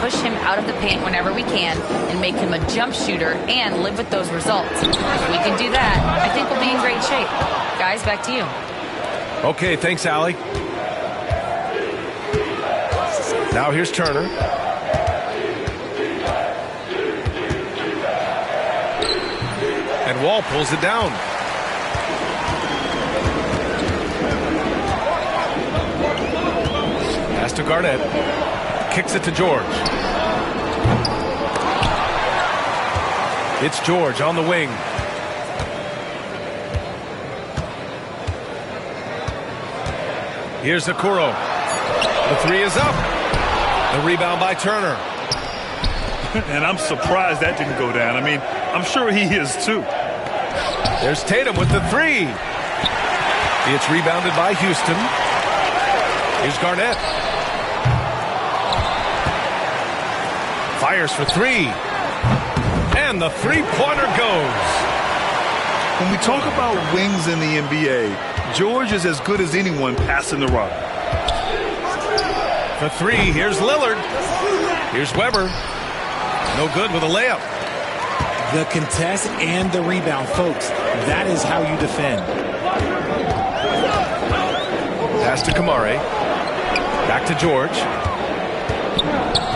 push him out of the paint whenever we can and make him a jump shooter and live with those results. If we can do that, I think we'll be in great shape. Guys, back to you. Okay, thanks, Allie. Now here's Turner. And Wall pulls it down. Pass to Garnett. Kicks it to George. It's George on the wing. Here's Okoro. The three is up. The rebound by Turner. And I'm surprised that didn't go down. I mean, I'm sure he is too. There's Tatum with the three. It's rebounded by Houston. Here's Garnett. Fires for three. And the three-pointer goes. When we talk about wings in the NBA, George is as good as anyone passing the rock. For three, here's Lillard. Here's Weber. No good with a layup. The contest and the rebound, folks. That is how you defend. Pass to Kamare. Back to George.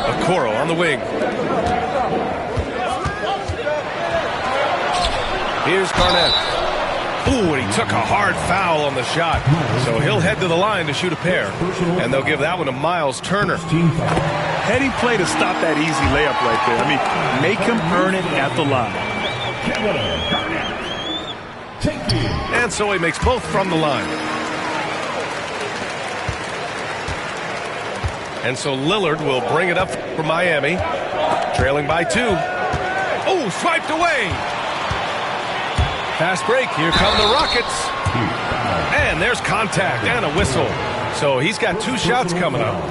Okoro on the wing. Here's Garnett. Ooh, and he took a hard foul on the shot. So he'll head to the line to shoot a pair. And they'll give that one to Miles Turner. Heady play to stop that easy layup right there. I mean, make him earn it at the line. And so he makes both from the line. And so Lillard will bring it up for Miami. Trailing by two. Oh, swiped away. Fast break. Here come the Rockets. And there's contact and a whistle. So he's got two shots coming up.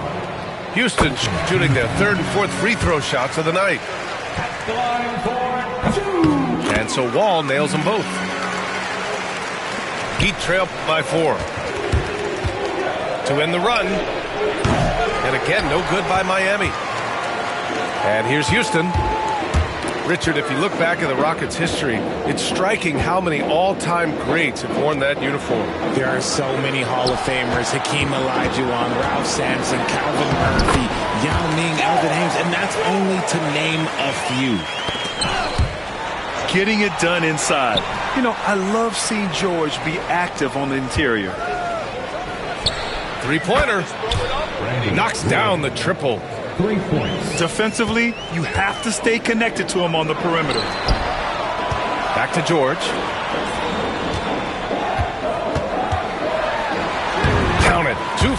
Houston shooting their third and fourth free throw shots of the night. And so Wall nails them both. Heat trail by 4. To end the run. And again, no good by Miami. And here's Houston. Richard, if you look back at the Rockets' history, it's striking how many all-time greats have worn that uniform. There are so many Hall of Famers. Hakeem Olajuwon, Ralph Sampson, Calvin Murphy, Yao Ming, Elvin Hayes, and that's only to name a few. Getting it done inside. You know, I love seeing George be active on the interior. Three-pointer. Knocks down the triple. 3 points. Defensively, you have to stay connected to him on the perimeter. Back to George. Count it. 2.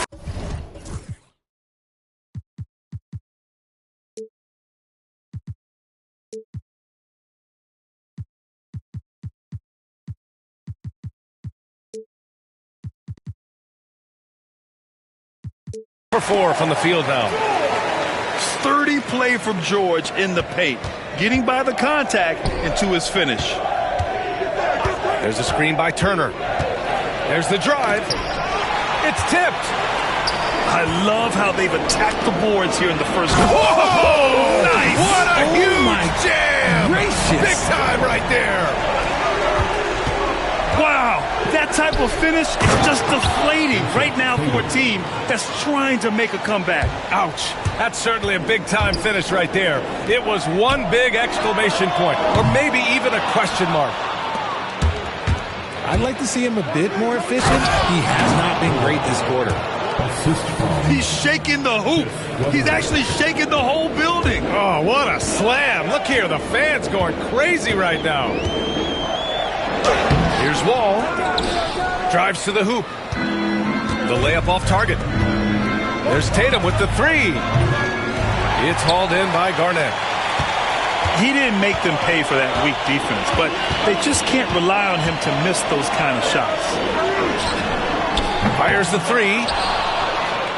For 4 from the field now. Sturdy play from George in the paint, getting by the contact and to his finish. There's a screen by Turner. There's the drive. It's tipped. I love how they've attacked the boards here in the first quarter. Whoa! Nice! What a huge jam! Gracious. Big time right there. Wow, that type of finish is just deflating right now for a team that's trying to make a comeback. Ouch. That's certainly a big-time finish right there. It was one big exclamation point, or maybe even a question mark. I'd like to see him a bit more efficient. He has not been great this quarter. He's shaking the hoop. He's actually shaking the whole building. Oh, what a slam. Look here, the fans going crazy right now. Here's Wall. Drives to the hoop. The layup off target. There's Tatum with the three. It's hauled in by Garnett. He didn't make them pay for that weak defense, but they just can't rely on him to miss those kind of shots. Fires the three.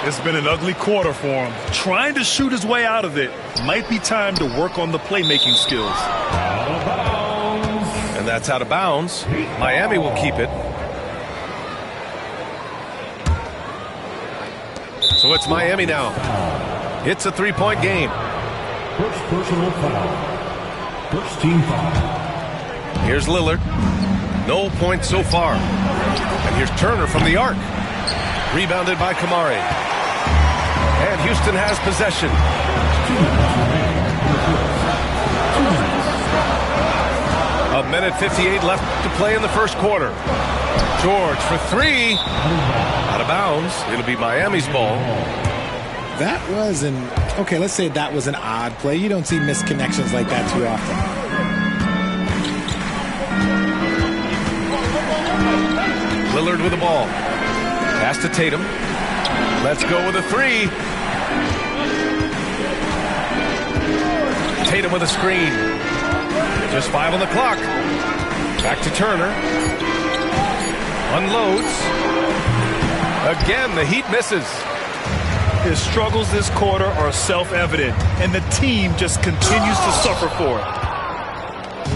It's been an ugly quarter for him. Trying to shoot his way out of it. Might be time to work on the playmaking skills. And that's out of bounds. Miami will keep it. So it's Miami now. It's a three-point game. First personal foul. First team foul. Here's Lillard. No points so far. And here's Turner from the arc. Rebounded by Kamari. And Houston has possession. A minute 58 left to play in the first quarter. George for three. Out of bounds. It'll be Miami's ball. That was let's say that was an odd play. You don't see misconnections like that too often. Lillard with the ball. Pass to Tatum. Let's go with a three. Tatum with a screen. Just 5 on the clock. Back to Turner. Unloads. Again, the Heat misses. His struggles this quarter are self-evident, and the team just continues to suffer for it.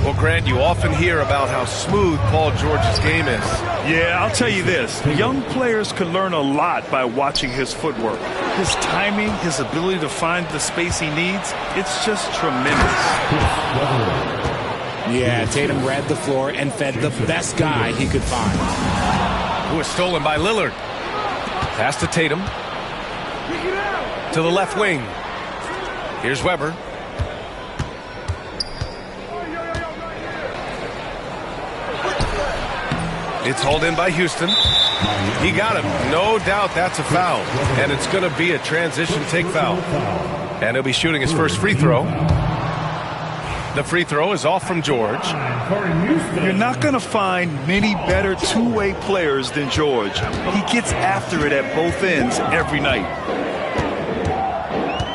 Well, Grant, you often hear about how smooth Paul George's game is. Yeah, I'll tell you this. Young players can learn a lot by watching his footwork. His timing, his ability to find the space he needs, it's just tremendous. Yeah, Tatum read the floor and fed the best guy he could find. Who was stolen by Lillard. Pass to Tatum. To the left wing. Here's Weber. It's hauled in by Houston. He got him. No doubt that's a foul. And it's going to be a transition take foul. And he'll be shooting his first free throw. The free throw is off from George. You're not going to find many better two-way players than George. He gets after it at both ends every night.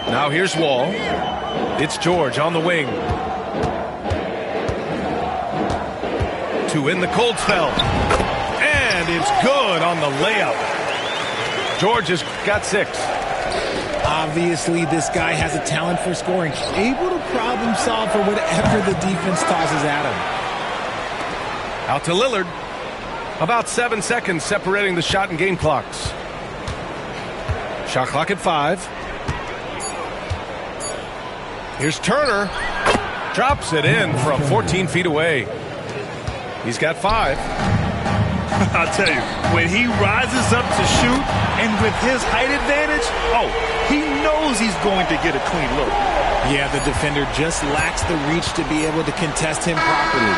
Now here's Wall. It's George on the wing. To win the cold spell. And it's good on the layup. George has got 6. Obviously, this guy has a talent for scoring, able to problem solve for whatever the defense tosses at him. Out to Lillard. About 7 seconds separating the shot and game clocks. Shot clock at 5. Here's Turner. Drops it in from 14 feet away. He's got 5. I'll tell you, when he rises up to shoot and with his height advantage, he knows he's going to get a clean look. Yeah, the defender just lacks the reach to be able to contest him properly.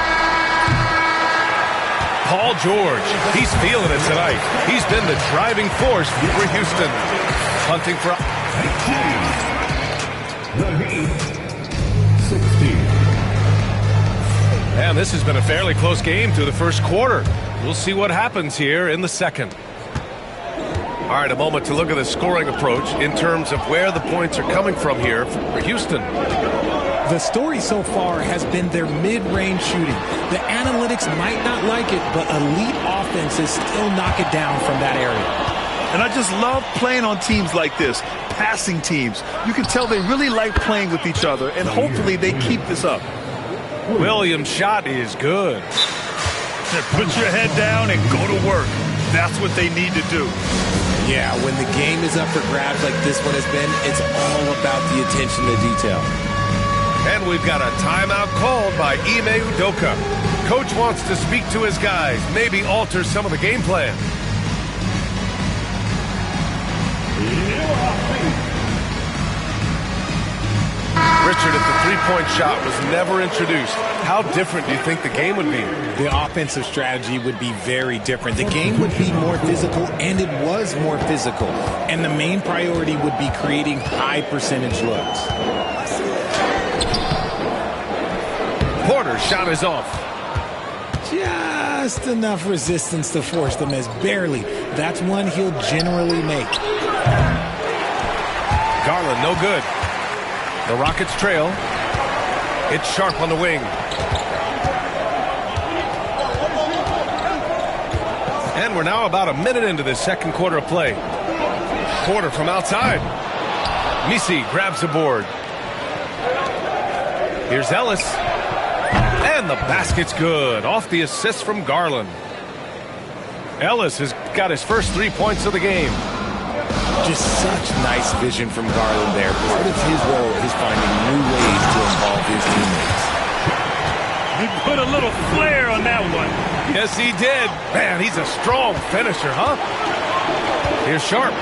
Paul George, he's feeling it tonight. He's been the driving force for Houston. Hunting for... And this has been a fairly close game through the first quarter. We'll see what happens here in the second. All right, a moment to look at the scoring approach in terms of where the points are coming from here for Houston. The story so far has been their mid-range shooting. The analytics might not like it, but elite offenses still knock it down from that area. And I just love playing on teams like this, passing teams. You can tell they really like playing with each other, and hopefully they keep this up. Williams' shot is good. Put your head down and go to work. That's what they need to do. Yeah, when the game is up for grabs like this one has been, it's all about the attention to detail. And we've got a timeout called by Ime Udoka. Coach wants to speak to his guys, maybe alter some of the game plan. Richard, if the three-point shot was never introduced, how different do you think the game would be? The offensive strategy would be very different. The game would be more physical, and it was more physical. And the main priority would be creating high-percentage looks. Porter's shot is off. Just enough resistance to force the miss. Barely. That's one he'll generally make. Garland, no good. The Rockets trail. It's Sharp on the wing. And we're now about a minute into this second quarter of play. Porter from outside. Misi grabs the board. Here's Ellis. And the basket's good. Off the assist from Garland. Ellis has got his first 3 points of the game. Just such nice vision from Garland there. Part of his role is finding new ways put a little flair on that one. Yes, he did. Man, he's a strong finisher, huh? Here's Sharp.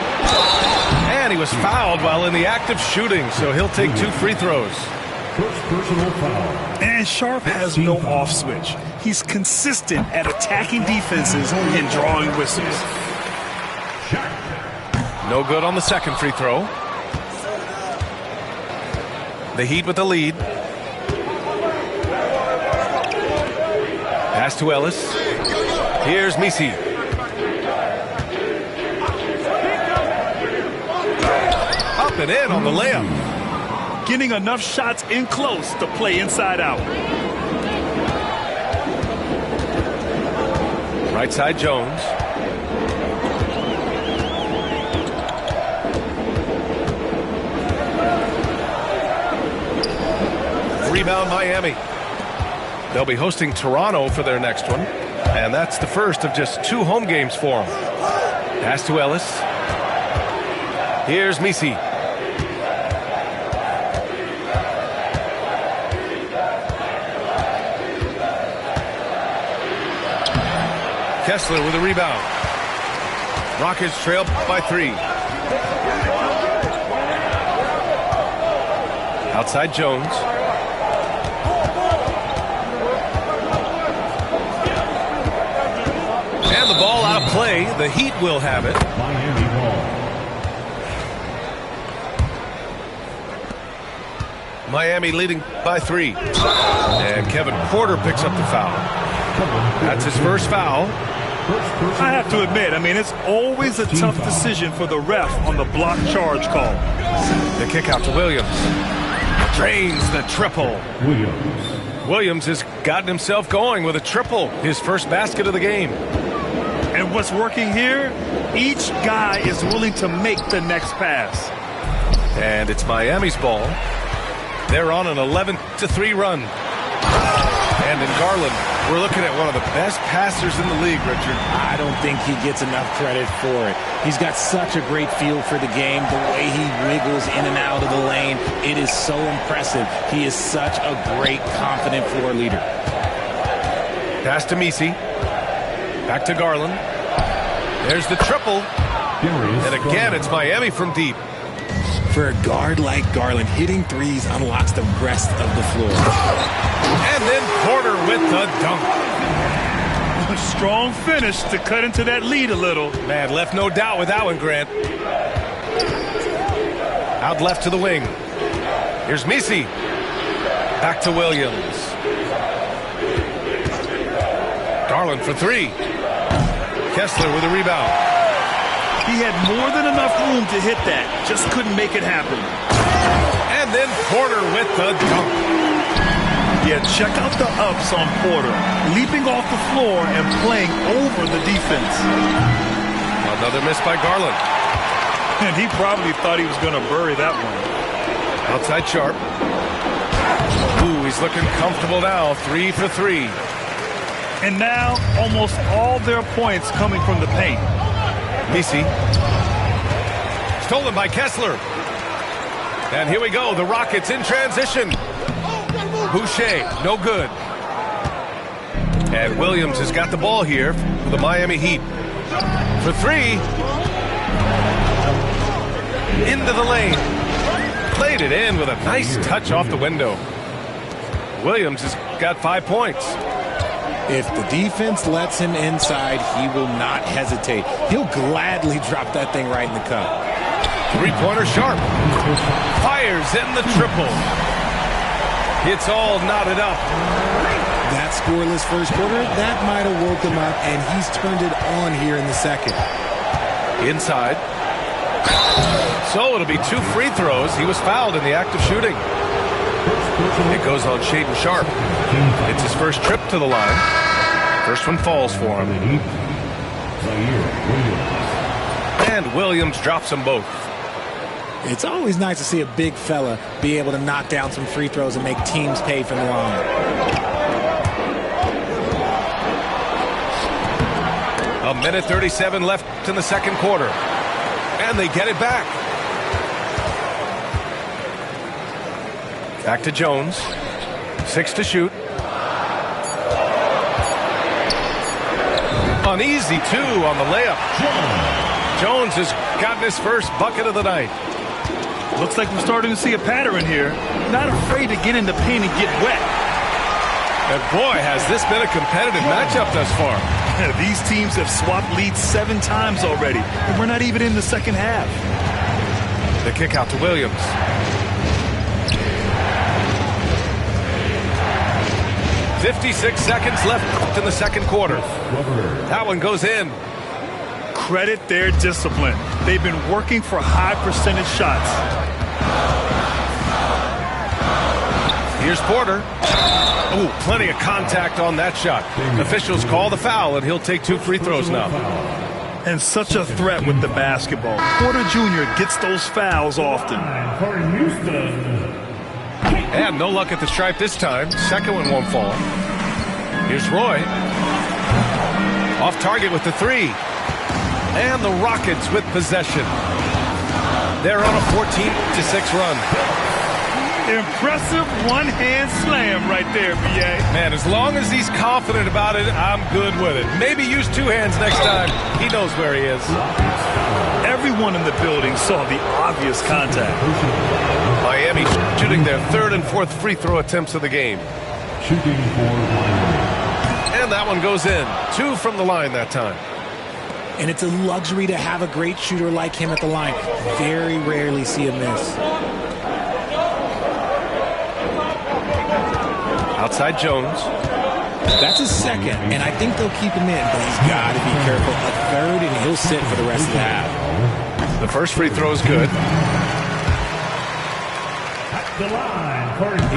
And he was fouled while in the act of shooting, so he'll take 2 free throws. First personal foul. And Sharp has no off switch. He's consistent at attacking defenses and drawing whistles. No good on the second free throw. The Heat with the lead. Pass to Ellis. Here's Misi. Up and in on the layup. Getting enough shots in close to play inside out. Right side Jones. Rebound Miami. They'll be hosting Toronto for their next one. And that's the first of just 2 home games for them. Pass to Ellis. Here's Misi. Kessler with a rebound. Rockets trail by 3. Outside Jones. And the ball out of play. The Heat will have it. Miami ball. Miami leading by 3. And Kevin Porter picks up the foul. That's his first foul. I have to admit, it's always a tough decision for the ref on the block charge call. The kick out to Williams. Drains the triple. Williams has gotten himself going with a triple. His first basket of the game. And what's working here? Each guy is willing to make the next pass. And it's Miami's ball. They're on an 11-3 run. And in Garland, we're looking at one of the best passers in the league, Richard. I don't think he gets enough credit for it. He's got such a great feel for the game, the way he wiggles in and out of the lane. It is so impressive. He is such a great, confident floor leader. Pass to Misi. Back to Garland. There's the triple. And again, it's Miami from deep. For a guard like Garland, hitting threes unlocks the rest of the floor. And then Porter with the dunk. A strong finish to cut into that lead a little. Man, left no doubt with that one, Grant. Out left to the wing. Here's Misi. Back to Williams. Garland for 3. Kessler with a rebound. He had more than enough room to hit that. Just couldn't make it happen. And then Porter with the dunk. Yeah, check out the ups on Porter. Leaping off the floor and playing over the defense. Another miss by Garland. And he probably thought he was going to bury that one. Outside Sharp. Ooh, he's looking comfortable now. 3 for 3. And now almost all their points coming from the paint. Misi. Stolen by Kessler. And here we go. The Rockets in transition. Boucher, no good. And Williams has got the ball here for the Miami Heat. For 3. Into the lane. Played it in with a nice touch off the window. Williams has got 5 points. If the defense lets him inside, he will not hesitate. He'll gladly drop that thing right in the cup. 3-pointer Sharp. Fires in the triple. It's all knotted up. That scoreless first quarter, that might have woke him up, and he's turned it on here in the second. Inside. So it'll be 2 free throws. He was fouled in the act of shooting. It goes on Shaedon Sharp. It's his first trip to the line. First one falls for him. And Williams drops them both. It's always nice to see a big fella be able to knock down some free throws and make teams pay from the line. A minute 37 left in the second quarter. And they get it back. Back to Jones. 6 to shoot. An easy 2 on the layup. Jones has gotten his first bucket of the night. Looks like we're starting to see a pattern here. Not afraid to get in the paint and get wet. And boy, has this been a competitive matchup thus far. These teams have swapped leads 7 times already, and we're not even in the second half. The kick out to Williams. "56 seconds left in the second quarter." That one goes in. Credit their discipline. They've been working for high percentage shots. Here's Porter. Ooh, plenty of contact on that shot. Officials call the foul, and he'll take 2 free throws now. And such a threat with the basketball. Porter Jr. gets those fouls often. And no luck at the stripe this time. Second one won't fall. Here's Roy. Off target with the 3. And the Rockets with possession. They're on a 14-6 run. Impressive one-hand slam right there, B.A. Man, as long as he's confident about it, I'm good with it. Maybe use 2 hands next time. He knows where he is. Everyone in the building saw the obvious contact. Miami shooting their 3rd and 4th free throw attempts of the game. Shooting for And that one goes in. 2 from the line that time. And it's a luxury to have a great shooter like him at the line. Very rarely see a miss. Outside Jones. That's his second, and I think they'll keep him in, but he's got to be careful. A 3rd, and he'll sit for the rest of the half. The first free throw is good.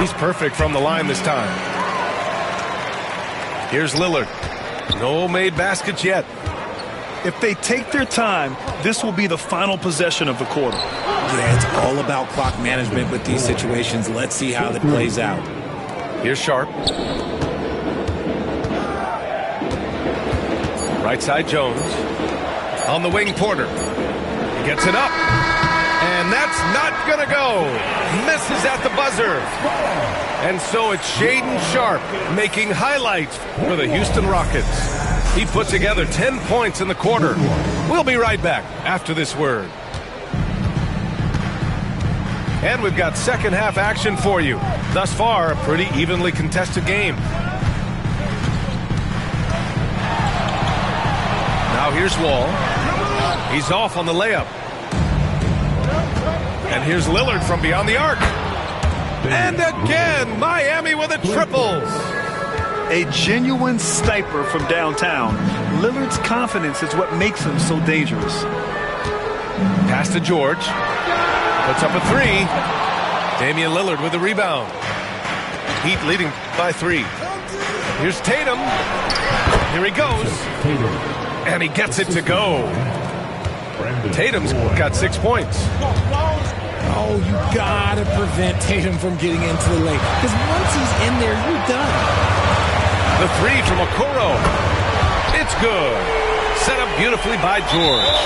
He's perfect from the line this time. Here's Lillard. No made baskets yet. If they take their time, this will be the final possession of the quarter. Yeah, it's all about clock management with these situations. Let's see how that plays out. Here's Sharp. Right side Jones. On the wing, Porter. He gets it up. And that's not going to go. Misses at the buzzer. And so it's Shaedon Sharp making highlights for the Houston Rockets. He put together 10 points in the quarter. We'll be right back after this word. And we've got second half action for you. Thus far, a pretty evenly contested game. Now here's Wall. He's off on the layup. And here's Lillard from beyond the arc. And again, Miami with a triple. A genuine sniper from downtown. Lillard's confidence is what makes him so dangerous. Pass to George. Puts up a 3. Damian Lillard with the rebound. Heat leading by 3. Here's Tatum. Here he goes. And he gets it to go. Tatum's got 6 points. Oh, you gotta prevent Tatum from getting into the lane. Because once he's in there, you're done. The 3 from Okoro. It's good. Set up beautifully by George.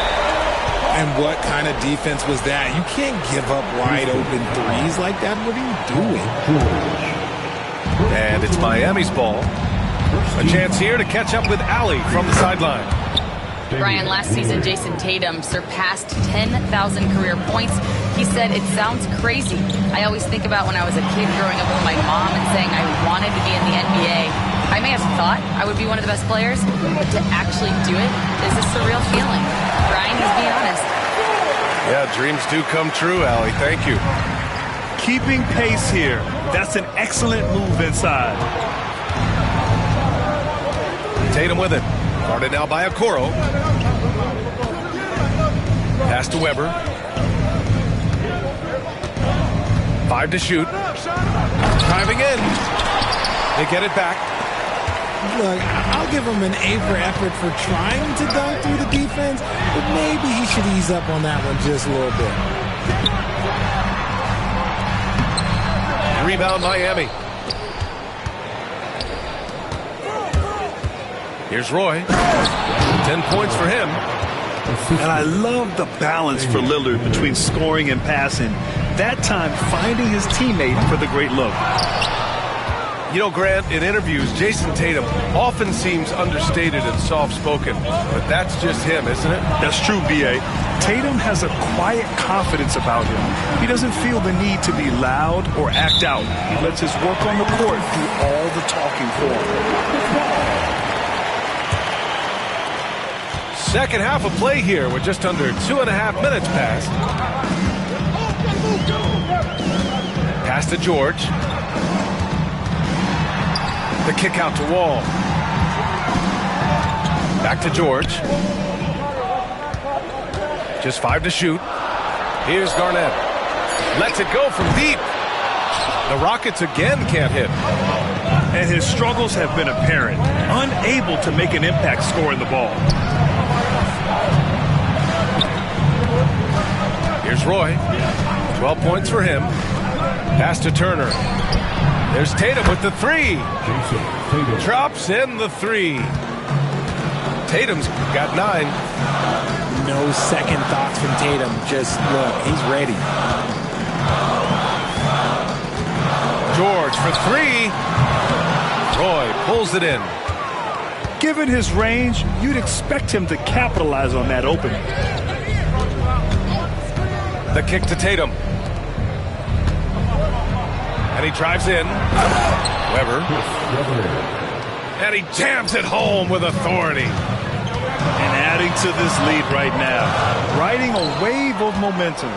And what kind of defense was that? You can't give up wide open threes like that. What are you doing? And it's Miami's ball. A chance here to catch up with Allie from the sideline. Brian, last season, Jason Tatum surpassed 10,000 career points. He said, "It sounds crazy. I always think about when I was a kid growing up with my mom and saying I wanted to be in the NBA. I may have thought I would be one of the best players, but to actually do it is a surreal feeling." Brian, he's being honest. Yeah, dreams do come true, Allie. Thank you. Keeping pace here. That's an excellent move inside. Tatum with it. Guarded now by Okoro. Pass to Weber. 5 to shoot. Driving in. They get it back. Look, I'll give him an A for effort for trying to dunk through the defense, but maybe he should ease up on that one just a little bit. Rebound Miami. Here's Roy. 10 points for him. And I love the balance for Lillard between scoring and passing. That time finding his teammate for the great look. You know, Grant, in interviews, Jason Tatum often seems understated and soft-spoken, but that's just him, isn't it? That's true, B.A. Tatum has a quiet confidence about him. He doesn't feel the need to be loud or act out. He lets his work on the court do all the talking for him. Second half of play here with just under 2.5 minutes passed. Pass to George. The kick out to Wall. Back to George. Just 5 to shoot. Here's Garnett. Lets it go from deep. The Rockets again can't hit. And his struggles have been apparent. Unable to make an impact scoring the ball. Here's Roy. 12 points for him. Pass to Turner. There's Tatum with the 3. Drops in the 3. Tatum's got 9. No second thoughts from Tatum. Just look, he's ready. George for 3. Roy pulls it in. Given his range, you'd expect him to capitalize on that opening. The kick to Tatum. And he drives in. Weber. And he jams it home with authority. And adding to this lead right now. Riding a wave of momentum.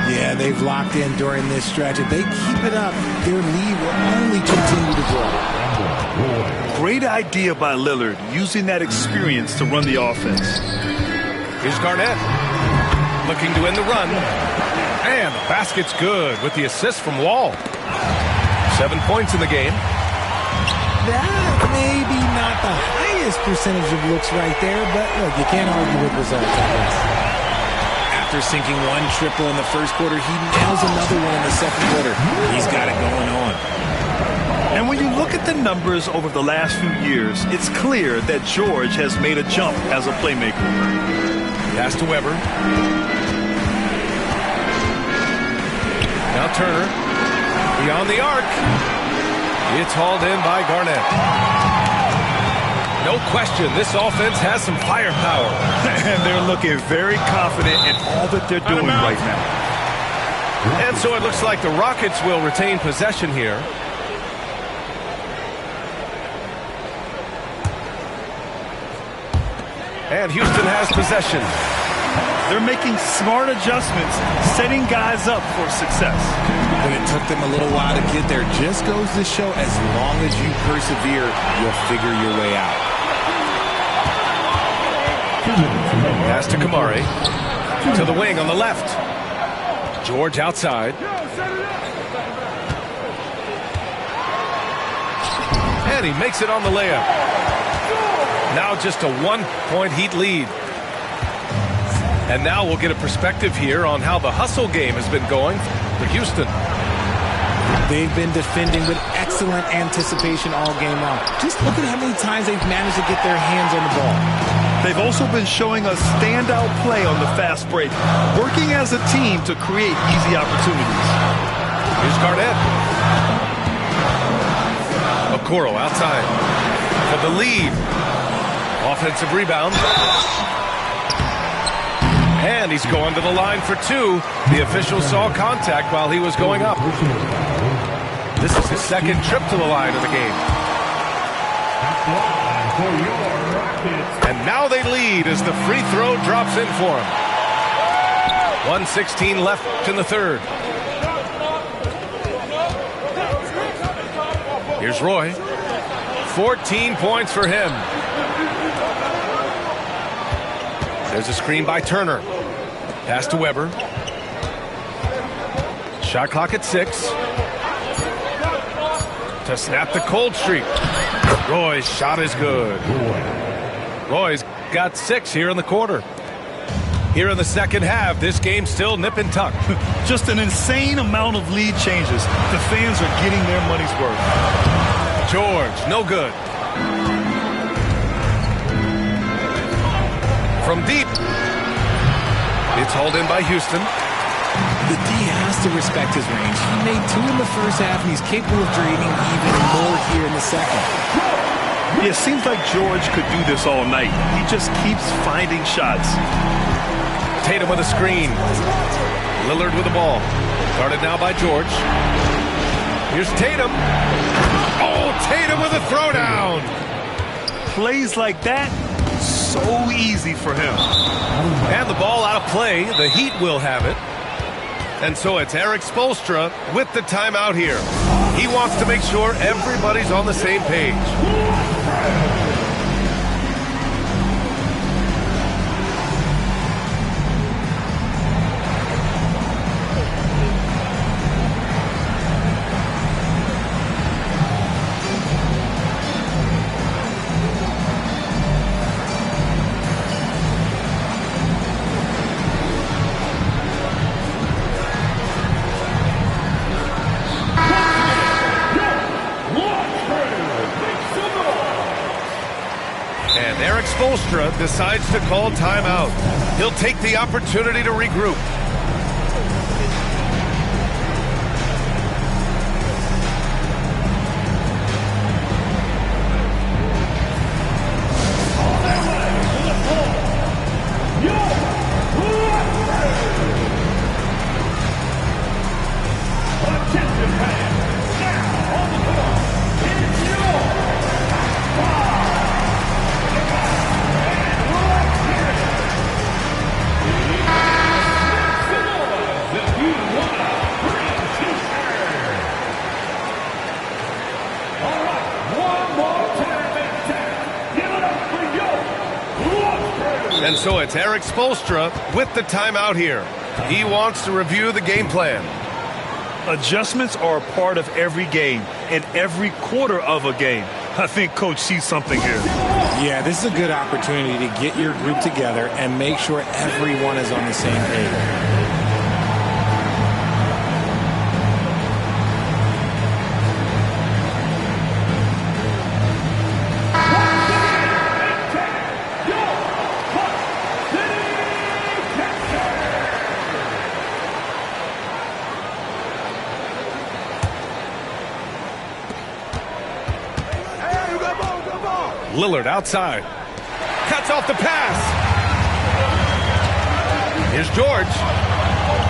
Yeah, they've locked in during this stretch. If they keep it up, their lead will only continue to grow. Great idea by Lillard, using that experience to run the offense. Here's Garnett. Looking to end the run. And the basket's good with the assist from Wall. 7 points in the game. That may be not the highest percentage of looks right there, but look, you can't argue with results, I guess. After sinking 1 triple in the first quarter, he nails another one in the second quarter. He's got it going on. And when you look at the numbers over the last few years, it's clear that George has made a jump as a playmaker. Pass to Weber. Now Turner. Beyond the arc. It's hauled in by Garnett. No question, this offense has some firepower. And they're looking very confident in all that they're doing right now. And so it looks like the Rockets will retain possession here. And Houston has possession. They're making smart adjustments, setting guys up for success. When it took them a little while to get there, just goes to show as long as you persevere, you'll figure your way out. Pass to Kamari. To the wing on the left. George outside. And he makes it on the layup. Now just a 1-point Heat lead. And now we'll get a perspective here on how the hustle game has been going for Houston. They've been defending with excellent anticipation all game long. Just look at how many times they've managed to get their hands on the ball. They've also been showing us standout play on the fast break, working as a team to create easy opportunities. Here's Garnett. Okoro outside for the lead. Offensive rebound. And he's going to the line for 2. The official saw contact while he was going up. This is his second trip to the line of the game. And now they lead as the free throw drops in for him. 1:16 left in the third. Here's Roy. 14 points for him. There's a screen by Turner. Pass to Weber. Shot clock at 6. To snap the cold streak. Roy's shot is good. Roy's got 6 here in the quarter. Here in the second half, this game's still nip and tuck. Just an insane amount of lead changes. The fans are getting their money's worth. George, no good. From deep. It's hauled in by Houston. the D has to respect his range. He made 2 in the first half, and he's capable of creating even more here in the second. Yeah, it seems like George could do this all night. He just keeps finding shots. Tatum with a screen. Lillard with the ball. Guarded now by George. Here's Tatum. Oh, Tatum with a throwdown. Plays like that, so easy for him. And the ball out of play. The Heat will have it. And so it's Erik Spoelstra with the timeout here. He wants to make sure everybody's on the same page. Erik Spoelstra decides to call timeout. He'll take the opportunity to regroup. And so it's Erik Spoelstra with the timeout here. He wants to review the game plan. Adjustments are a part of every game and every quarter of a game. I think Coach sees something here. Yeah, this is a good opportunity to get your group together and make sure everyone is on the same page. Lillard outside. Cuts off the pass. Here's George.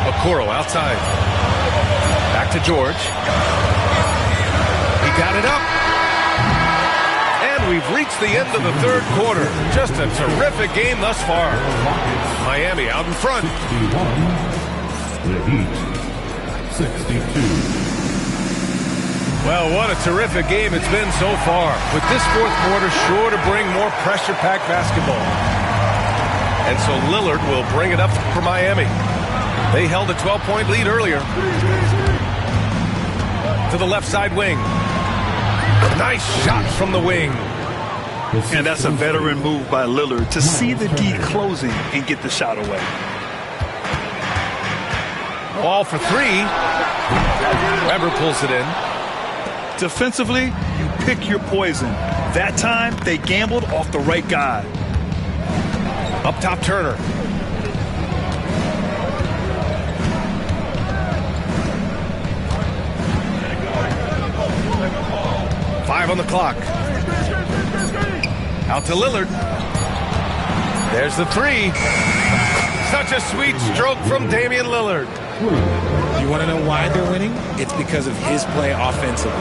Okoro outside. Back to George. He got it up. And we've reached the end of the third quarter. Just a terrific game thus far. Miami out in front. 61. The Heat 62. Well, what a terrific game it's been so far. With this fourth quarter sure to bring more pressure-packed basketball. And so Lillard will bring it up for Miami. They held a 12-point lead earlier. To the left side wing. Nice shot from the wing. And that's a veteran move by Lillard to see the D closing and get the shot away. Ball for three. Webber pulls it in. Defensively, you pick your poison. That time, they gambled off the right guy. Up top, Turner. Five on the clock. Out to Lillard. There's the three. Such a sweet stroke from Damian Lillard. You want to know why they're winning? It's because of his play offensively.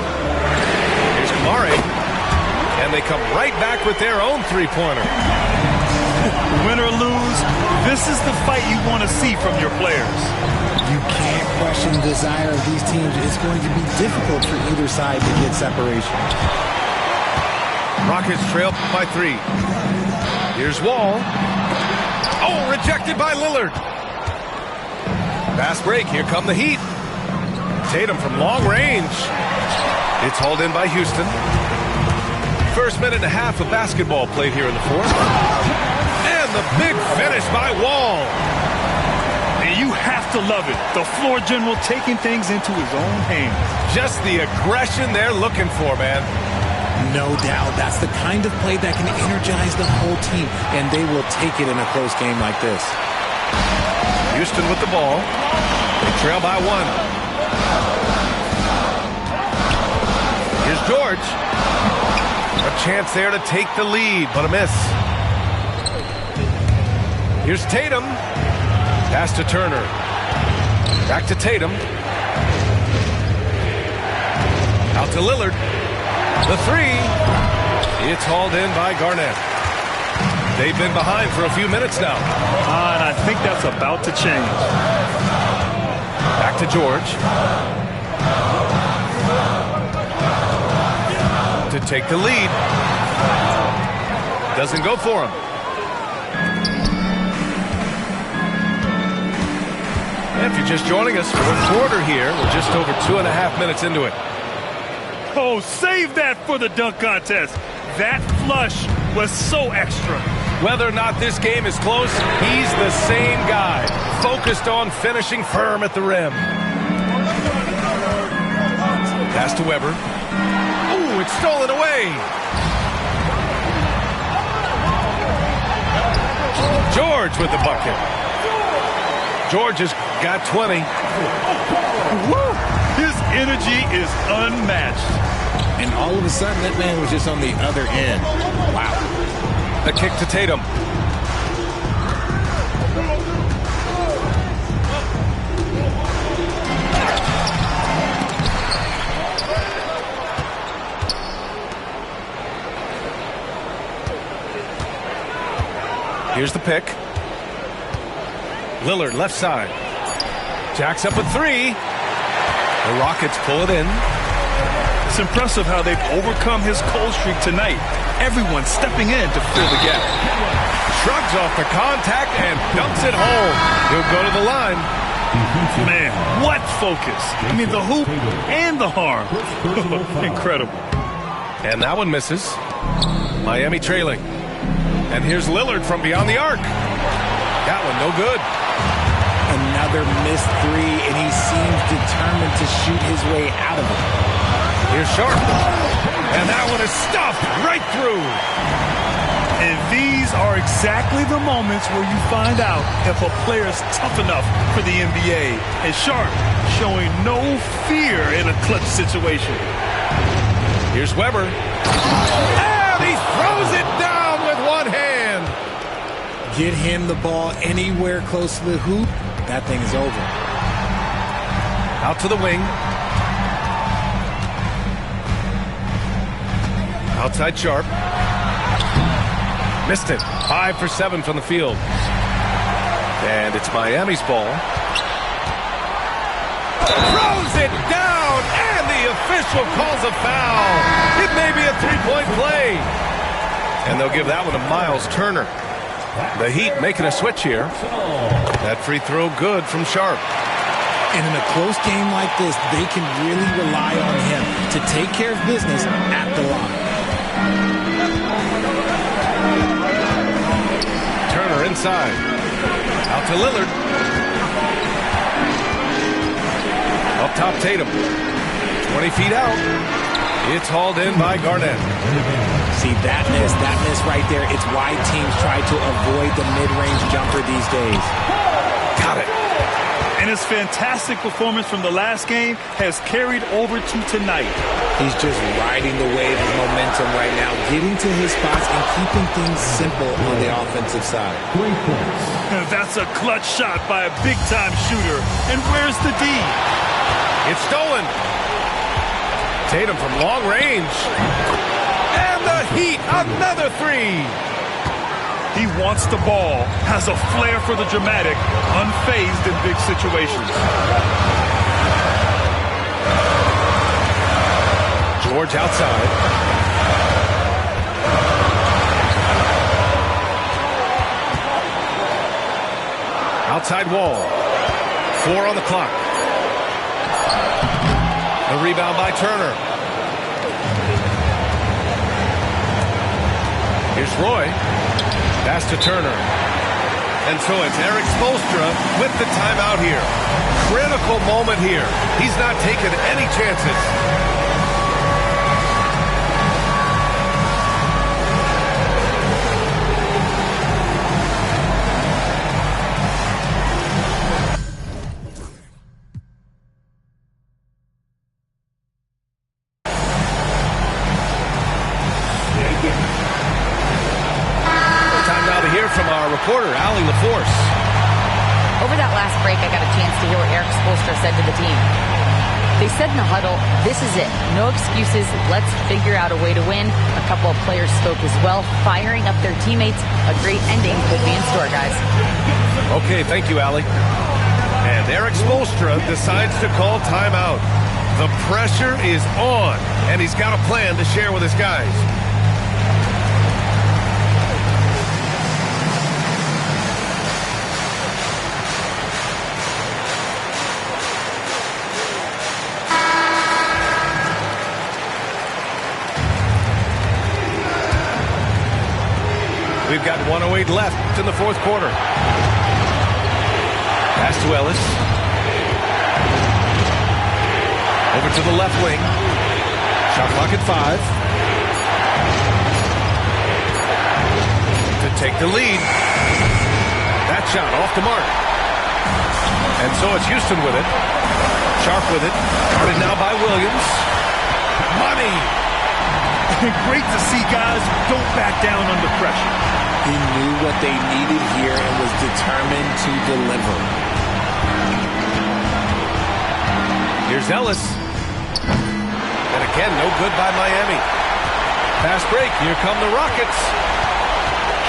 Here's Kamari. And they come right back with their own three-pointer. Win or lose, this is the fight you want to see from your players. You can't question the desire of these teams. It's going to be difficult for either side to get separation. Rockets trail by three. Here's Wall. Oh, rejected by Lillard. Fast break. Here come the Heat. Tatum from long range. It's hauled in by Houston. First minute and a half of basketball played here in the fourth. And the big finish by Wall. And you have to love it. The floor general taking things into his own hands. Just the aggression they're looking for, man. No doubt. That's the kind of play that can energize the whole team, and they will take it in a close game like this. Houston with the ball. They trail by 1. Here's George. A chance there to take the lead, but a miss. Here's Tatum. Pass to Turner. Back to Tatum. Out to Lillard. The 3. It's hauled in by Garnett. They've been behind for a few minutes now. And I think that's about to change. Back to George. To take the lead. Doesn't go for him. If you're just joining us, fourth quarter here. We're just over 2.5 minutes into it. Oh, save that for the dunk contest. That flush was so extra. Whether or not this game is close, he's the same guy, focused on finishing firm at the rim. Pass to Weber. Ooh, it's stolen away. George with the bucket. George has got 20. Woo! His energy is unmatched. And all of a sudden, that man was just on the other end. Wow. A kick to Tatum. Here's the pick. Lillard, left side. Jacks up a 3. The Rockets pull it in. It's impressive how they've overcome his cold streak tonight. Everyone stepping in to fill the gap. Shrugs off the contact and dumps it home. He'll go to the line. Man, what focus. I mean, the hoop and the harm. Incredible. And that one misses. Miami trailing. And here's Lillard from beyond the arc. That one no good. Another missed 3, and he seems determined to shoot his way out of it. Here's Sharp. And that one is stuffed right through. And these are exactly the moments where you find out if a player is tough enough for the NBA. And Sharp showing no fear in a clutch situation. Here's Weber. And he throws it down with one hand. Get him the ball anywhere close to the hoop, that thing is over. Out to the wing. Outside Sharp. Missed it. 5 for 7 from the field. And it's Miami's ball. Throws it down, and the official calls a foul. It may be a three-point play. And they'll give that one to Miles Turner. The Heat making a switch here. That free throw good from Sharp. And in a close game like this, they can really rely on him to take care of business at the line. Turner inside. Out to Lillard. Up top Tatum. 20 feet out. It's hauled in by Garnett. See, that miss right there, it's why teams try to avoid the mid-range jumper these days. Got it. And his fantastic performance from the last game has carried over to tonight. He's just riding the wave of momentum right now, getting to his spots and keeping things simple on the offensive side. That's a clutch shot by a big-time shooter. And where's the D? It's stolen. Tatum from long range. And the Heat, another 3. He wants the ball, has a flair for the dramatic, unfazed in big situations. George outside. Outside Wall. 4 on the clock. The rebound by Turner. Here's Roy. Pass to Turner. And so it's Eric Spoelstra with the timeout here. Critical moment here. He's not taking any chances. our reporter, Allie LaForce. Over that last break, I got a chance to hear what Eric Spoelstra said to the team. They said in the huddle, this is it. No excuses. Let's figure out a way to win. A couple of players spoke as well, firing up their teammates. A great ending could be in store, guys. Okay, thank you, Allie. And Eric Spoelstra decides to call timeout. The pressure is on, and he's got a plan to share with his guys. We've got 1:08 left in the fourth quarter. Pass to Ellis. Over to the left wing. Shot clock at 5. To take the lead. That shot off the mark. And so it's Houston with it. Sharp with it. Guarded now by Williams. Money. Great to see guys don't back down under pressure. He knew what they needed here and was determined to deliver. Here's Ellis. And again, no good by Miami. Fast break. Here come the Rockets.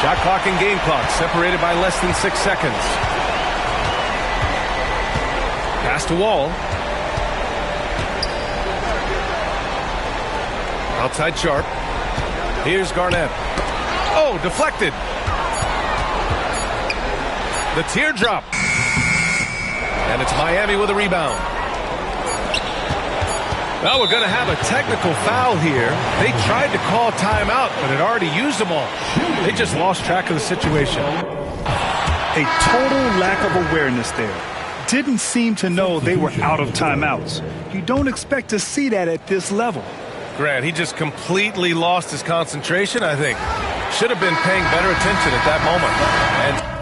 Shot clock and game clock separated by less than 6 seconds. Pass to Wall. Outside Sharp. Here's Garnett. Oh, deflected. The teardrop. And it's Miami with a rebound. Well, we're going to have a technical foul here. They tried to call timeout, but had already used them all. They just lost track of the situation. A total lack of awareness there. Didn't seem to know they were out of timeouts. You don't expect to see that at this level. Grant, he just completely lost his concentration, I think. Should have been paying better attention at that moment. And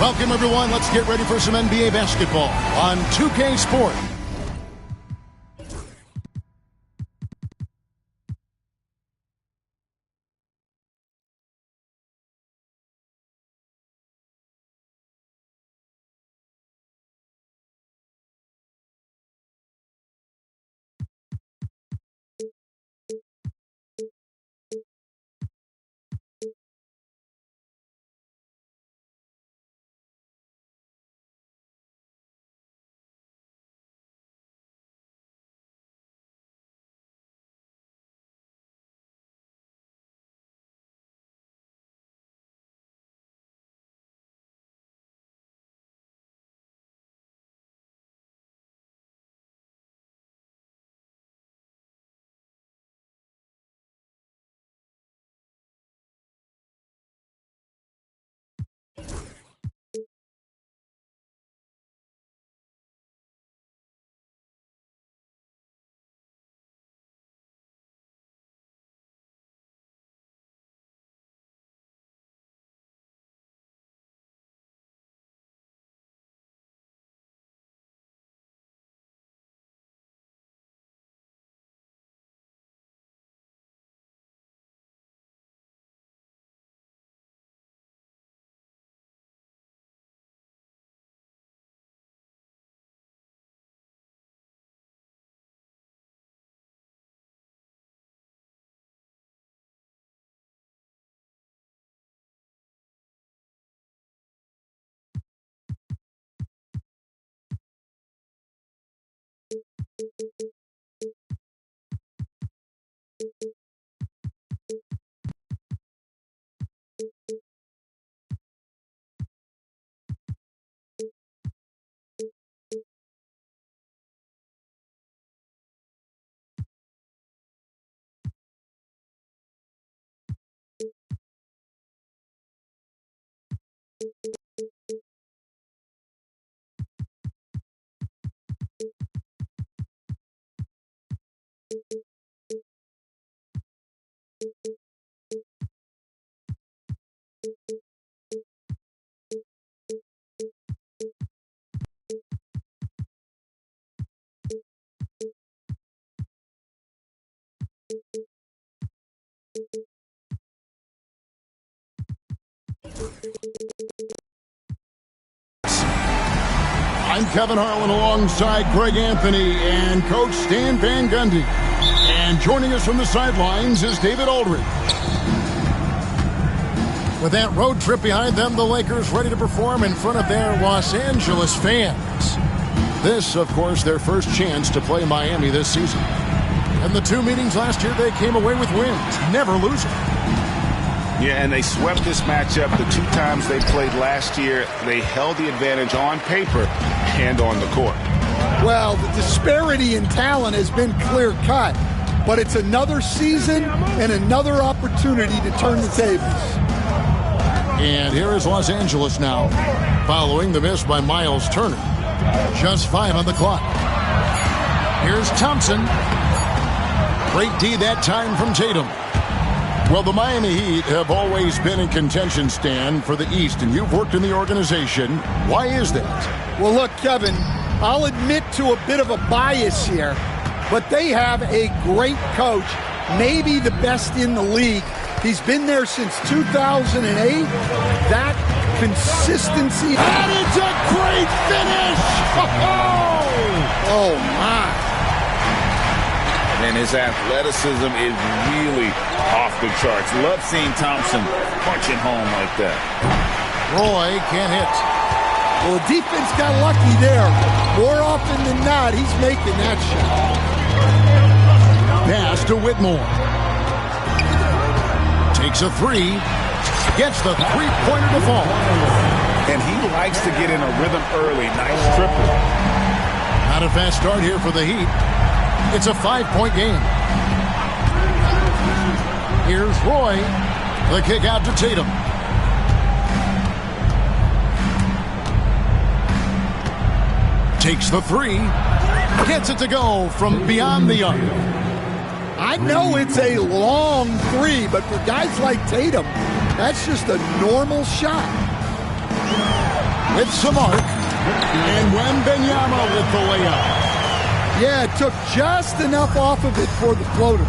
Welcome, everyone. Let's get ready for some NBA basketball on 2K Sport. I'm Kevin Harlan alongside Greg Anthony and Coach Stan Van Gundy. And joining us from the sidelines is David Aldridge. With that road trip behind them, the Lakers ready to perform in front of their Los Angeles fans. This, of course, their first chance to play Miami this season. And the two meetings last year, they came away with wins, never losing. Yeah, and they swept this matchup the two times they played last year. They held the advantage on paper and on the court. Well, the disparity in talent has been clear-cut, but it's another season and another opportunity to turn the tables. And here is Los Angeles now, following the miss by Miles Turner. Just 5 on the clock. Here's Thompson. Great D that time from Tatum. Well, the Miami Heat have always been in contention, Stan, for the East, and you've worked in the organization. Why is that? Well, look, Kevin, I'll admit to a bit of a bias here, but they have a great coach, maybe the best in the league. He's been there since 2008. That consistency. That is a great finish! Oh, my. And his athleticism is really off the charts. Love seeing Thompson punching home like that. Roy can't hit. Well, the defense got lucky there. More often than not, he's making that shot. Pass to Whitmore. Takes a three. Gets the three-pointer to fall. And he likes to get in a rhythm early. Nice triple. Not a fast start here for the Heat. It's a 5-point game. Here's Roy. The kick out to Tatum. Takes the three. Gets it to go from beyond the arc. I know it's a long three, but for guys like Tatum, that's just a normal shot. with some arc. And Wembanyama with the layup. Yeah, it took just enough off of it for the floater.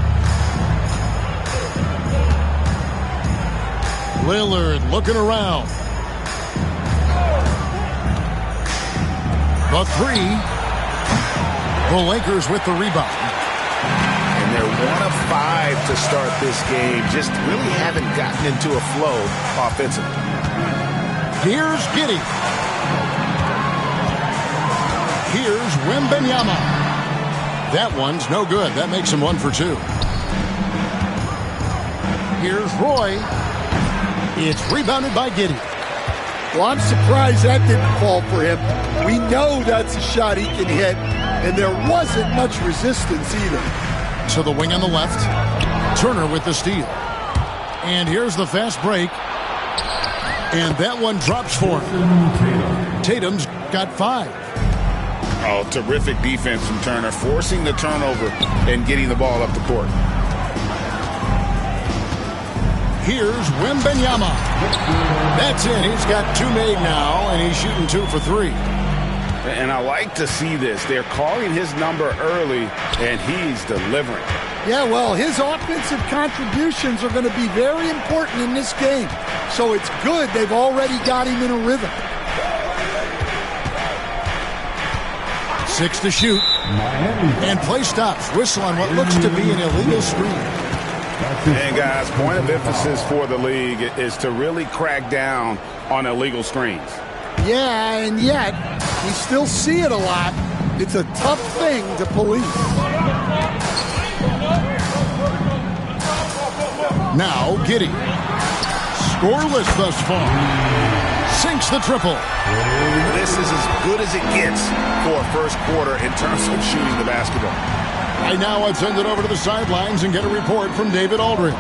Lillard looking around. The three. The Lakers with the rebound. And they're 1 of 5 to start this game. Just really haven't gotten into a flow offensively. Here's Giddey. Here's Wembanyama. That one's no good. That makes him 1 for 2. Here's Roy. It's rebounded by Giddey. Well, I'm surprised that didn't fall for him. We know that's a shot he can hit, and there wasn't much resistance either. To the wing on the left. Turner with the steal. And here's the fast break. And that one drops for him. Tatum's got 5. Oh, terrific defense from Turner, forcing the turnover and getting the ball up the court. Here's Wembanyama. That's it. He's got 2 made now, and he's shooting 2 for 3. And I like to see this. They're calling his number early, and he's delivering. Yeah, well, his offensive contributions are going to be very important in this game. So it's good they've already got him in a rhythm. 6 to shoot. And play stops. Whistle on what looks to be an illegal screen. And guys, point of emphasis for the league is to really crack down on illegal screens. Yeah, and yet we still see it a lot. It's a tough thing to police. Now Giddey. Scoreless thus far. Sinks the triple. This is as good as it gets for a first quarter in terms of shooting the basketball. Right now, I'd send it over to the sidelines and get a report from David Aldridge.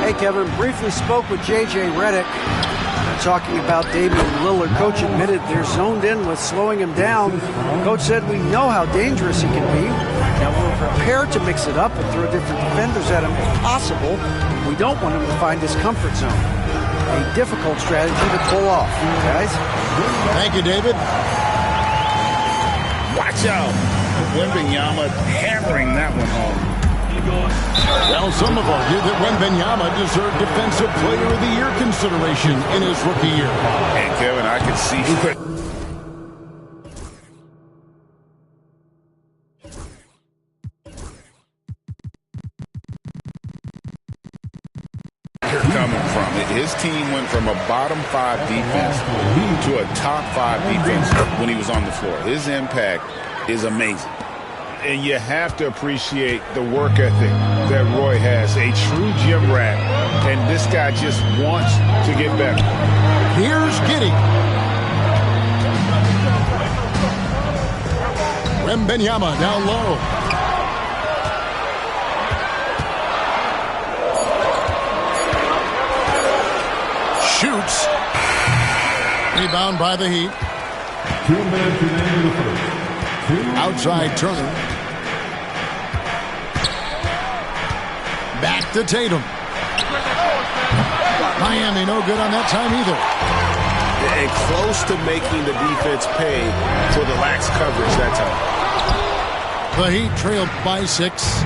Hey, Kevin, briefly spoke with J.J. Redick, talking about Damian Lillard. Coach admitted they're zoned in with slowing him down. Coach said we know how dangerous he can be. Now we're prepared to mix it up and throw different defenders at him if possible. We don't want him to find his comfort zone. A difficult strategy to pull off, guys. Thank you, David. Watch out. Wembanyama hammering that one home. Well, some have argued that Wembanyama deserved Defensive Player of the Year consideration in his rookie year. And Kevin, I can see it. Coming from it. His team went from a bottom 5 defense to a top 5 defense when he was on the floor. His impact is amazing. And you have to appreciate the work ethic that Roy has. A true gym rat. And this guy just wants to get better. Here's Giddey. Wembanyama down low. Shoots. Rebound by the Heat. 2 minutes remaining in the first. Outside Turner. Back to Tatum. Miami no good on that time either. And close to making the defense pay for the lax coverage that time. The Heat trailed by 6.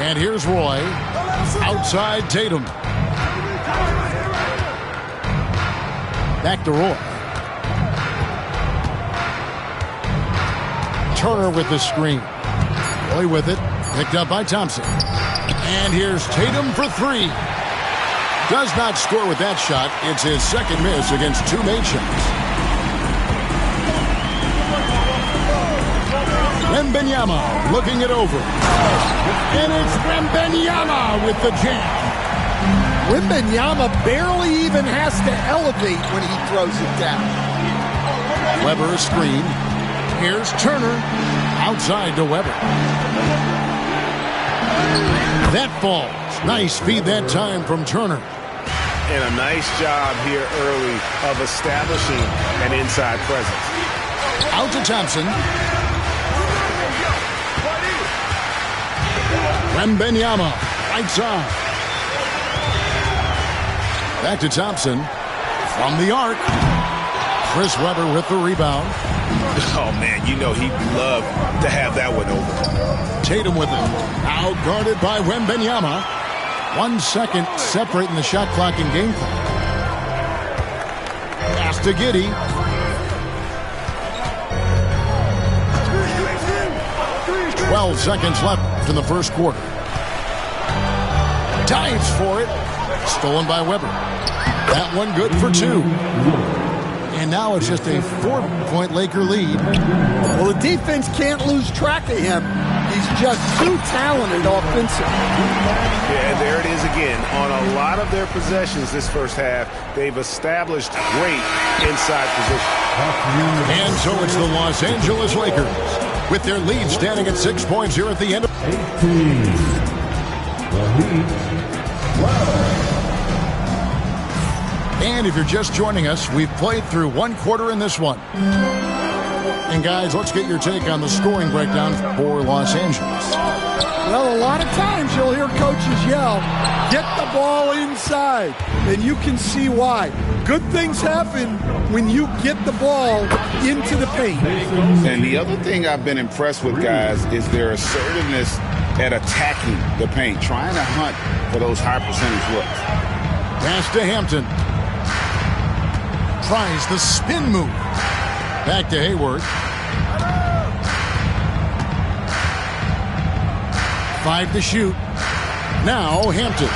And here's Roy. Outside Tatum. Back to Roy. Turner with the screen. Roy with it. Picked up by Thompson. And here's Tatum for 3. Does not score with that shot. It's his second miss against 2 made shots. Wembanyama looking it over. And it's Wembanyama with the jam. Wembanyama barely even has to elevate when he throws it down. Weber a screen. Here's Turner. Outside to Weber. That falls. Nice feed that time from Turner. And a nice job here early of establishing an inside presence. Out to Thompson. Wembanyama. Right side. Back to Thompson. From the arc. Chris Webber with the rebound. Oh, man, you know he'd love to have that one over. Tatum with it. Now guarded by Wembanyama. 1 second separating the shot clock and game clock. Pass to Giddey. Twelve seconds left in the first quarter. Dives for it. Stolen by Webber. That one good for 2. And now it's just a 4-point Laker lead. Well, the defense can't lose track of him. He's just too talented offensively. Yeah, there it is again. On a lot of their possessions this first half, they've established great inside position. And so it's the Los Angeles Lakers with their lead standing at 6 points here at the end of 18. The Heat. And if you're just joining us, we've played through 1 quarter in this one. And guys, let's get your take on the scoring breakdown for Los Angeles. Well, a lot of times you'll hear coaches yell, get the ball inside, and you can see why. Good things happen when you get the ball into the paint. And the other thing I've been impressed with, guys, is their assertiveness at attacking the paint, trying to hunt for those high percentage looks. Pass to Hampton. Tries the spin move. Back to Hayward. 5 to shoot. Now Hampton.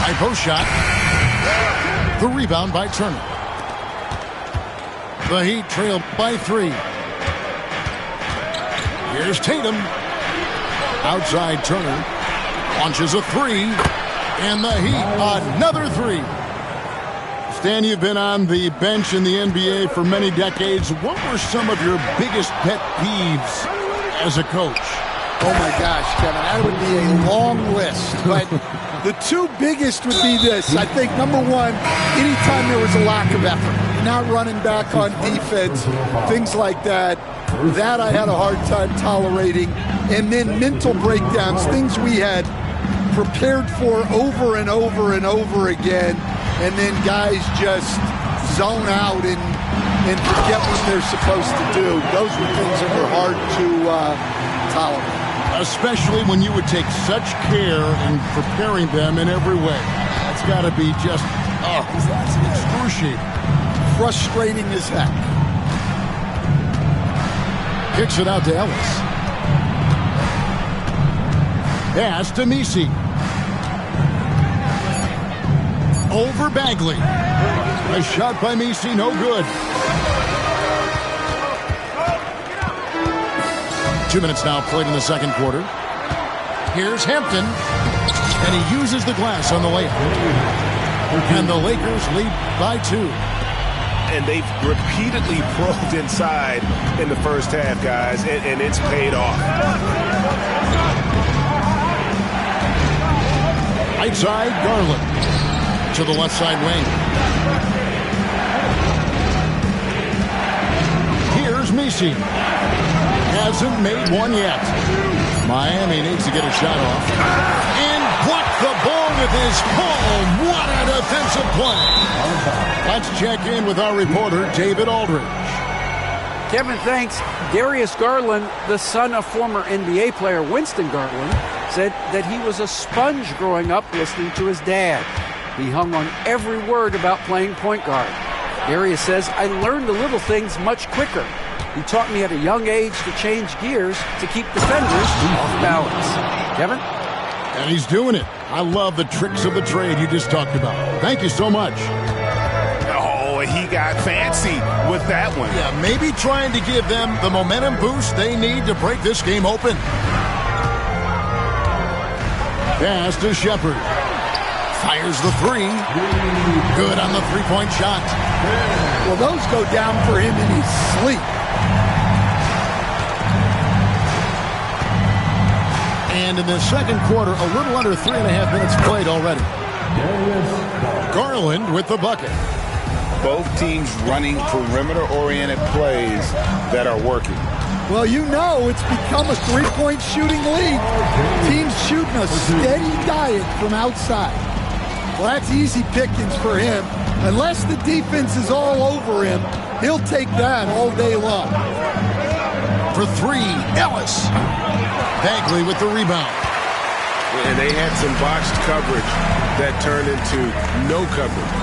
High post shot. The rebound by Turner. The Heat trail by 3. Here's Tatum. Outside Turner. Launches a 3. And the Heat another 3. Stan, you've been on the bench in the NBA for many decades. What were some of your biggest pet peeves as a coach? Oh, my gosh, Kevin, that would be a long list. But the 2 biggest would be this. I think, number 1, anytime there was a lack of effort, not running back on defense, things like that, that I had a hard time tolerating. And then mental breakdowns, things we had prepared for over and over and over again. And then guys just zone out and forget what they're supposed to do. Those were things that were hard to tolerate. Especially when you would take such care in preparing them in every way. That's got to be just, that's excruciating. Frustrating as heck. Kicks it out to Ellis. Pass to Messi. Over Bagley. A shot by Messi, no good. 2 minutes now played in the second quarter. Here's Hampton. And he uses the glass on the layup. And the Lakers lead by 2. And they've repeatedly probed inside in the first half, guys, and it's paid off. Right side, Garland. To the left side wing. Here's Messi. Hasn't made one yet. Miami needs to get a shot off. And blocked the ball with his palm. What a defensive play. Let's check in with our reporter, David Aldridge. Kevin, thanks. Darius Garland, the son of former NBA player Winston Garland, said that he was a sponge growing up listening to his dad. He hung on every word about playing point guard. Darius says, I learned the little things much quicker. He taught me at a young age to change gears to keep defenders off balance. Kevin? And he's doing it. I love the tricks of the trade you just talked about. Thank you so much. Oh, he got fancy with that one. Yeah, maybe trying to give them the momentum boost they need to break this game open. Pass to Shepard. Fires the 3. Good on the 3-point shot. Well, those go down for him in his sleep. And in the second quarter, a little under 3.5 minutes played already. Garland with the bucket. Both teams running perimeter-oriented plays that are working. Well, you know it's become a 3-point shooting league. Teams shooting a steady diet from outside. Well, that's easy pickings for him. Unless the defense is all over him, he'll take that all day long. For three, Ellis. Bagley with the rebound. And they had some botched coverage that turned into no coverage.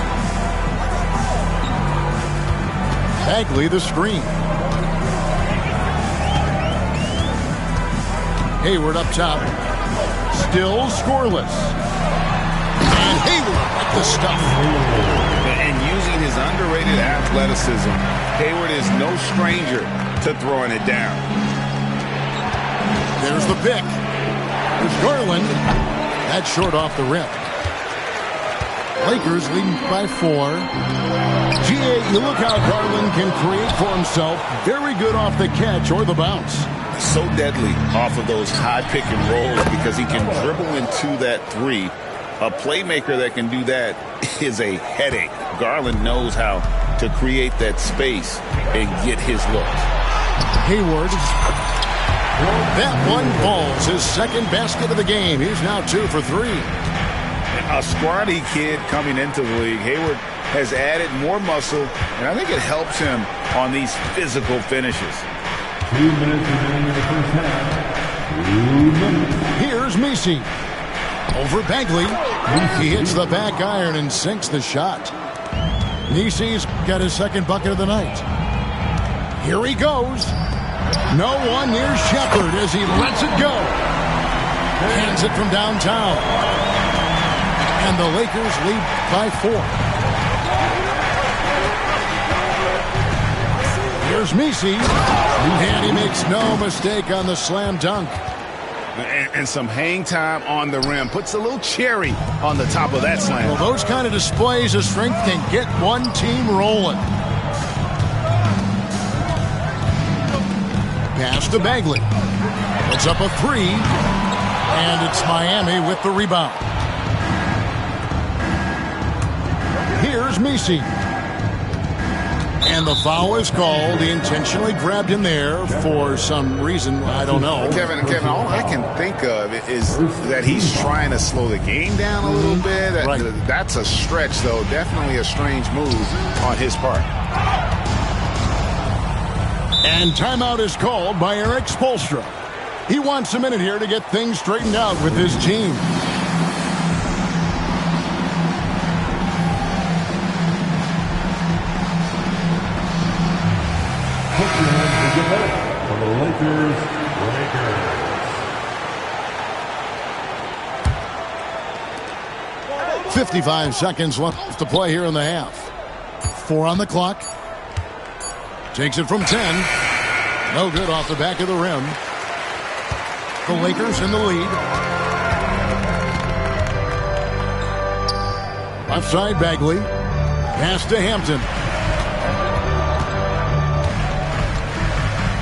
Bagley the screen. Hayward up top. Still scoreless. And Hayward with the stuff. And using his underrated athleticism, Hayward is no stranger to throwing it down. There's the pick. There's Garland. That's short off the rim. Lakers leading by 4. G.A., you look how Garland can create for himself. Very good off the catch or the bounce. So deadly off of those high pick and rolls because he can dribble into that three. A playmaker that can do that is a headache. Garland knows how to create that space and get his looks. Hayward. That one falls. His second basket of the game. He's now 2 for 3. A scrawny kid coming into the league. Hayward has added more muscle, and I think it helps him on these physical finishes. 2 minutes remaining in the first half. 2 minutes. Here's Messi. Over Bagley. He hits the back iron and sinks the shot. Messi's got his second bucket of the night. Here he goes. No one near Shepard as he lets it go. Hands it from downtown. And the Lakers lead by 4. Here's Messi. And he makes no mistake on the slam dunk. And some hang time on the rim. Puts a little cherry on the top of that slam. Well, those kind of displays of strength can get one team rolling. Pass to Bagley. It's up a 3. And it's Miami with the rebound. Here's Messi. And the foul is called. He intentionally grabbed him there for some reason. I don't know. Kevin, all I can think of is that he's trying to slow the game down a little bit. Right. That's a stretch, though. Definitely a strange move on his part. And timeout is called by Eric Spoelstra. He wants a minute here to get things straightened out with his team. For the Lakers. 55 seconds left to play here in the half. 4 on the clock. Takes it from 10. No good off the back of the rim. The Lakers in the lead. Left side Bagley. Pass to Hampton.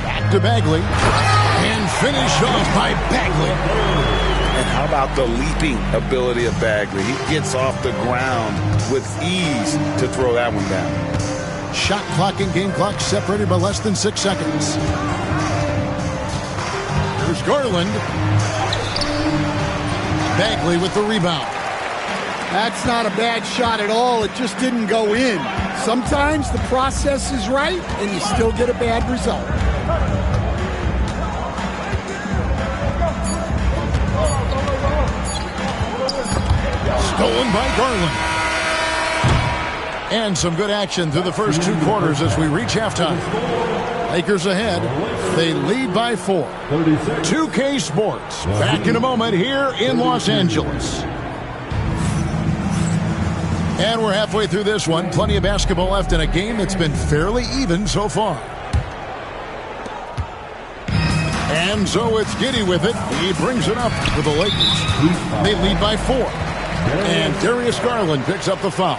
Back to Bagley. And finish off by Bagley. And how about the leaping ability of Bagley? He gets off the ground with ease to throw that one down. Shot clock and game clock separated by less than 6 seconds. Here's Garland. Bagley with the rebound. That's not a bad shot at all. It just didn't go in. Sometimes the process is right and you still get a bad result. Stolen by Garland. And some good action through the first 2 quarters as we reach halftime. Lakers ahead. They lead by 4. 2K Sports. Back in a moment here in Los Angeles. And we're halfway through this one. Plenty of basketball left in a game that's been fairly even so far. And so it's Giddey with it. He brings it up for the Lakers. They lead by 4. And Darius Garland picks up the foul.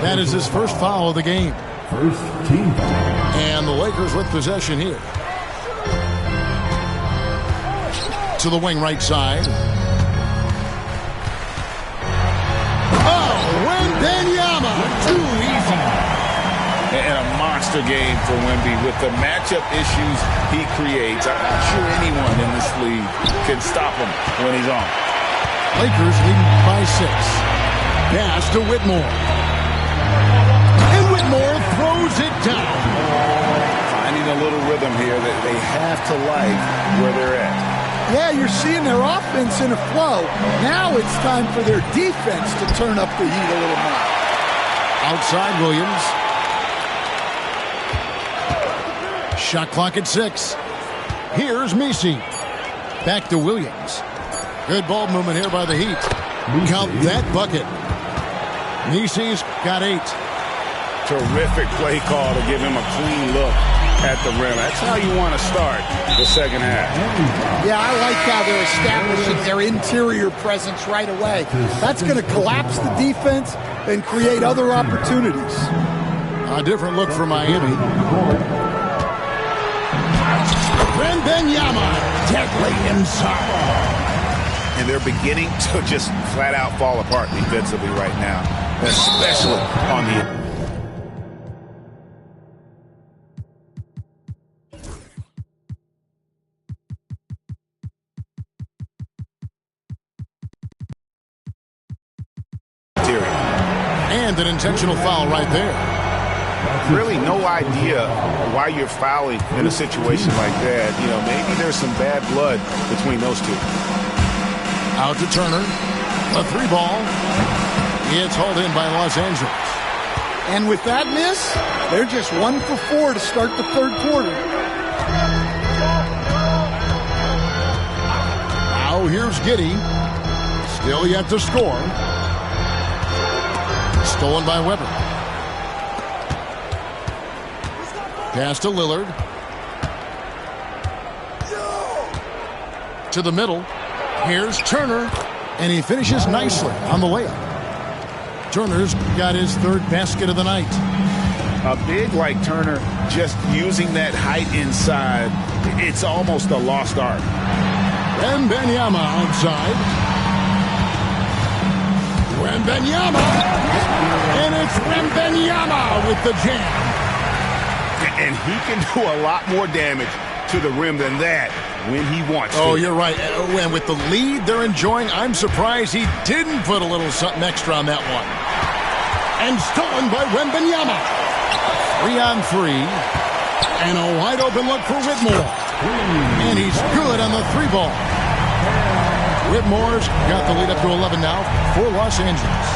That is his first foul of the game. First team foul. And the Lakers with possession here. To the wing right side. Oh, Wembanyama. Too easy. And a monster game for Wemby with the matchup issues he creates. I'm not sure anyone in this league can stop him when he's on. Lakers leading by 6. Pass to Whitmore. And Whitmore throws it down. Finding a little rhythm here that they have to like where they're at. Yeah, you're seeing their offense in a flow. Now it's time for their defense to turn up the heat a little more. Outside Williams. Shot clock at 6. Here's Misi. Back to Williams. Good ball movement here by the Heat. Count that bucket. Misi's got 8. Terrific play call to give him a clean look at the rim. That's how you want to start the second half. Yeah, I like how they're establishing their interior presence right away. That's going to collapse the defense and create other opportunities. A different look for Miami. Wembanyama deadly inside. And they're beginning to just flat out fall apart defensively right now, especially on the interior. And an intentional foul right there. Really no idea why you're fouling in a situation like that. You know, maybe there's some bad blood between those two. Out to Turner. A 3 ball. It's hauled in by Los Angeles. And with that miss, they're just 1 for 4 to start the third quarter. Now here's Giddey. Still yet to score. Stolen by Weber. Pass to Lillard. To the middle. Here's Turner. And he finishes nicely on the layup. Turner's got his 3rd basket of the night. A big like Turner, just using that height inside, it's almost a lost art. Wembanyama outside. Wembanyama! And it's Wembanyama with the jam. And he can do a lot more damage to the rim than that when he wants to. Oh, you're right. And with the lead they're enjoying, I'm surprised he didn't put a little something extra on that one. And stolen by Wembanyama. 3 on 3. And a wide open look for Whitmore. And he's good on the 3 ball. Whitmore's got the lead up to 11 now for Los Angeles.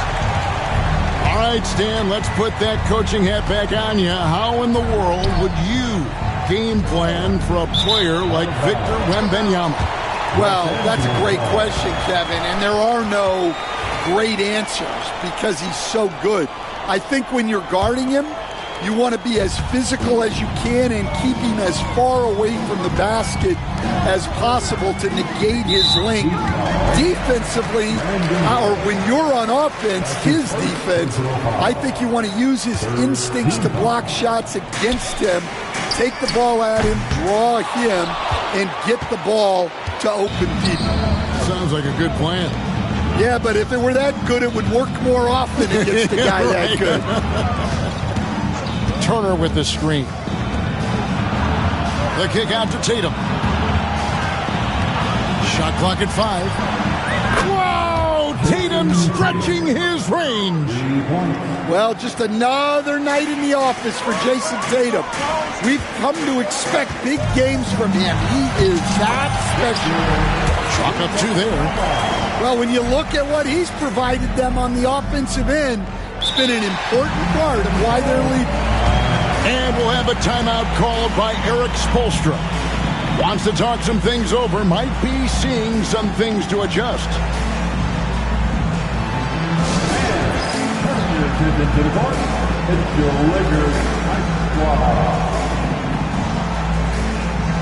All right, Stan, let's put that coaching hat back on you. How in the world would you game plan for a player like Victor Wembanyama? Well, that's a great question, Kevin, and there are no great answers because he's so good. I think when you're guarding him, you want to be as physical as you can and keep him as far away from the basket as possible to negate his length. Defensively, or when you're on offense, his defense, I think you want to use his instincts to block shots against him, take the ball at him, draw him, and get the ball to open people. Sounds like a good plan. Yeah, but if it were that good, it would work more often against a guy that good. Turner with the screen. The kick out to Tatum. Shot clock at 5. Whoa! Tatum stretching his range. Well, just another night in the office for Jason Tatum. We've come to expect big games from him. He is that special. Chalk up 2 there. Well, when you look at what he's provided them on the offensive end, it's been an important part of why they're leading. And we'll have a timeout called by Eric Spoelstra. Wants to talk some things over, might be seeing some things to adjust. Into the court, it's your Lakers Night Squad.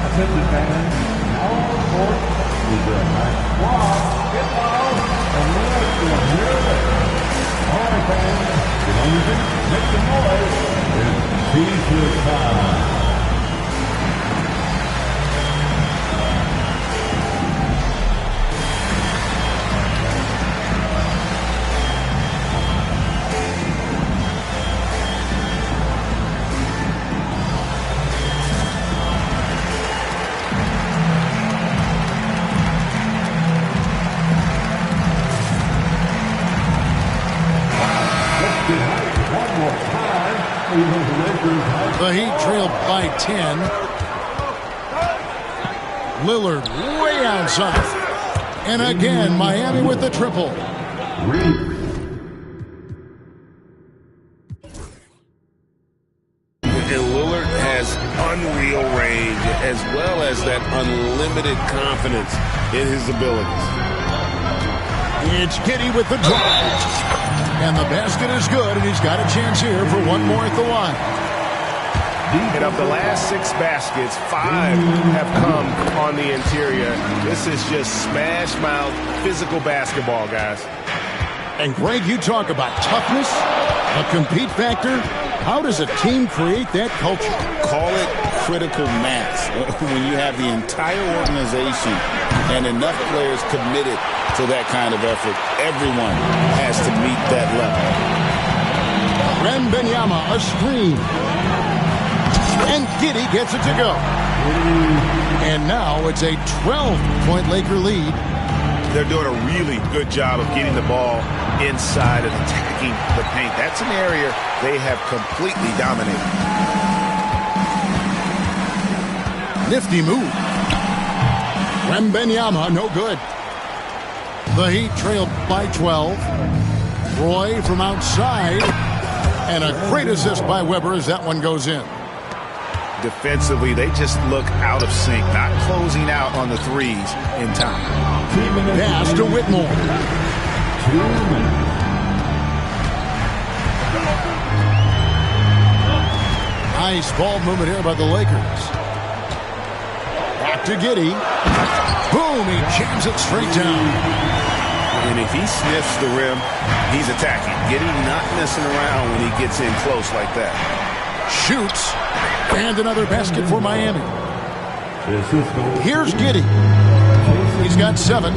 Attention fans, now on the court is the Night Squad. Get loud and let's hear it. All right, fans, get on your feet, make some noise. It's T-shirt time. The Heat trailed by 10. Lillard way outside. And again, Miami with the triple. And Lillard has unreal range as well as that unlimited confidence in his abilities. It's Giddey with the drive. And the basket is good, and he's got a chance here for one more at the line. And of the last 6 baskets, 5 have come on the interior. This is just smash mouth physical basketball, guys. And Greg, you talk about toughness, a compete factor. How does a team create that culture? Call it critical mass. When you have the entire organization and enough players committed to that kind of effort, everyone has to meet that level. Wembanyama, a screen. And Giddey gets it to go. And now it's a 12-point Laker lead. They're doing a really good job of getting the ball inside and attacking the paint. That's an area they have completely dominated. Nifty move. Wembanyama, no good. The Heat trailed by 12. Roy from outside. And a great assist by Weber as that one goes in. Defensively, they just look out of sync, not closing out on the threes in time. Pass to Whitmore. Nice ball movement here by the Lakers. Back to Giddey. Boom, he jams it straight down. And if he sniffs the rim, he's attacking. Giddey not messing around when he gets in close like that. Shoots. And another basket for Miami. Here's Giddey. He's got 7.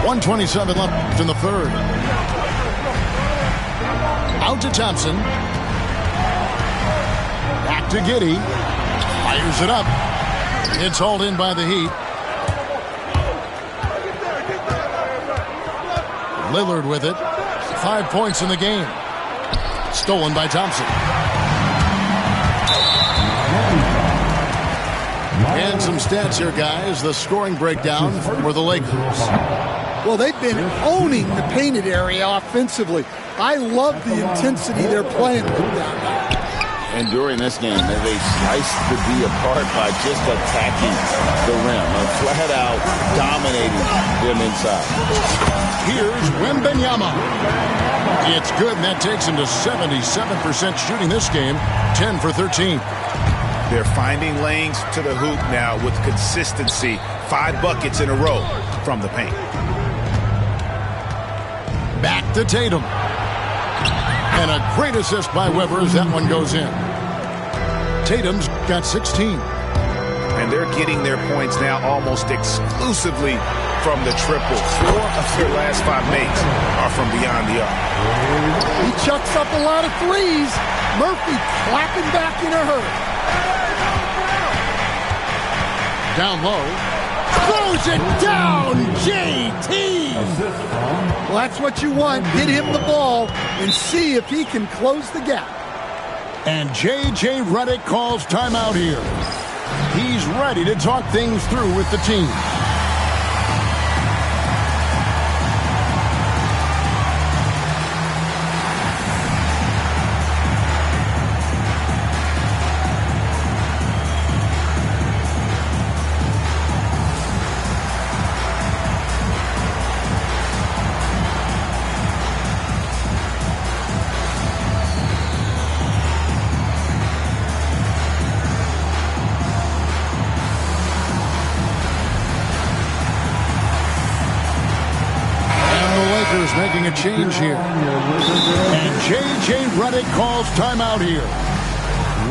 .127 left in the third. Out to Thompson. Back to Giddey. Fires it up. It's hauled in by the Heat. Lillard with it. 5 points in the game. Stolen by Thompson. And some stats here, guys. The scoring breakdown for the Lakers. Well, they've been owning the painted area offensively. I love the intensity they're playing with down there. And during this game, they sliced the D apart by just attacking the rim, flat out dominating them inside. Here's Wembanyama. It's good, and that takes him to 77% shooting this game, 10 for 13. They're finding lanes to the hoop now with consistency. 5 buckets in a row from the paint. Back to Tatum. And a great assist by Weber as that one goes in. Tatum's got 16. And they're getting their points now almost exclusively from the triple. 4 of their last 5 makes are from beyond the arc. He chucks up a lot of threes. Murphy clapping back in a hurry. Down low. Throws it down, JT! Well, that's what you want. Get him the ball and see if he can close the gap. And J.J. Redick calls timeout here. He's ready to talk things through with the team. Making a change here. And J.J. Redick calls timeout here.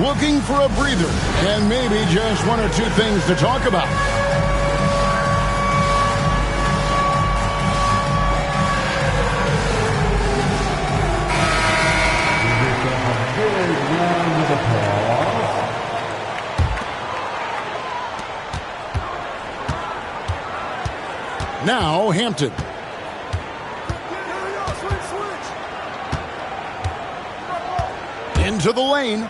Looking for a breather and maybe just 1 or 2 things to talk about. Now Hampton. Into the lane.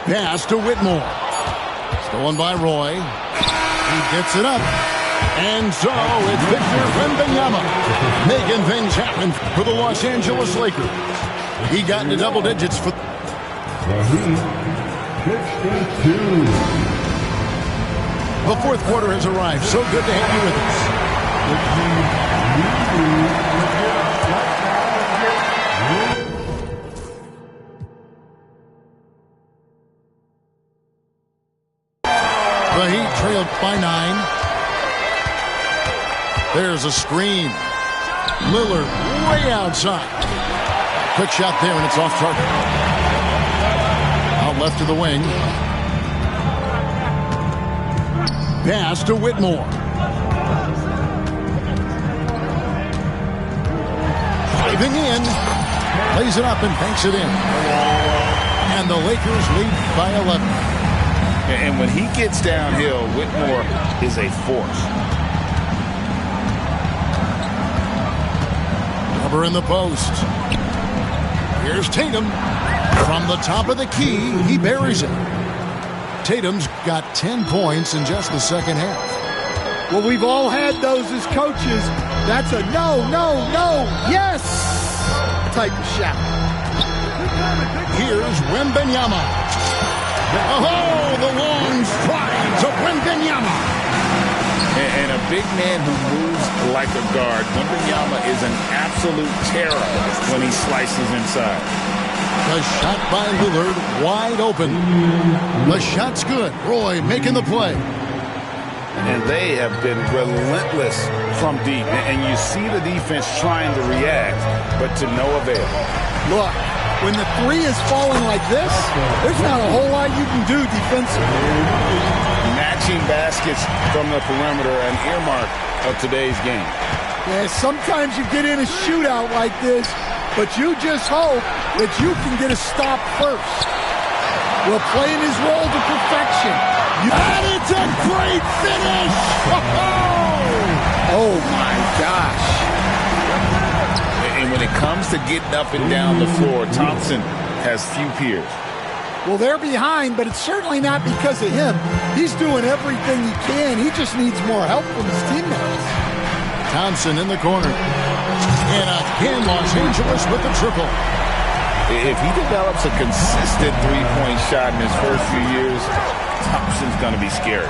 Pass to Whitmore. Stolen by Roy. He gets it up. And so it's Victor Wembanyama making things happen for the Los Angeles Lakers. He got into double digits for The Heat, 62. the fourth quarter has arrived. So good to have you with us. The Heat trailed by 9. There's a screen. Lillard way outside. Quick shot there, and it's off target. Out left to the wing. Pass to Whitmore. Driving in. Lays it up and banks it in. And the Lakers lead by 11. And when he gets downhill, Whitmore is a force. Rubber in the post. Here's Tatum. From the top of the key, he buries it. Tatum's got 10 points in just the second half. Well, we've all had those as coaches. That's a no, no, no, yes type of shot. Here's Wembanyama. Oh, the long stride to Wembanyama. And a big man who moves like a guard. Wembanyama is an absolute terror when he slices inside. The shot by Lillard, wide open. The shot's good. Roy making the play. And they have been relentless from deep. And you see the defense trying to react, but to no avail. Look, when the three is falling like this, there's not a whole lot you can do defensively. Matching baskets from the perimeter, an earmark of today's game. Yeah, sometimes you get in a shootout like this, but you just hope that you can get a stop first. Well, playing his role to perfection. And it's a great finish! Oh, my gosh. And when it comes to getting up and down the floor, Thompson has few peers. Well, they're behind, but it's certainly not because of him. He's doing everything he can. He just needs more help from his teammates. Thompson in the corner. And again, Los Angeles with the triple. If he develops a consistent three-point shot in his first few years, Thompson's going to be scary.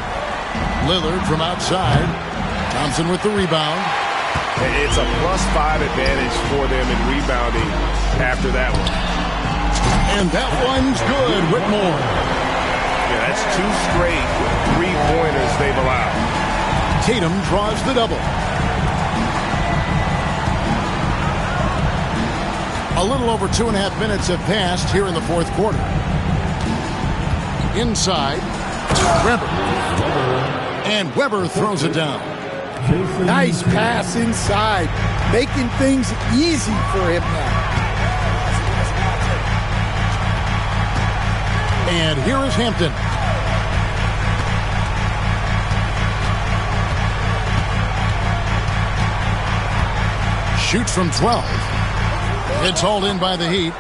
Lillard from outside. Thompson with the rebound. It's a +5 advantage for them in rebounding after that one. And that one's good, Whitmore. Yeah, that's 2 straight three-pointers they've allowed. Tatum draws the double. A little over 2.5 minutes have passed here in the fourth quarter. Inside, Webber. And Webber throws it down. Nice pass inside, making things easy for him now. And here is Hampton. Shoots from 12. It's hauled in by the Heat.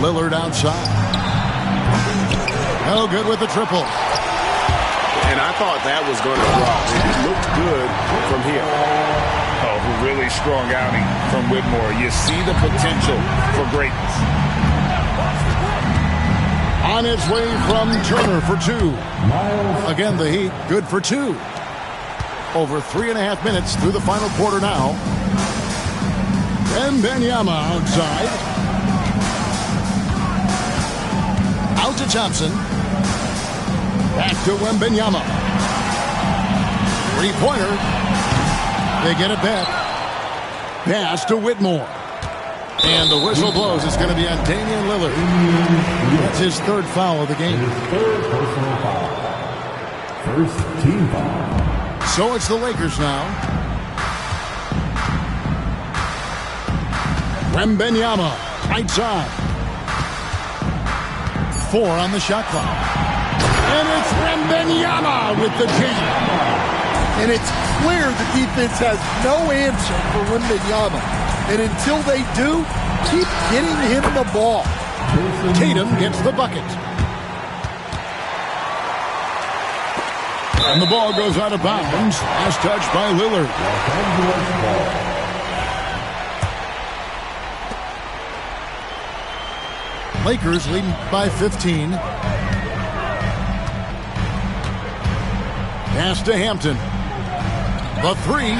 Lillard outside. No good with the triple. And I thought that was going to drop. It looked good from here. Oh, really strong outing from Whitmore. You see the potential for greatness. On its way from Turner for 2. Again, the Heat good for 2. Over 3.5 minutes through the final quarter now. Wembanyama outside. Out to Thompson. Back to Wembanyama. Three-pointer. They get it back. Pass to Whitmore. And the whistle blows. It's going to be on Damian Lillard. That's his 3rd foul of the game. His 3rd personal foul. First team foul. So it's the Lakers now. Wembanyama, right side. 4 on the shot clock. And it's Wembanyama with the jam. And it's clear the defense has no answer for Wembanyama. And until they do, keep getting him the ball. Tatum gets the bucket. And the ball goes out of bounds. Last touch by Lillard. Lakers leading by 15. Pass to Hampton. The three.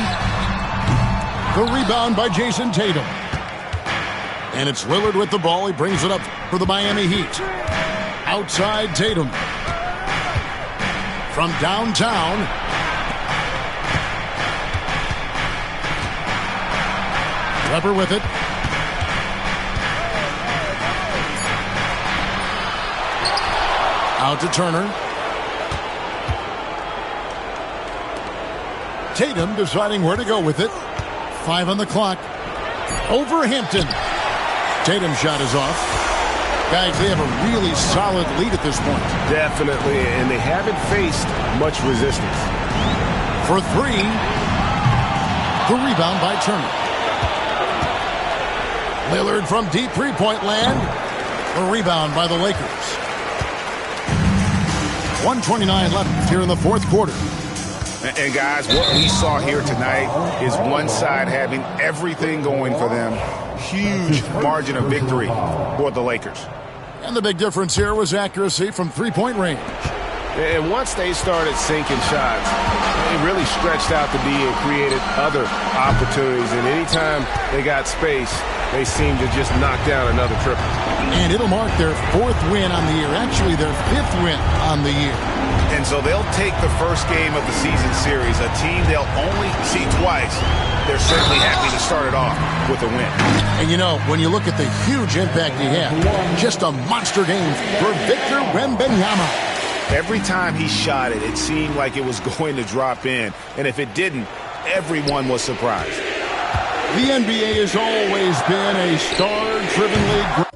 The rebound by Jason Tatum. And it's Lillard with the ball. He brings it up for the Miami Heat. Outside Tatum. From downtown. Weber with it. Out to Turner. Tatum deciding where to go with it. 5 on the clock. Over Hampton. Tatum's shot is off. Guys, they have a really solid lead at this point. Definitely, and they haven't faced much resistance. For 3. The rebound by Turner. Lillard from deep three-point land. The rebound by the Lakers. 1:29 left here in the fourth quarter. And guys, what we saw here tonight is one side having everything going for them. Huge margin of victory for the Lakers. And the big difference here was accuracy from three-point range. And once they started sinking shots, they really stretched out the D and created other opportunities. And anytime they got space, they seemed to just knock down another triple. And it'll mark their 4th win on the year. Actually, their 5th win on the year. And so they'll take the first game of the season series, a team they'll only see twice. They're certainly happy to start it off with a win. And you know, when you look at the huge impact he had, just a monster game for Victor Wembanyama. Every time he shot it, it seemed like it was going to drop in. And if it didn't, everyone was surprised. The NBA has always been a star-driven league.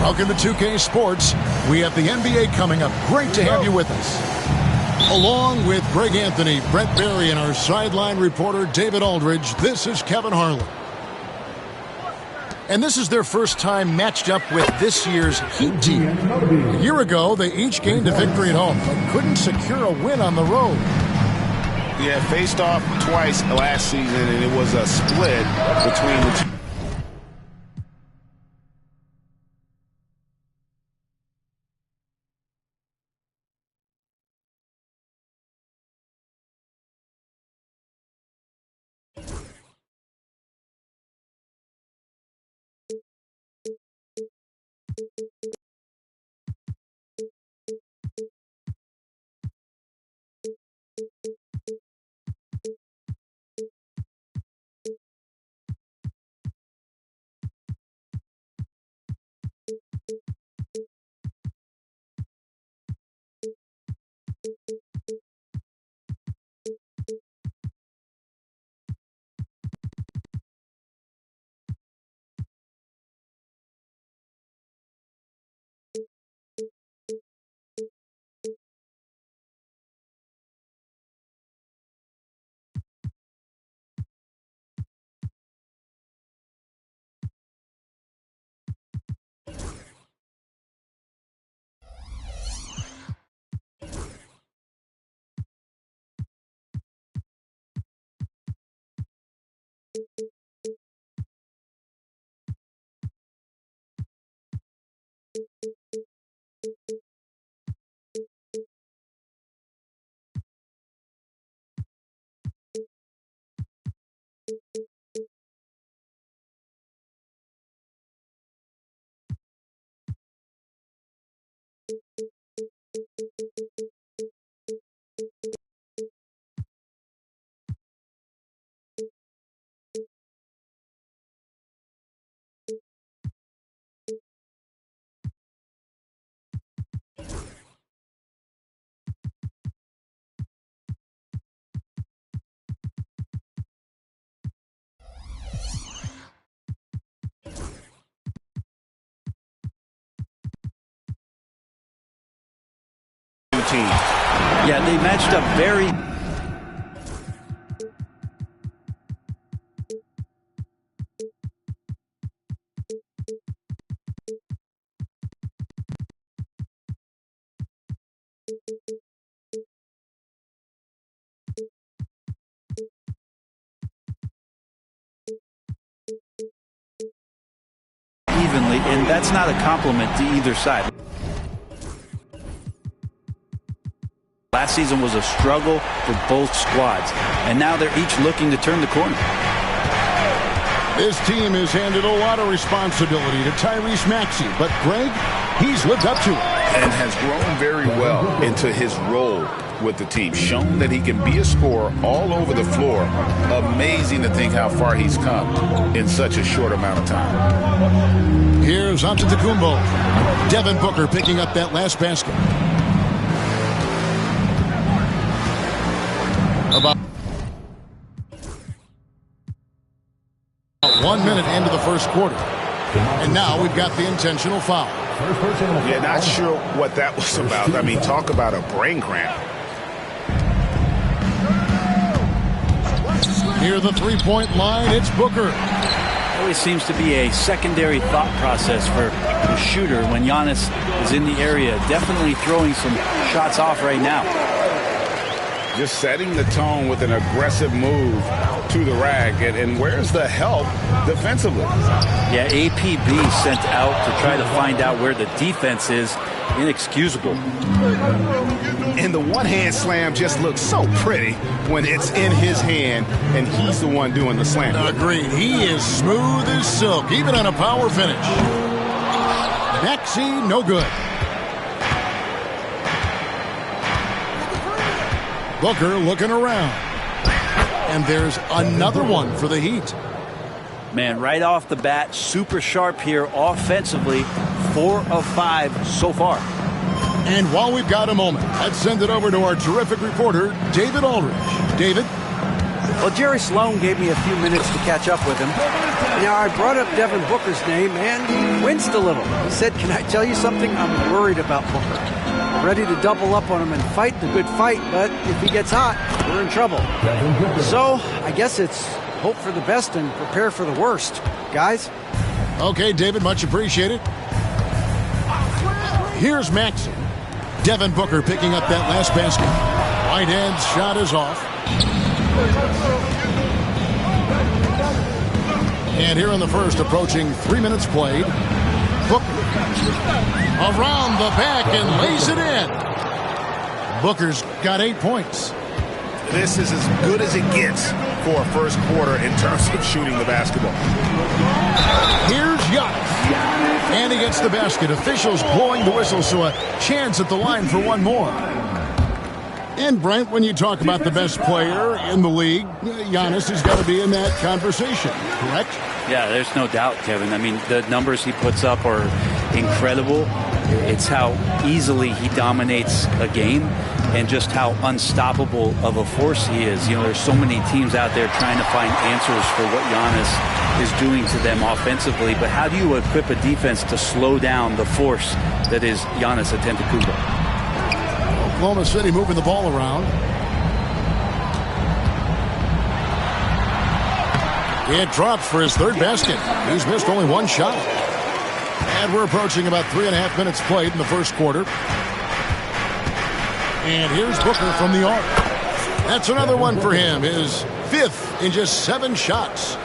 Welcome to 2K Sports. We have the NBA coming up. Great to have you with us. Along with Greg Anthony, Brett Berry, and our sideline reporter David Aldridge, this is Kevin Harlan. And this is their first time matched up with this year's Heat team. A year ago, they each gained a victory at home, but couldn't secure a win on the road. Yeah, faced off twice last season, and it was a split between the two. Yeah, they matched up very... evenly, and that's not a compliment to either side. Last season was a struggle for both squads, and now they're each looking to turn the corner. This team has handed a lot of responsibility to Tyrese Maxey, but Greg, he's lived up to it. And has grown very well into his role with the team. Shown that he can be a scorer all over the floor. Amazing to think how far he's come in such a short amount of time. Here's Antetokounmpo. Devin Booker picking up that last basket. About 1 minute into the first quarter. And now we've got the intentional foul. Yeah, not sure what that was about. I mean, talk about a brain cramp. Near the three-point line, it's Booker. Always seems to be a secondary thought process for the shooter when Giannis is in the area. Definitely throwing some shots off right now. Just setting the tone with an aggressive move to the rack. And where's the help defensively? Yeah, APB sent out to try to find out where the defense is. Inexcusable. And the one-hand slam just looks so pretty when it's in his hand and he's the one doing the slam. Agreed. He is smooth as silk, even on a power finish. Maxey, no good. Booker looking around. And there's another one for the Heat. Man, right off the bat, super sharp here offensively. 4 of 5 so far. And while we've got a moment, let's send it over to our terrific reporter, David Aldridge. David? Well, Jerry Sloan gave me a few minutes to catch up with him. Now, I brought up Devin Booker's name, and he winced a little. He said, "Can I tell you something? I'm worried about Booker. I'm ready to double up on him and fight the good fight, but if he gets hot, we're in trouble." So, I guess it's hope for the best and prepare for the worst. Guys? Okay, David, much appreciated. Here's Maxey. Devin Booker picking up that last basket. Whitehead's shot is off. And here in the first, approaching 3 minutes played, Booker around the back and lays it in. Booker's got 8 points. This is as good as it gets for a first quarter in terms of shooting the basketball. Here's Giannis. And he gets the basket. Officials blowing the whistle, so a chance at the line for one more. And, Brent, when you talk about the best player in the league, Giannis has got to be in that conversation, correct? Yeah, there's no doubt, Kevin. I mean, the numbers he puts up are incredible. It's how easily he dominates a game and just how unstoppable of a force he is. You know, there's so many teams out there trying to find answers for what Giannis is doing to them offensively, but how do you equip a defense to slow down the force that is Giannis Antetokounmpo? Oklahoma City moving the ball around. It drops for his third basket. He's missed only one shot. And we're approaching about 3.5 minutes played in the first quarter. And here's Booker from the arc. That's another one for him. His fifth in just 7 shots.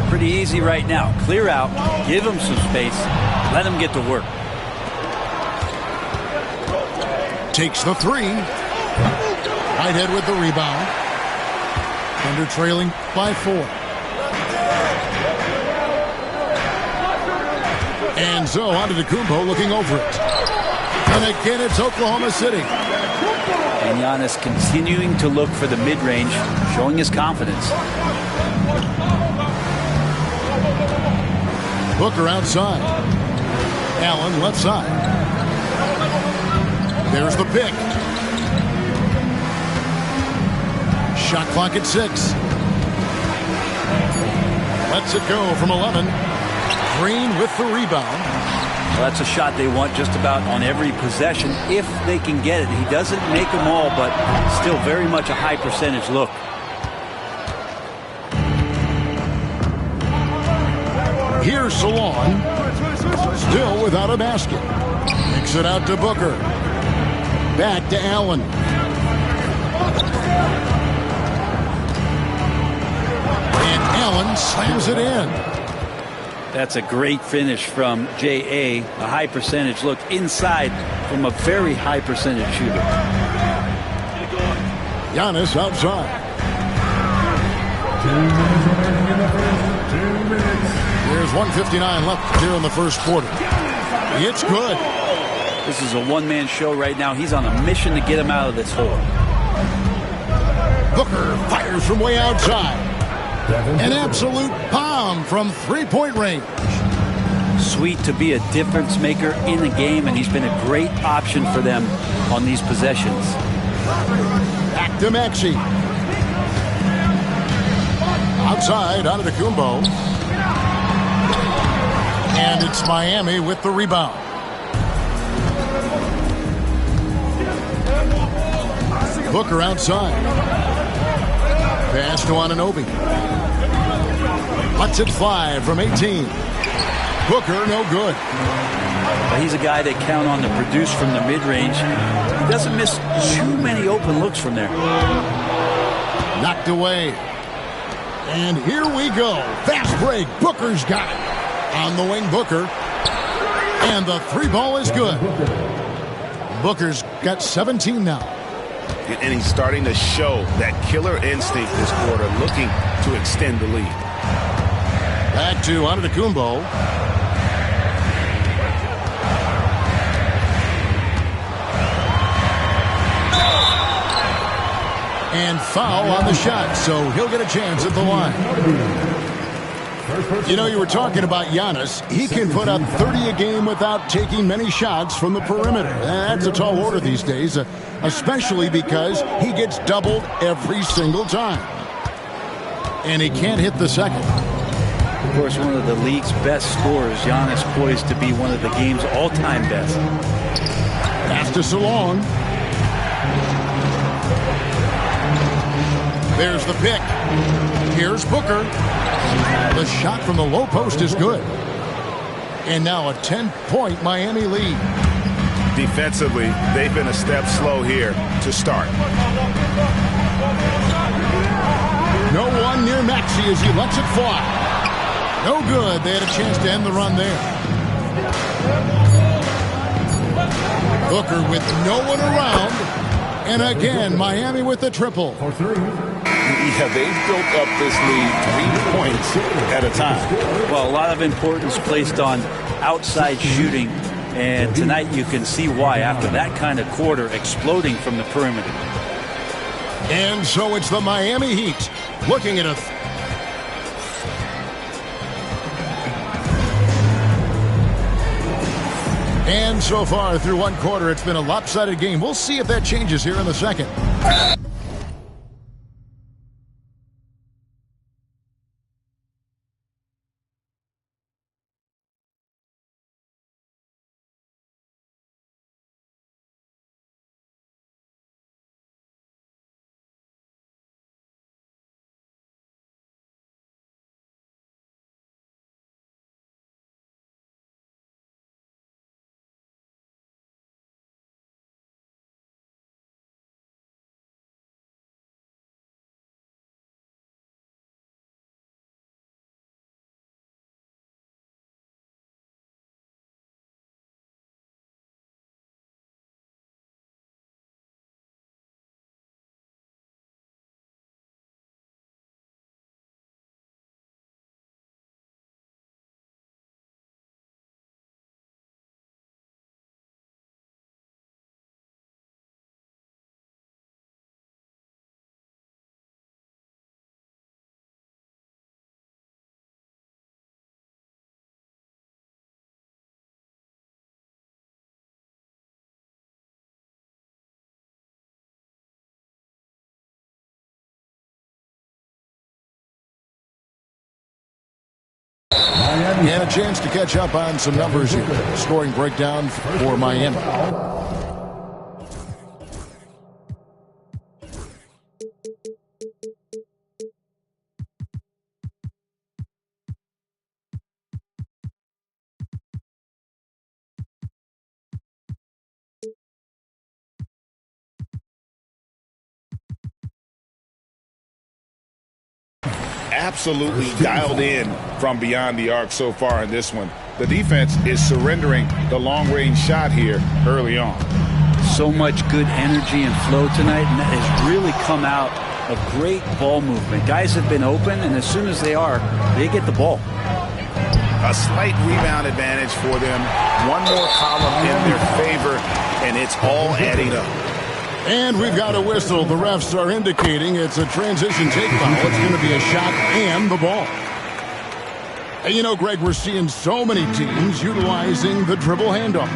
Pretty easy right now. Clear out, give him some space, let him get to work. Takes the three. Whitehead with the rebound. Thunder trailing by 4. And so Antetokounmpo looking over it. And again, it's Oklahoma City. And Giannis continuing to look for the mid-range, showing his confidence. Booker outside. Allen left side. There's the pick. Shot clock at 6. Lets it go from 11. Green with the rebound. Well, that's a shot they want just about on every possession if they can get it. He doesn't make them all, but still very much a high percentage look. Here's Salon. Still without a basket. Kicks it out to Booker. Back to Allen. And Allen slams it in. That's a great finish from J.A. A high percentage look inside from a very high percentage shooter. Giannis outside. 2 minutes. There's 1:59 left here in the first quarter. It's good. This is a one-man show right now. He's on a mission to get him out of this hole. Booker fires from way outside. An absolute bomb from three-point range. Sweet to be a difference maker in the game, and he's been a great option for them on these possessions. Back to Maxey. Outside, Antetokounmpo. And it's Miami with the rebound. Booker outside. Pass to Anunoby. Lets it fly from 18. Booker, no good. Well, he's a guy they count on to produce from the mid-range. He doesn't miss too many open looks from there. Knocked away. And here we go. Fast break. Booker's got it. On the wing, Booker. And the three ball is good. Booker's got 17 now. And he's starting to show that killer instinct this quarter, looking to extend the lead. Back to Antetokounmpo. And foul on the shot, so he'll get a chance at the line. You know, you were talking about Giannis. He can put up 30 a game without taking many shots from the perimeter. That's a tall order these days, especially because he gets doubled every single time. And he can't hit the second. Of course, one of the league's best scorers, Giannis, poised to be one of the game's all-time best. Pass to Salong. There's the pick. Here's Booker. The shot from the low post is good. And now a 10-point Miami lead. Defensively, they've been a step slow here to start. No one near Maxey as he lets it fly. No good. They had a chance to end the run there. Booker with no one around. And again, Miami with the triple. Yeah, they've built up this lead 3 points at a time. Well, a lot of importance placed on outside shooting. And tonight you can see why after that kind of quarter exploding from the perimeter. And so it's the Miami Heat looking at a... And so far through one quarter, it's been a lopsided game. We'll see if that changes here in the second. And a chance to catch up on some numbers here. Scoring breakdown for Miami. Absolutely dialed in from beyond the arc so far in this one. The defense is surrendering the long-range shot here early on. So much good energy and flow tonight, and that has really come out of great ball movement. Guys have been open, and as soon as they are, they get the ball. A slight rebound advantage for them. One more column in their favor, and it's all adding up. And we've got a whistle. The refs are indicating it's a transition take foul. It's going to be a shot and the ball. And you know, Greg, we're seeing so many teams utilizing the dribble handoff.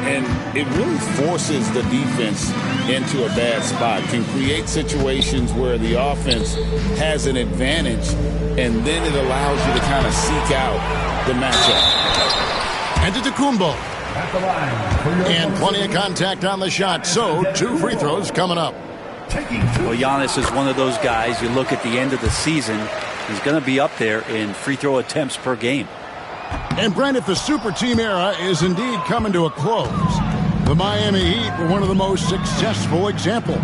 And it really forces the defense into a bad spot. Can create situations where the offense has an advantage, and then it allows you to kind of seek out the matchup. And Antetokounmpo. And plenty of contact on the shot. So 2 free throws coming up. Well, Giannis is one of those guys. You look at the end of the season, he's going to be up there in free throw attempts per game. And Brent, if the super team era is indeed coming to a close, the Miami Heat were one of the most successful examples.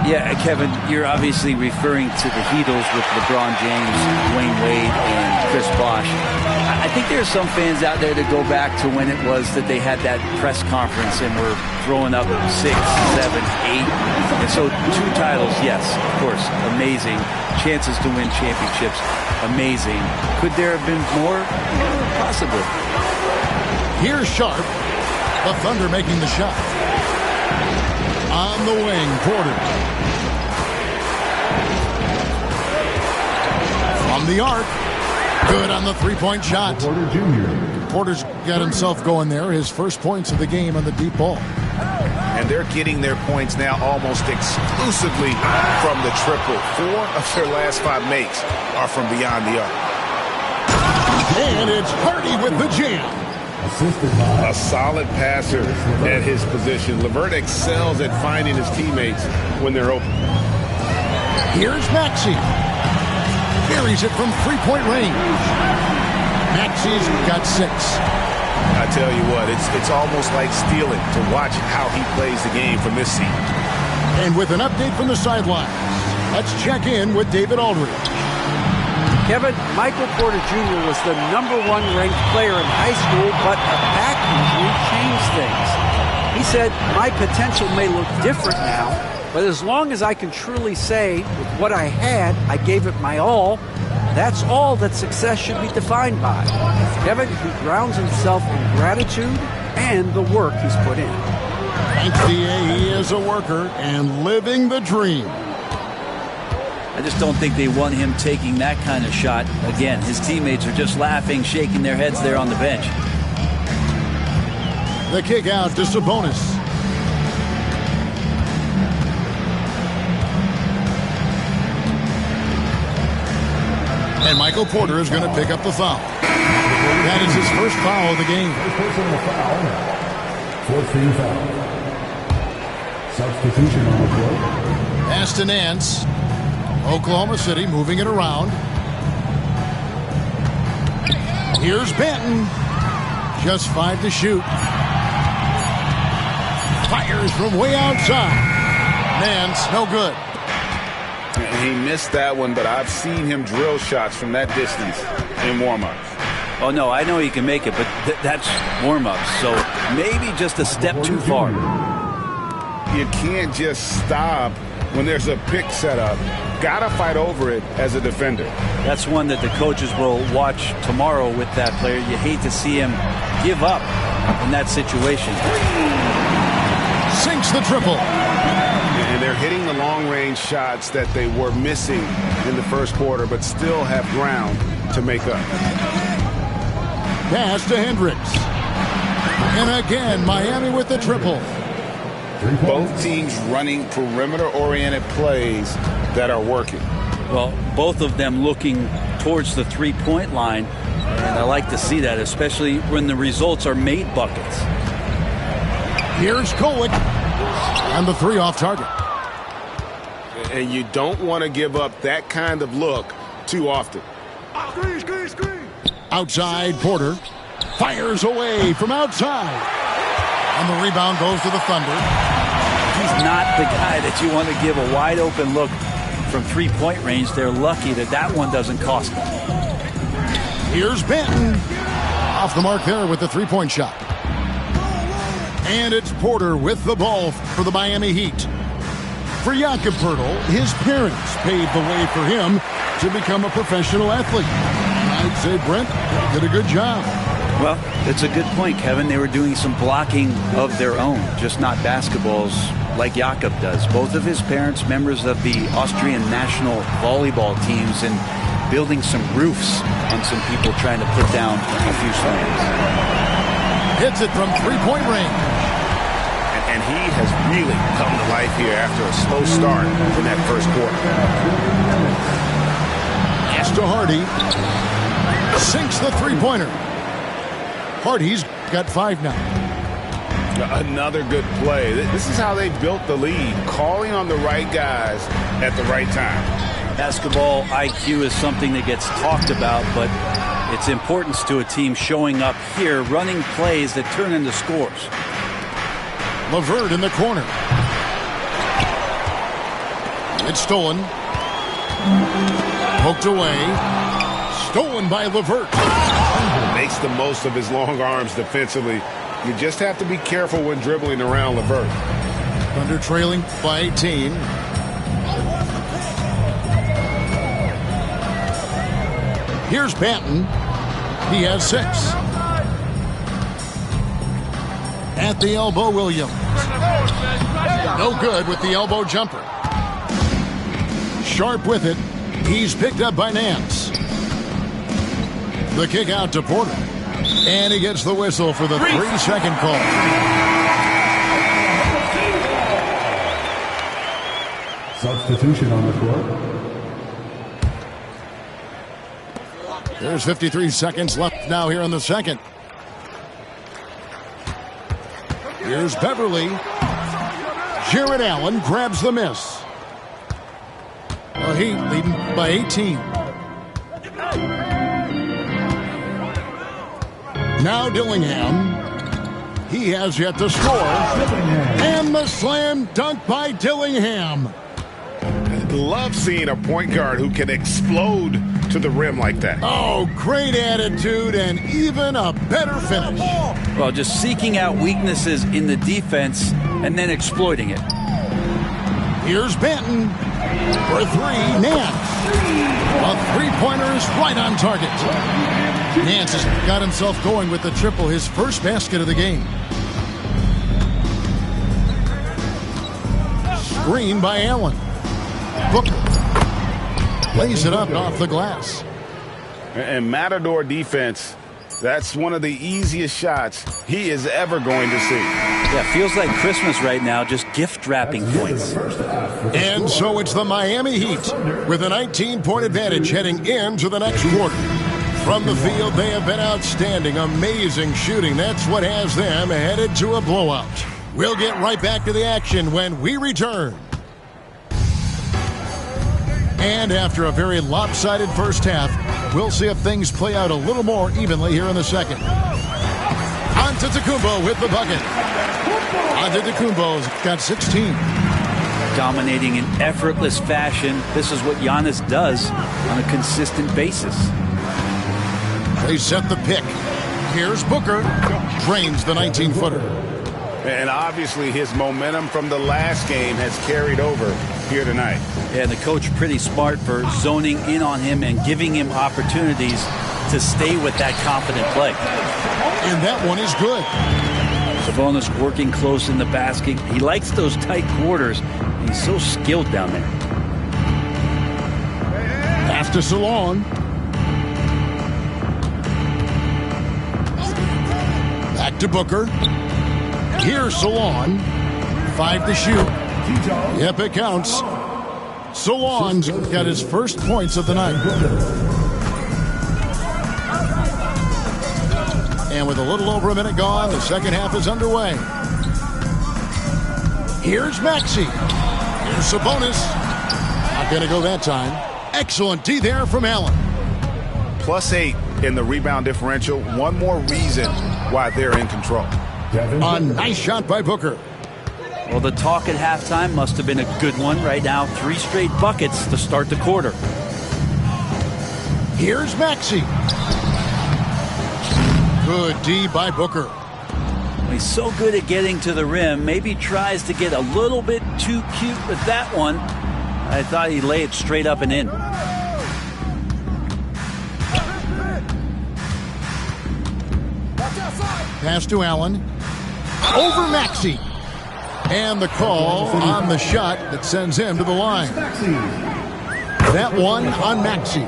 Yeah, Kevin, you're obviously referring to the Heatles with LeBron James, Dwayne Wade, and Chris Bosh. I think there's some fans out there that go back to when it was that they had that press conference and were throwing up 6, 7, 8. And so 2 titles, yes, of course, amazing. Chances to win championships, amazing. Could there have been more? Possibly. Here's Sharp. The Thunder making the shot. On the wing, Porter. From the arc. Good on the three-point shot. Porter Jr. Porter's got himself going there. His first points of the game on the deep ball. And they're getting their points now almost exclusively from the triple. 4 of their last 5 makes are from beyond the arc. And it's Hardy with the jam. A solid passer at his position. LeVert excels at finding his teammates when they're open. Here's Maxey. Carries it from three-point range. Maxey's got 6. I tell you what, it's almost like stealing to watch how he plays the game from this seat. And with an update from the sidelines, let's check in with David Aldridge. Kevin, Michael Porter Jr. was the #1 ranked player in high school, but a back injury changed things. He said, my potential may look different now, but as long as I can truly say with what I had, I gave it my all, that's all that success should be defined by. Kevin, he grounds himself in gratitude and the work he's put in. Thanks, D.A. He is a worker and living the dream. I just don't think they want him taking that kind of shot again. His teammates are just laughing, shaking their heads there on the bench. The kick out to Sabonis. And Michael Porter is going to pick up the foul. That is his first foul of the game. First personal foul. 4th team foul. Substitution on the floor. Pass to Nance. Oklahoma City moving it around. Here's Benton. Just 5 to shoot. Fires from way outside. Nance, no good. He missed that one, but I've seen him drill shots from that distance in warm-ups. Oh, no, I know he can make it, but that's warm-ups, so maybe just a step too far. You can't just stop when there's a pick set up. Gotta fight over it as a defender. That's one that the coaches will watch tomorrow with that player. You hate to see him give up in that situation. Sinks the triple. And they're hitting the long-range shots that they were missing in the first quarter, but still have ground to make up. Pass to Hendricks. And again, Miami with the triple. Both teams running perimeter-oriented plays that are working. Well, both of them looking towards the three-point line, and I like to see that, especially when the results are made buckets. Here's Kolek, and the 3 off target. And you don't want to give up that kind of look too often. Outside, Porter fires away from outside. And the rebound goes to the Thunder. He's not the guy that you want to give a wide open look from three-point range. They're lucky that one doesn't cost them. Here's Benton. Off the mark there with the three-point shot. And it's Porter with the ball for the Miami Heat. For Jakob Poeltl, his parents paved the way for him to become a professional athlete. I'd say Brent did a good job. Well, it's a good point, Kevin. They were doing some blocking of their own, just not basketballs like Jakob does. Both of his parents, members of the Austrian national volleyball teams, and building some roofs on some people trying to put down a few slams. Hits it from three-point range. And he has really come to life here after a slow start in that first quarter. Pass to Hardy. Sinks the three-pointer. Hardy's got 5 now. Another good play. This is how they built the lead, calling on the right guys at the right time. Basketball IQ is something that gets talked about, but its importance to a team showing up here, running plays that turn into scores. LeVert in the corner. It's stolen. Poked away. Stolen by LeVert. Makes the most of his long arms defensively. You just have to be careful when dribbling around LeVert. Thunder trailing by 18. Here's Banton. He has 6. At the elbow, Williams. No good with the elbow jumper. Sharp with it. He's picked up by Nance. The kick out to Porter. And he gets the whistle for the 3-second call. Substitution on the court. There's 53 seconds left now here in the second. Here's Beverly. Jared Allen grabs the miss. Well, Heat leading by 18. Now Dillingham. He has yet to score. And the slam dunk by Dillingham. Love seeing a point guard who can explode to the rim like that. Oh, great attitude and even a better finish. Well, just seeking out weaknesses in the defense and then exploiting it. Here's Banton for 3. Nance. A three-pointer is right on target. Nance has got himself going with the triple, his first basket of the game. Screen by Allen. Booker lays it up off the glass. And Matador defense, that's one of the easiest shots he is ever going to see. Yeah, feels like Christmas right now, just gift wrapping points. And so it's the Miami Heat with a 19-point advantage heading into the next quarter. From the field, they have been outstanding, amazing shooting. That's what has them headed to a blowout. We'll get right back to the action when we return. And after a very lopsided first half, we'll see if things play out a little more evenly here in the second. Antetokounmpo with the bucket. Antetokounmpo's got 16. Dominating in effortless fashion. This is what Giannis does on a consistent basis. They set the pick. Here's Booker. Drains the 19-footer. And obviously his momentum from the last game has carried over here tonight. Yeah, the coach pretty smart for zoning in on him and giving him opportunities to stay with that confident play. And that one is good. Sabonis working close in the basket. He likes those tight quarters. He's so skilled down there. Pass to Salon. Back to Booker. Here's Salon. 5 to shoot. Yep, it counts. Salon's got his first points of the night. And with a little over a minute gone, the second half is underway. Here's Maxey. Here's Sabonis. Not going to go that time. Excellent D there from Allen. +8 in the rebound differential. One more reason why they're in control. A nice shot by Booker. Well, the talk at halftime must have been a good one. Right now, 3 straight buckets to start the quarter. Here's Maxey. Good D by Booker. He's so good at getting to the rim. Maybe tries to get a little bit too cute with that one. I thought he'd lay it straight up and in. Pass to Allen. Over Maxey. And the call on the shot that sends him to the line. That one on Maxey.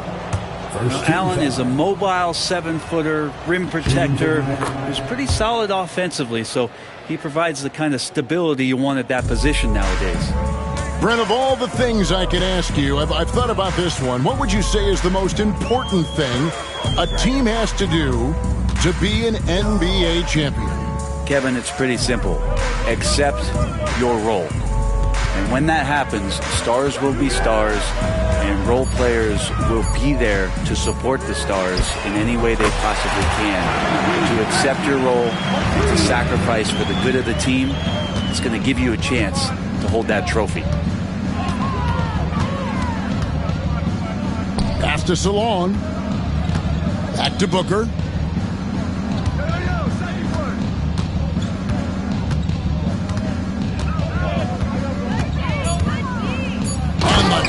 Allen is a mobile 7-footer, rim protector, who's pretty solid offensively, so he provides the kind of stability you want at that position nowadays. Brent, of all the things I can ask you, I've thought about this one. What would you say is the most important thing a team has to do to be an NBA champion? Kevin, it's pretty simple. Accept your role. And when that happens, stars will be stars, and role players will be there to support the stars in any way they possibly can. To accept your role, to sacrifice for the good of the team, it's going to give you a chance to hold that trophy. Pass to Salon. Back to Booker.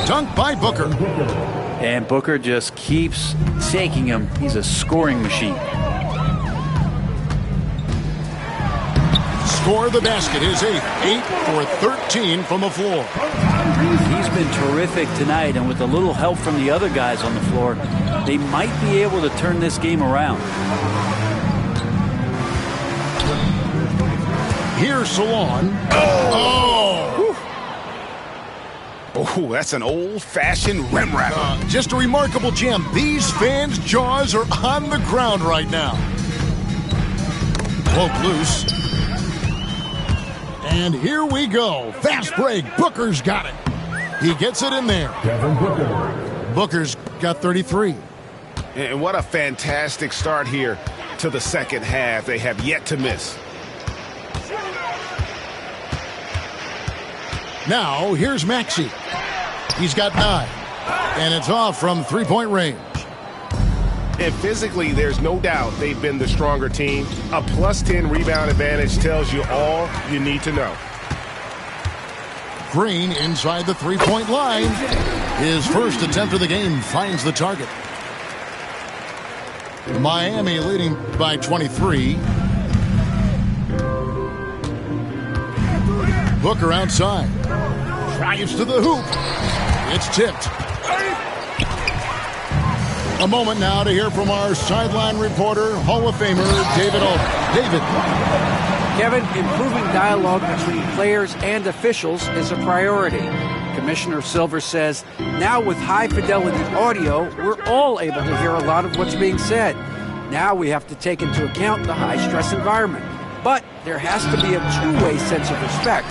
Dunk by Booker. And Booker just keeps taking him. He's a scoring machine. Score the basket is 8 for 13 from the floor. He's been terrific tonight, and with a little help from the other guys on the floor, they might be able to turn this game around. Here's Salon. Oh, that's an old-fashioned rim wrapper. Just a remarkable gem. These fans' jaws are on the ground right now. Poke loose. And here we go. Fast break. Booker's got it. He gets it in there. Devin Booker. Booker's got 33. And what a fantastic start here to the second half. They have yet to miss. Now, here's Maxey. He's got 9. And it's off from three-point range. And physically, there's no doubt they've been the stronger team. A +10 rebound advantage tells you all you need to know. Green inside the three-point line. His first attempt of the game finds the target. Miami leading by 23. Booker outside. Drives to the hoop. It's tipped. A moment now to hear from our sideline reporter, Hall of Famer David Aldridge. David. Kevin, improving dialogue between players and officials is a priority. Commissioner Silver says, now with high-fidelity audio, we're all able to hear a lot of what's being said. Now we have to take into account the high-stress environment. But there has to be a two-way sense of respect.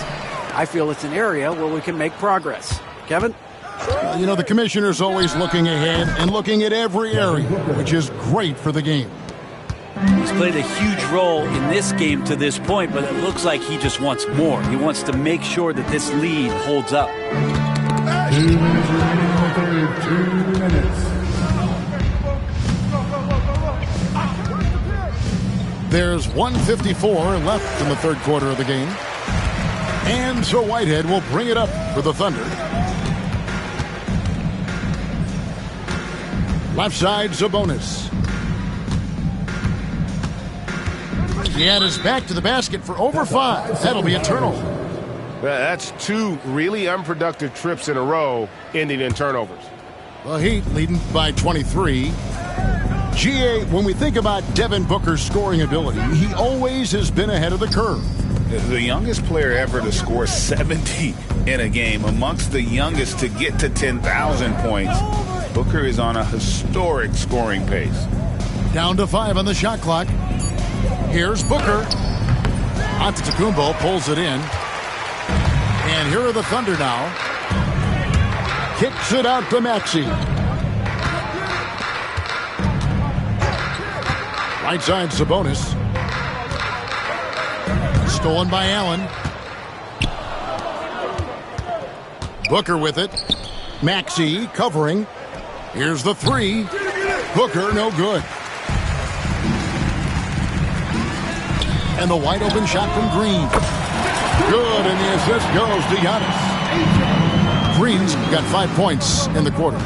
I feel it's an area where we can make progress. Kevin? You know, the commissioner's always looking ahead and looking at every area, which is great for the game. He's played a huge role in this game to this point, but it looks like he just wants more. He wants to make sure that this lead holds up. 2 minutes remaining on third. 2 minutes. There's 1:54 left in the third quarter of the game. And so Whitehead will bring it up for the Thunder. Left side, Sabonis. He had his back to the basket for over 5. That'll be a turnover. That's 2 really unproductive trips in a row, ending in turnovers. The Heat leading by 23. GA, when we think about Devin Booker's scoring ability, he always has been ahead of the curve. The youngest player ever to score 70 in a game, amongst the youngest to get to 10,000 points. Booker is on a historic scoring pace. Down to 5 on the shot clock. Here's Booker. Antetokounmpo pulls it in. And here are the Thunder now. Kicks it out to Maxey. Right side, Sabonis. Stolen by Allen. Booker with it. Maxey covering. Here's the 3. Booker, no good. And the wide open shot from Green. Good, and the assist goes to Giannis. Green's got 5 points in the quarter.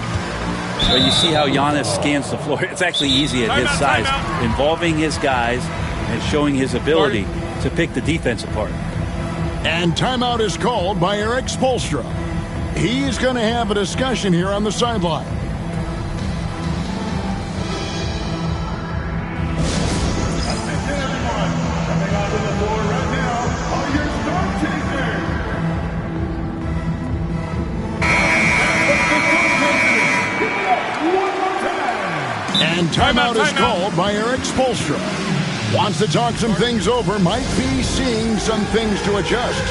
So you see how Giannis scans the floor. It's actually easy at his size, involving his guys and showing his ability to pick the defense apart. And timeout is called by Eric Spoelstra. He's going to have a discussion here on the sideline. And timeout is called by Eric Spoelstra. Wants to talk some things over, might be seeing some things to adjust.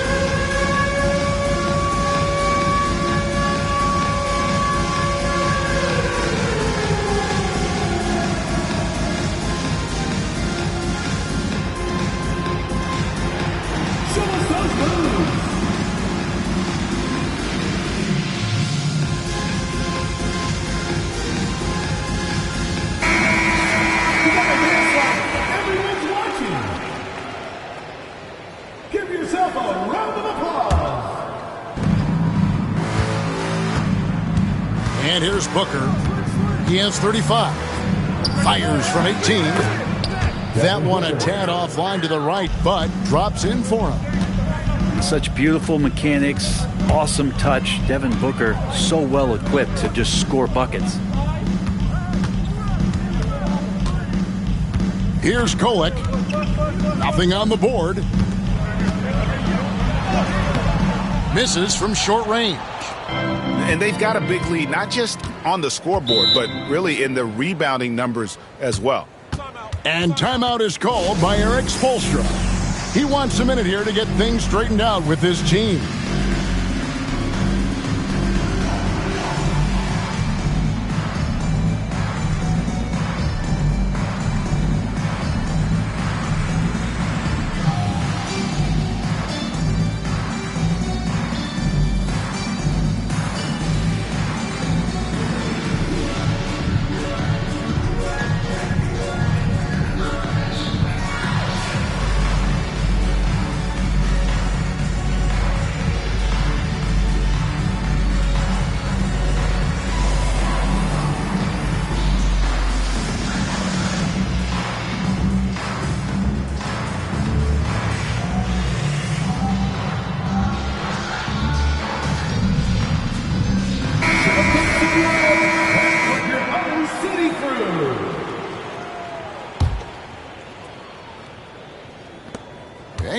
And here's Booker. He has 35. Fires from 18. That one a tad offline to the right, but drops in for him. Such beautiful mechanics, awesome touch. Devin Booker so well equipped to just score buckets. Here's Kolek. Nothing on the board. Misses from short range. And they've got a big lead, not just on the scoreboard, but really in the rebounding numbers as well. And timeout is called by Erik Spoelstra. He wants a minute here to get things straightened out with his team.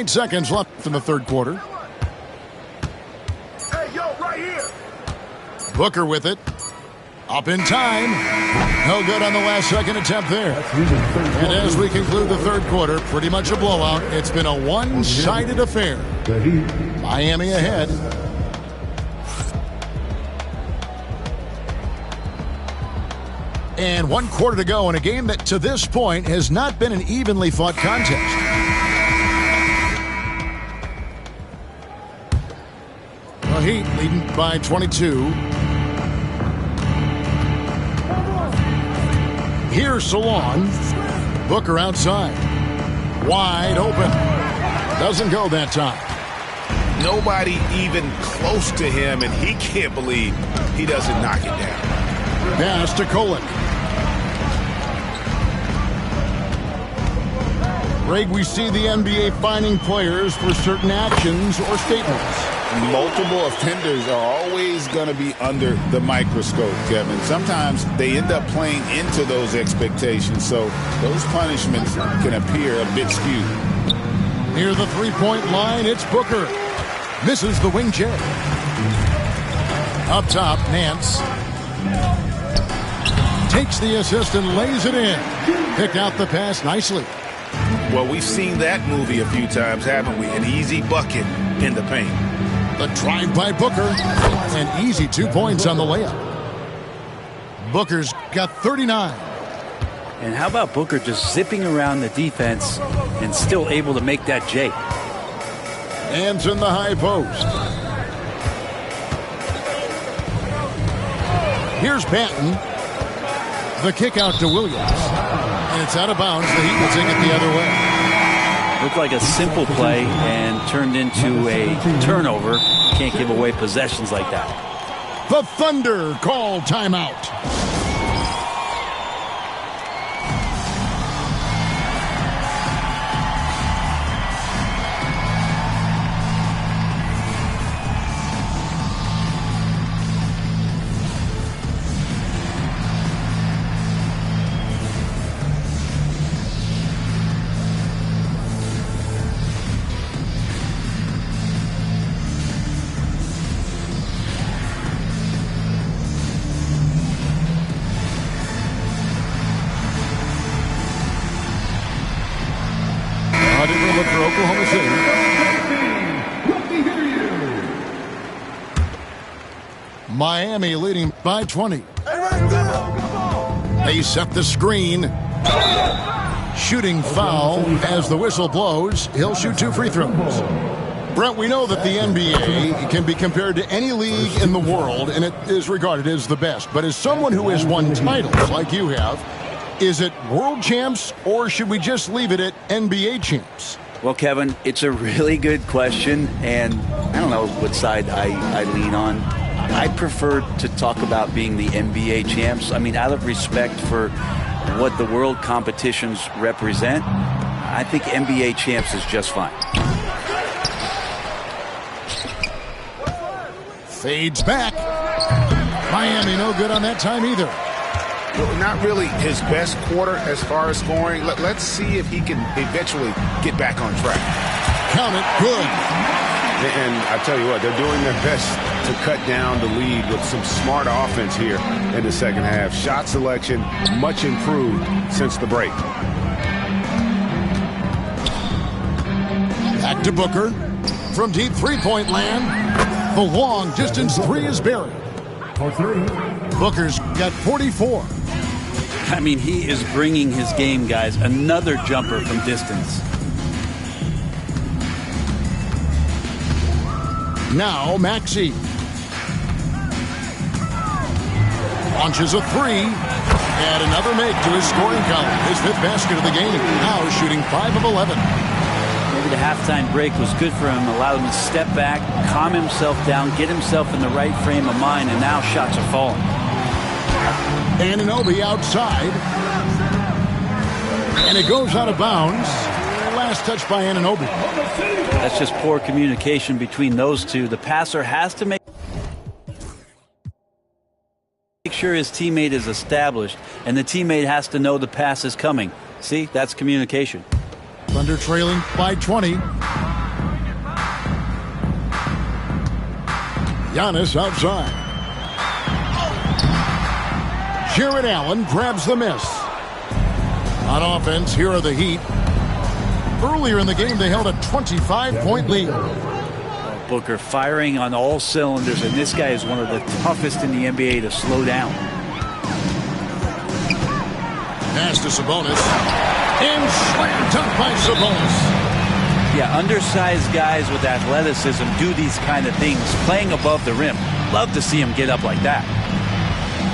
Seconds left in the third quarter. Hey, yo, right here. Booker with it. Up in time. No good on the last second attempt there. And as we conclude the third quarter, pretty much a blowout. It's been a one-sided affair. Miami ahead. And 1 quarter to go in a game that to this point has not been an evenly fought contest. Heat leading by 22. Here's Salon. Booker outside. Wide open. Doesn't go that time. Nobody even close to him, and he can't believe he doesn't knock it down. Pass to Kolek. Greg, we see the NBA fining players for certain actions or statements. Multiple offenders are always going to be under the microscope, Kevin. Sometimes they end up playing into those expectations, so those punishments can appear a bit skewed. Near the three-point line, it's Booker. Misses the wing J. Up top, Nance. Takes the assist and lays it in. Picked out the pass nicely. Well, we've seen that movie a few times, haven't we? An easy bucket in the paint. The drive by Booker. An easy 2 points on the layup. Booker's got 39. And how about Booker just zipping around the defense and still able to make that J? Hands in the high post. Here's Banton. The kick out to Williams. And it's out of bounds. The Heat will take it the other way. Looked like a simple play and turned into a turnover. Can't give away possessions like that. The Thunder call timeout. For Oklahoma City. Miami leading by 20. They set the screen. Shooting foul as the whistle blows. He'll shoot 2 free throws. Brent, we know that the NBA can be compared to any league in the world, and it is regarded as the best. But as someone who has won titles like you have, is it world champs or should we just leave it at NBA champs? Well, Kevin, it's a really good question, and I don't know what side I lean on. I prefer to talk about being the NBA champs. I mean, out of respect for what the world competitions represent, I think NBA champs is just fine. Fades back. Miami no good on that time either. Not really his best quarter as far as scoring. Let's see if he can eventually get back on track. Count it, good. And I tell you what, they're doing their best to cut down the lead with some smart offense here in the second half. Shot selection much improved since the break. Back to Booker. From deep three-point land, the long distance three is buried. Booker's got 44. I mean, he is bringing his game, guys. Another jumper from distance. Now Maxey launches a three, and another make to his scoring column. His 5th basket of the game. Now shooting 5 of 11. Maybe the halftime break was good for him. Allowed him to step back, calm himself down, get himself in the right frame of mind, and now shots are falling. Anunoby outside, and it goes out of bounds. Last touch by Anunoby. That's just poor communication between those two. The passer has to make sure his teammate is established, and the teammate has to know the pass is coming. See, that's communication. Thunder trailing by 20. Giannis outside. Jared Allen grabs the miss. On offense, here are the Heat. Earlier in the game, they held a 25-point lead. Booker firing on all cylinders, and this guy is one of the toughest in the NBA to slow down. Pass to Sabonis. And slam dunk by Sabonis. Yeah, undersized guys with athleticism do these kind of things, playing above the rim. Love to see him get up like that.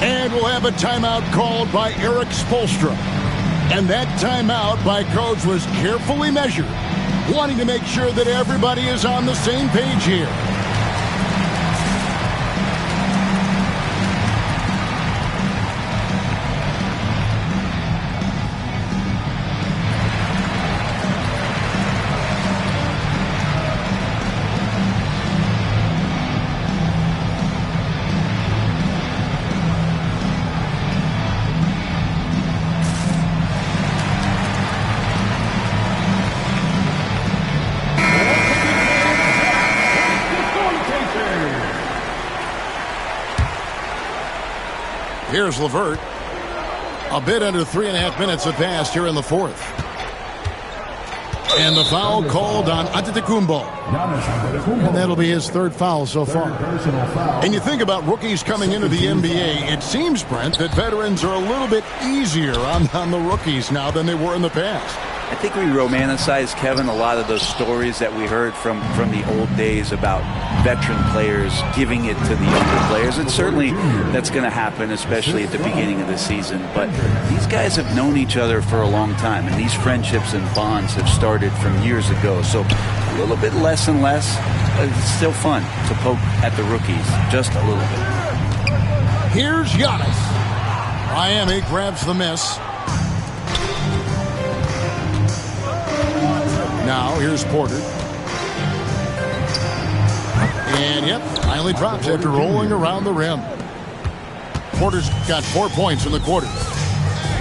And we'll have a timeout called by Eric Spoelstra. And that timeout by Coach was carefully measured, wanting to make sure that everybody is on the same page here. Here's LeVert. A bit under 3.5 minutes have passed here in the 4th. And the foul called on Antetokounmpo. And that'll be his 3rd foul so far. And you think about rookies coming into the NBA, it seems, Brent, that veterans are a little bit easier on the rookies now than they were in the past. I think we romanticize, Kevin, a lot of those stories that we heard from the old days about veteran players giving it to the younger players. And certainly that's going to happen, especially at the beginning of the season. But these guys have known each other for a long time, and these friendships and bonds have started from years ago. So a little bit less and less, but it's still fun to poke at the rookies, just a little bit. Here's Giannis. Miami grabs the miss. Now, here's Porter. And, yep, finally drops after rolling around the rim. Porter's got 4 points in the quarter.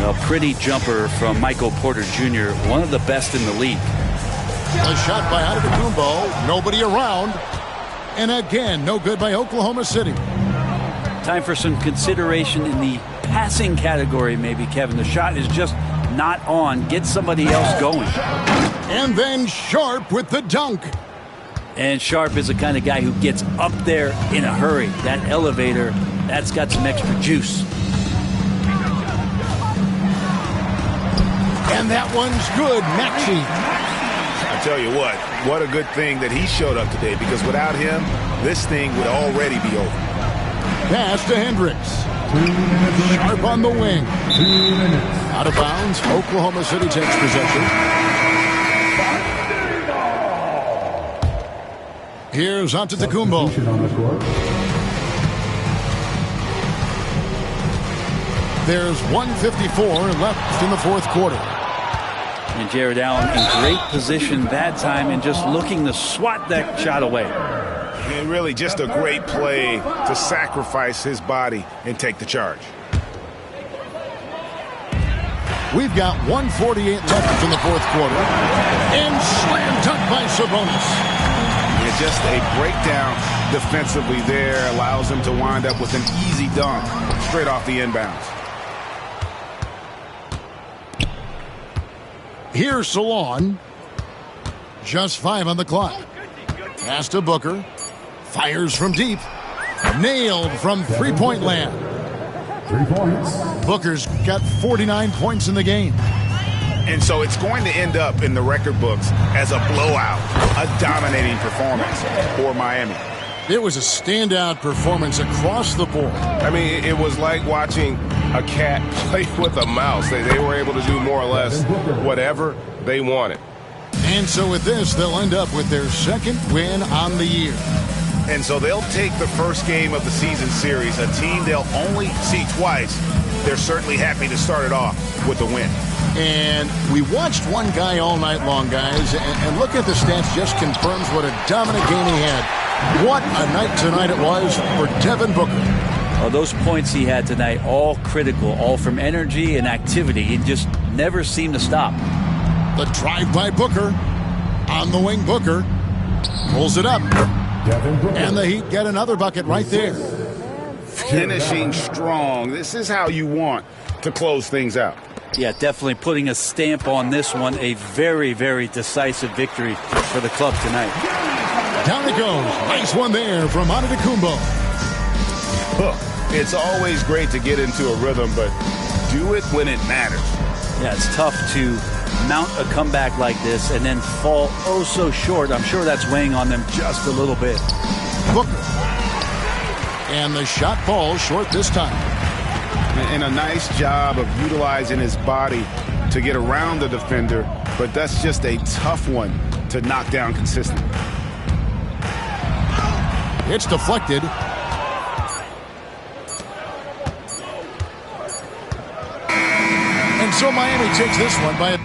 A pretty jumper from Michael Porter Jr., one of the best in the league. A shot by Antetokounmpo, nobody around. And again, no good by Oklahoma City. Time for some consideration in the passing category, maybe, Kevin. The shot is just not on. Get somebody else going. And then Sharp with the dunk. And Sharp is the kind of guy who gets up there in a hurry. That elevator, that's got some extra juice. And that one's good. Maxey. I tell you what a good thing that he showed up today, because without him, this thing would already be over. Pass to Hendricks. Sharp on the wing. Out of bounds. Oklahoma City takes possession. Here's Antetokounmpo. There's 1:54 left in the 4th quarter. And Jared Allen in great position that time and just looking to swat that shot away. And really just a great play to sacrifice his body and take the charge. We've got 1:48 left in the fourth quarter. And slam dunk by Sabonis. And just a breakdown defensively there allows him to wind up with an easy dunk straight off the inbounds. Here's Salon. Just 5 on the clock. Pass to Booker. Fires from deep. Nailed from three-point land. 3 points. Booker's got 49 points in the game. And so it's going to end up in the record books as a blowout, a dominating performance for Miami. It was a standout performance across the board. I mean, it was like watching a cat play with a mouse. They were able to do more or less whatever they wanted. And so with this, they'll end up with their second win on the year. And so they'll take the first game of the season series, a team they'll only see twice. They're certainly happy to start it off with a win. And we watched one guy all night long, guys, and look at the stats, just confirms what a dominant game he had. What a night tonight it was for Devin Booker. Well, those points he had tonight, all critical, all from energy and activity. He just never seemed to stop. The drive by Booker. On the wing, Booker pulls it up. And the Heat get another bucket right there. Finishing strong. This is how you want to close things out. Yeah, definitely putting a stamp on this one. A very, very decisive victory for the club tonight. Down it goes. Nice one there from Antetokounmpo. It's always great to get into a rhythm, but do it when it matters. Yeah, it's tough to mount a comeback like this and then fall oh so short. I'm sure that's weighing on them just a little bit. Booker. And the shot falls short this time. And a nice job of utilizing his body to get around the defender, but that's just a tough one to knock down consistently. It's deflected. And so Miami takes this one by a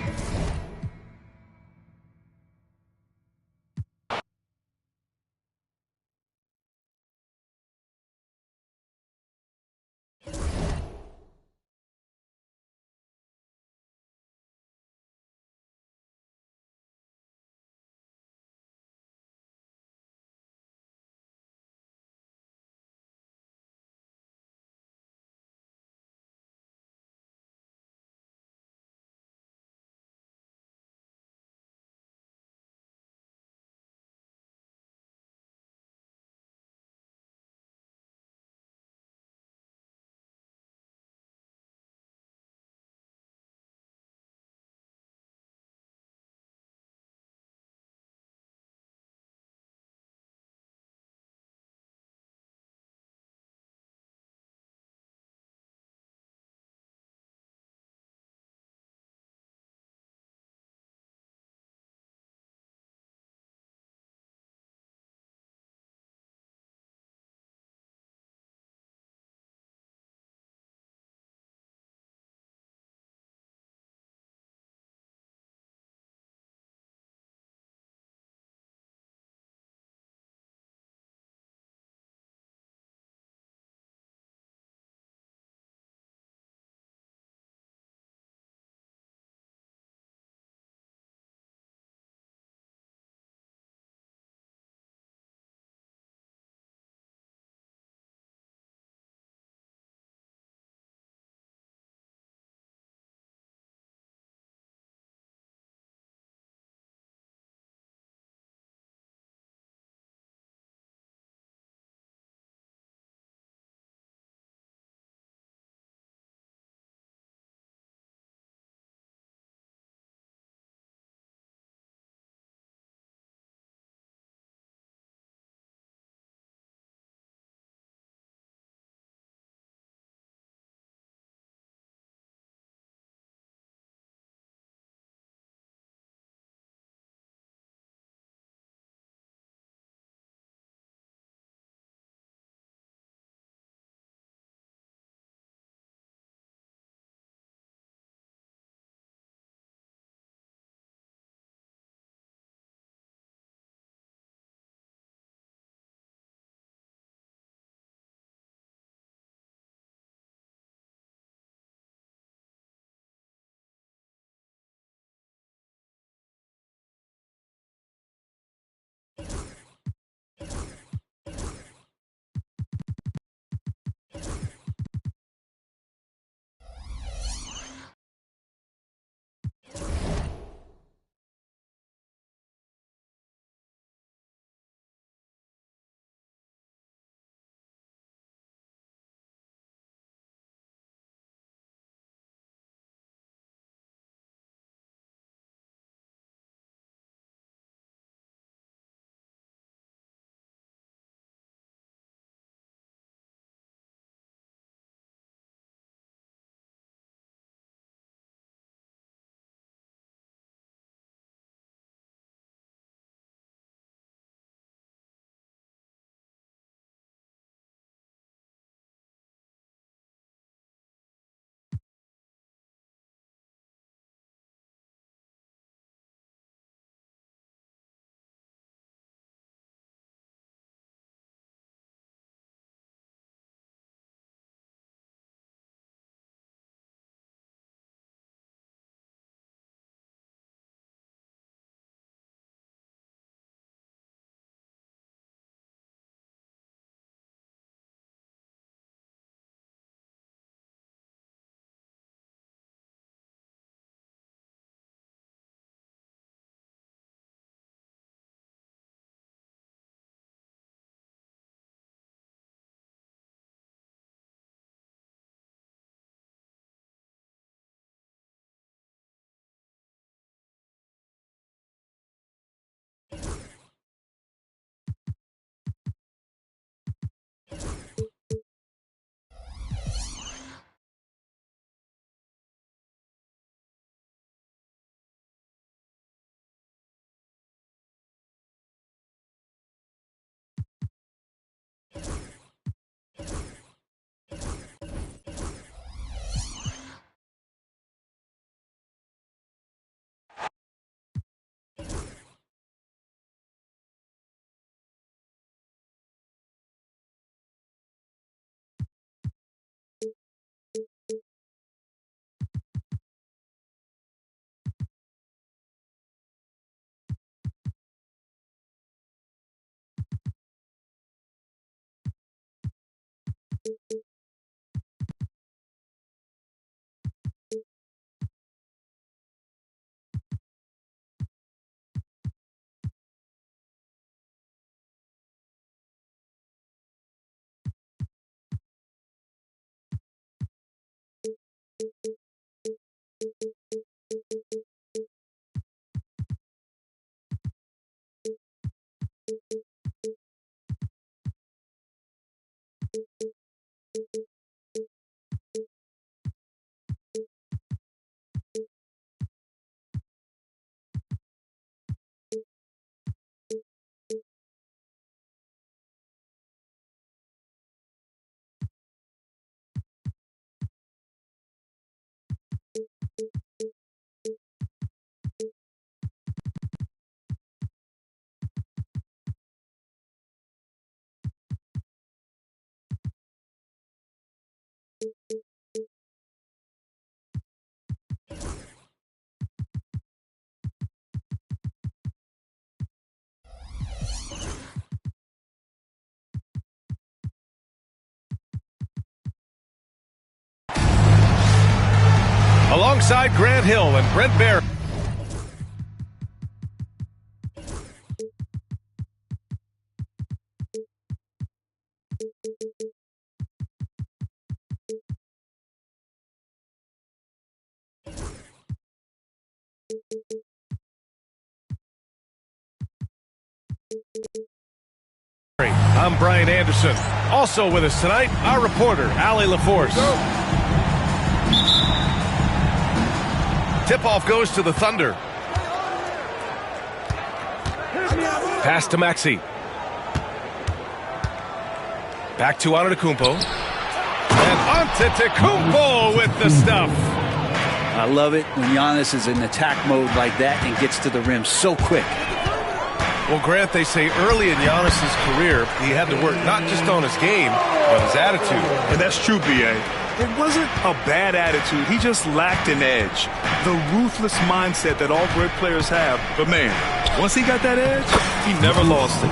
Alongside Grant Hill and Brent Barry. I'm Brian Anderson. Also with us tonight, our reporter, Allie LaForce. Tip-off goes to the Thunder. Pass to Maxey. Back to Antetokounmpo. And Antetokounmpo with the stuff. I love it when Giannis is in attack mode like that and gets to the rim so quick. Well, Grant, they say early in Giannis's career, he had to work not just on his game, but his attitude. And that's true, B.A. It wasn't a bad attitude. He just lacked an edge. The ruthless mindset that all great players have. But, man, once he got that edge, he never lost it.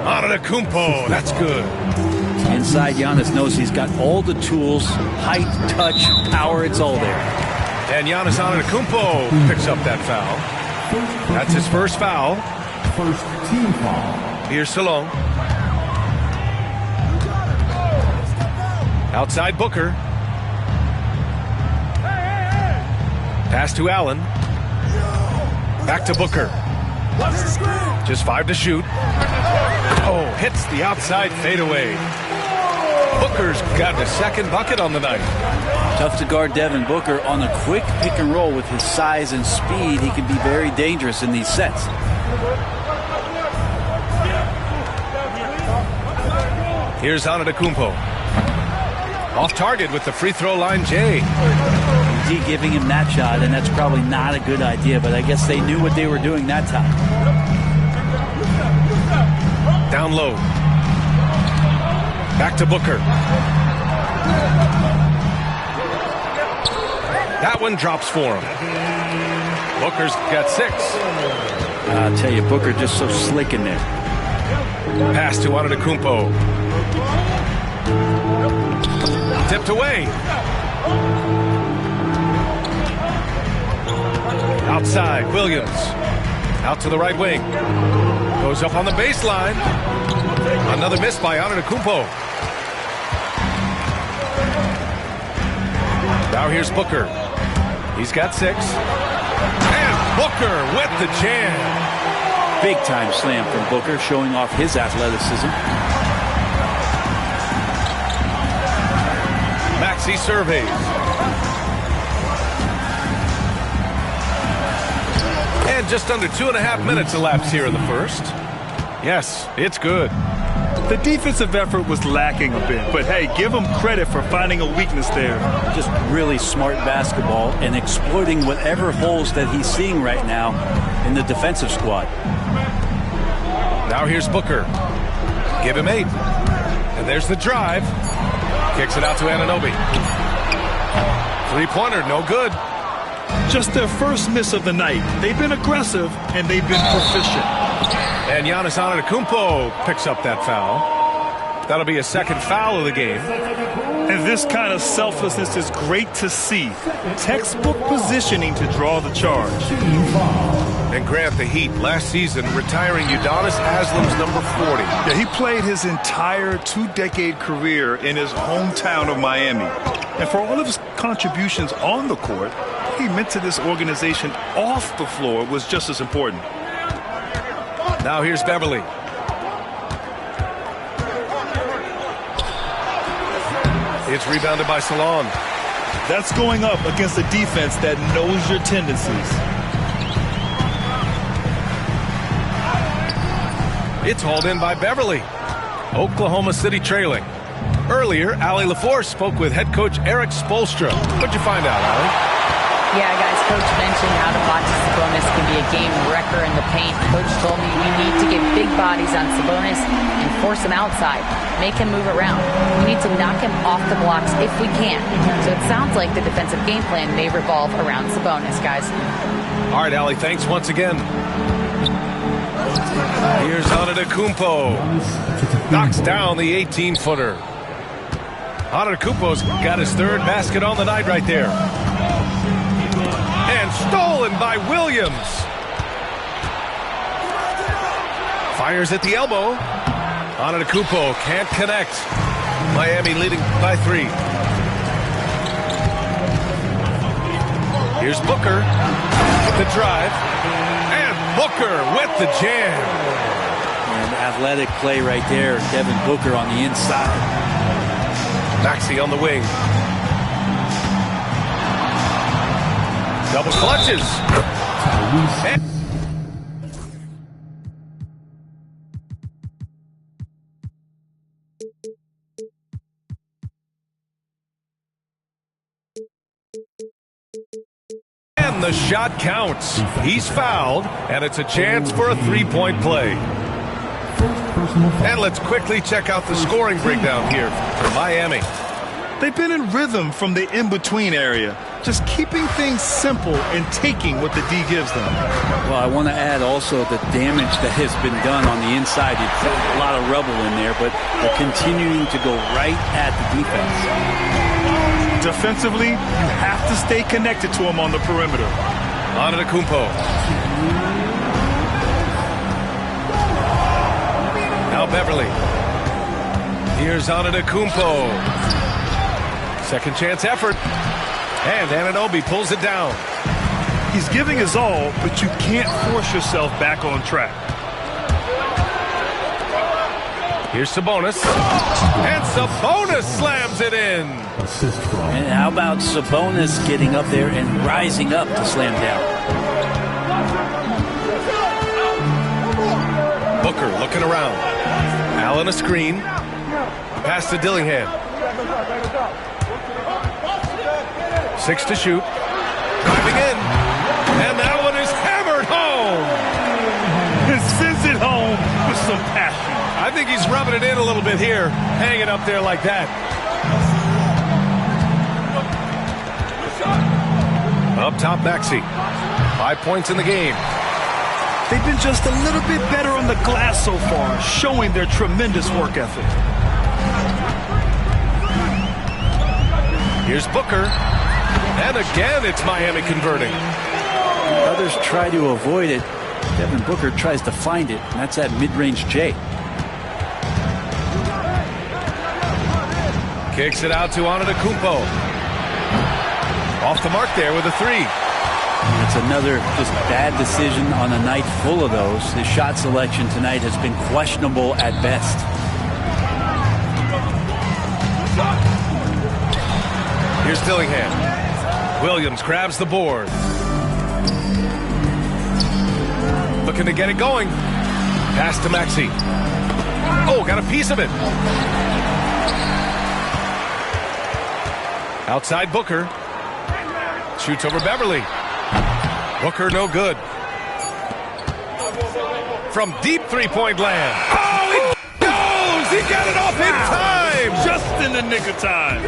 Antetokounmpo, that's good. Inside, Giannis knows he's got all the tools, height, touch, power, it's all there. And Giannis Antetokounmpo picks up that foul. That's his first foul. First team foul. Here's Salon. Outside Booker. Pass to Allen. Back to Booker. Just 5 to shoot. Oh, hits the outside fadeaway. Booker's got the second bucket on the night. Tough to guard Devin Booker on a quick pick and roll with his size and speed. He can be very dangerous in these sets. Here's Antetokounmpo. Off target with the free throw line, Jay. D giving him that shot, and that's probably not a good idea, but I guess they knew what they were doing that time. Down low. Back to Booker. That one drops for him. Booker's got 6. I'll tell you, Booker just so slick in there. Pass to Antetokounmpo. Tipped away. Outside, Williams. Out to the right wing. Goes up on the baseline. Another miss by Antetokounmpo. Now here's Booker. He's got 6. And Booker with the jam. Big time slam from Booker, showing off his athleticism. Maxey surveys. And just under 2.5 minutes elapsed here in the first. Yes, it's good. The defensive effort was lacking a bit, but hey, give him credit for finding a weakness there. Just really smart basketball and exploiting whatever holes that he's seeing right now in the defensive squad. Now here's Booker. Give him 8. And there's the drive. Kicks it out to Anunoby. Three-pointer, no good. Just their first miss of the night. They've been aggressive, and they've been proficient. And Giannis Antetokounmpo picks up that foul. That'll be a second foul of the game. And this kind of selflessness is great to see. Textbook positioning to draw the charge. And Grant, the Heat last season retiring Udonis Haslem's number 40. Yeah, he played his entire 2-decade career in his hometown of Miami. And for all of his contributions on the court, he meant to this organization off the floor was just as important. Now here's Beverly. It's rebounded by Salon. That's going up against a defense that knows your tendencies. It's hauled in by Beverly. Oklahoma City trailing. Earlier, Allie LaForce spoke with head coach Eric Spoelstra. What'd you find out, Allie? Yeah, guys, Coach mentioned how Domantas Sabonis can be a game wrecker in the paint. Coach told me we need to get big bodies on Sabonis and force him outside, make him move around. We need to knock him off the blocks if we can. So it sounds like the defensive game plan may revolve around Sabonis, guys. All right, Allie, thanks once again. Here's Antetokounmpo. Knocks down the 18-footer. Antetokounmpo's got his third basket on the night right there. And stolen by Williams. Fires at the elbow. Antetokounmpo can't connect. Miami leading by 3. Here's Booker. The drive. And Booker with the jam. An athletic play right there. Devin Booker on the inside. Maxey on the wing. Double clutches. And the shot counts. He's fouled, and it's a chance for a three-point play. And let's quickly check out the scoring breakdown here for Miami. They've been in rhythm from the in-between area, just keeping things simple and taking what the D gives them. Well, I want to add also the damage that has been done on the inside. It's a lot of rubble in there, but they're continuing to go right at the defense. Defensively, you have to stay connected to him on the perimeter. Antetokounmpo. Now Beverly. Here's Antetokounmpo. Second chance effort. And Anunoby pulls it down. He's giving his all, but you can't force yourself back on track. Here's Sabonis. And Sabonis slams it in. And how about Sabonis getting up there and rising up to slam down? Booker looking around. Allen a screen. Pass to Dillingham. 6 to shoot. Driving in. And that one is hammered home. And sends it home with some passion. I think he's rubbing it in a little bit here. Hanging up there like that. Up top, Maxey. 5 points in the game. They've been just a little bit better on the glass so far, showing their tremendous work ethic. Here's Booker. And again, it's Miami converting. Others try to avoid it. Devin Booker tries to find it, and that's that mid-range J. Kicks it out to Antetokounmpo. Off the mark there with a 3. It's another just bad decision on a night full of those. His shot selection tonight has been questionable at best. Here's Dillingham. Williams grabs the board. Looking to get it going. Pass to Maxey. Oh, got a piece of it. Outside Booker. Shoots over Beverly. Booker no good. From deep three-point land. Oh, he goes! He got it off in time! Just in the nick of time.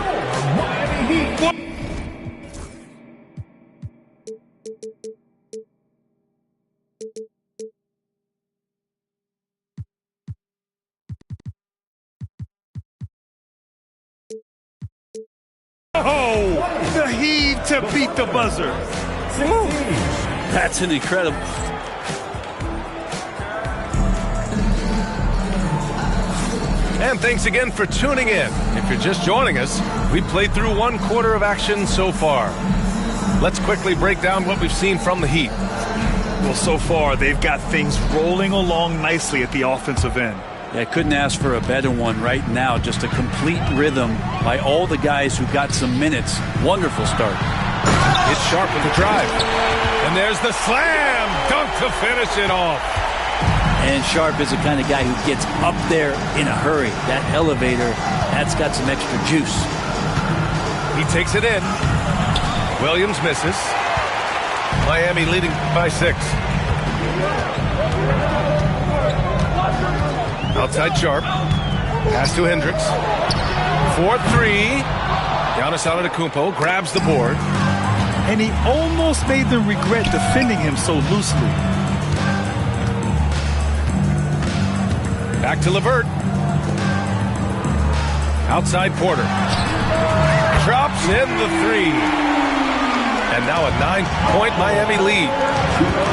Oh, the heave to beat the buzzer. Woo. That's an incredible. And thanks again for tuning in. If you're just joining us, we played through 1 quarter of action so far. Let's quickly break down what we've seen from the Heat. Well, so far, they've got things rolling along nicely at the offensive end. Yeah, couldn't ask for a better one right now. Just a complete rhythm by all the guys who got some minutes. Wonderful start. It's Sharp with the drive. And there's the slam dunk to finish it off. And Sharp is the kind of guy who gets up there in a hurry. That elevator, that's got some extra juice. He takes it in. Williams misses. Miami leading by 6. Outside Sharp. Pass to Hendricks. 4-3. Giannis Antetokounmpo grabs the board. And he almost made them regret defending him so loosely. Back to LeVert. Outside Porter. Drops in the 3. And now a 9-point Miami lead.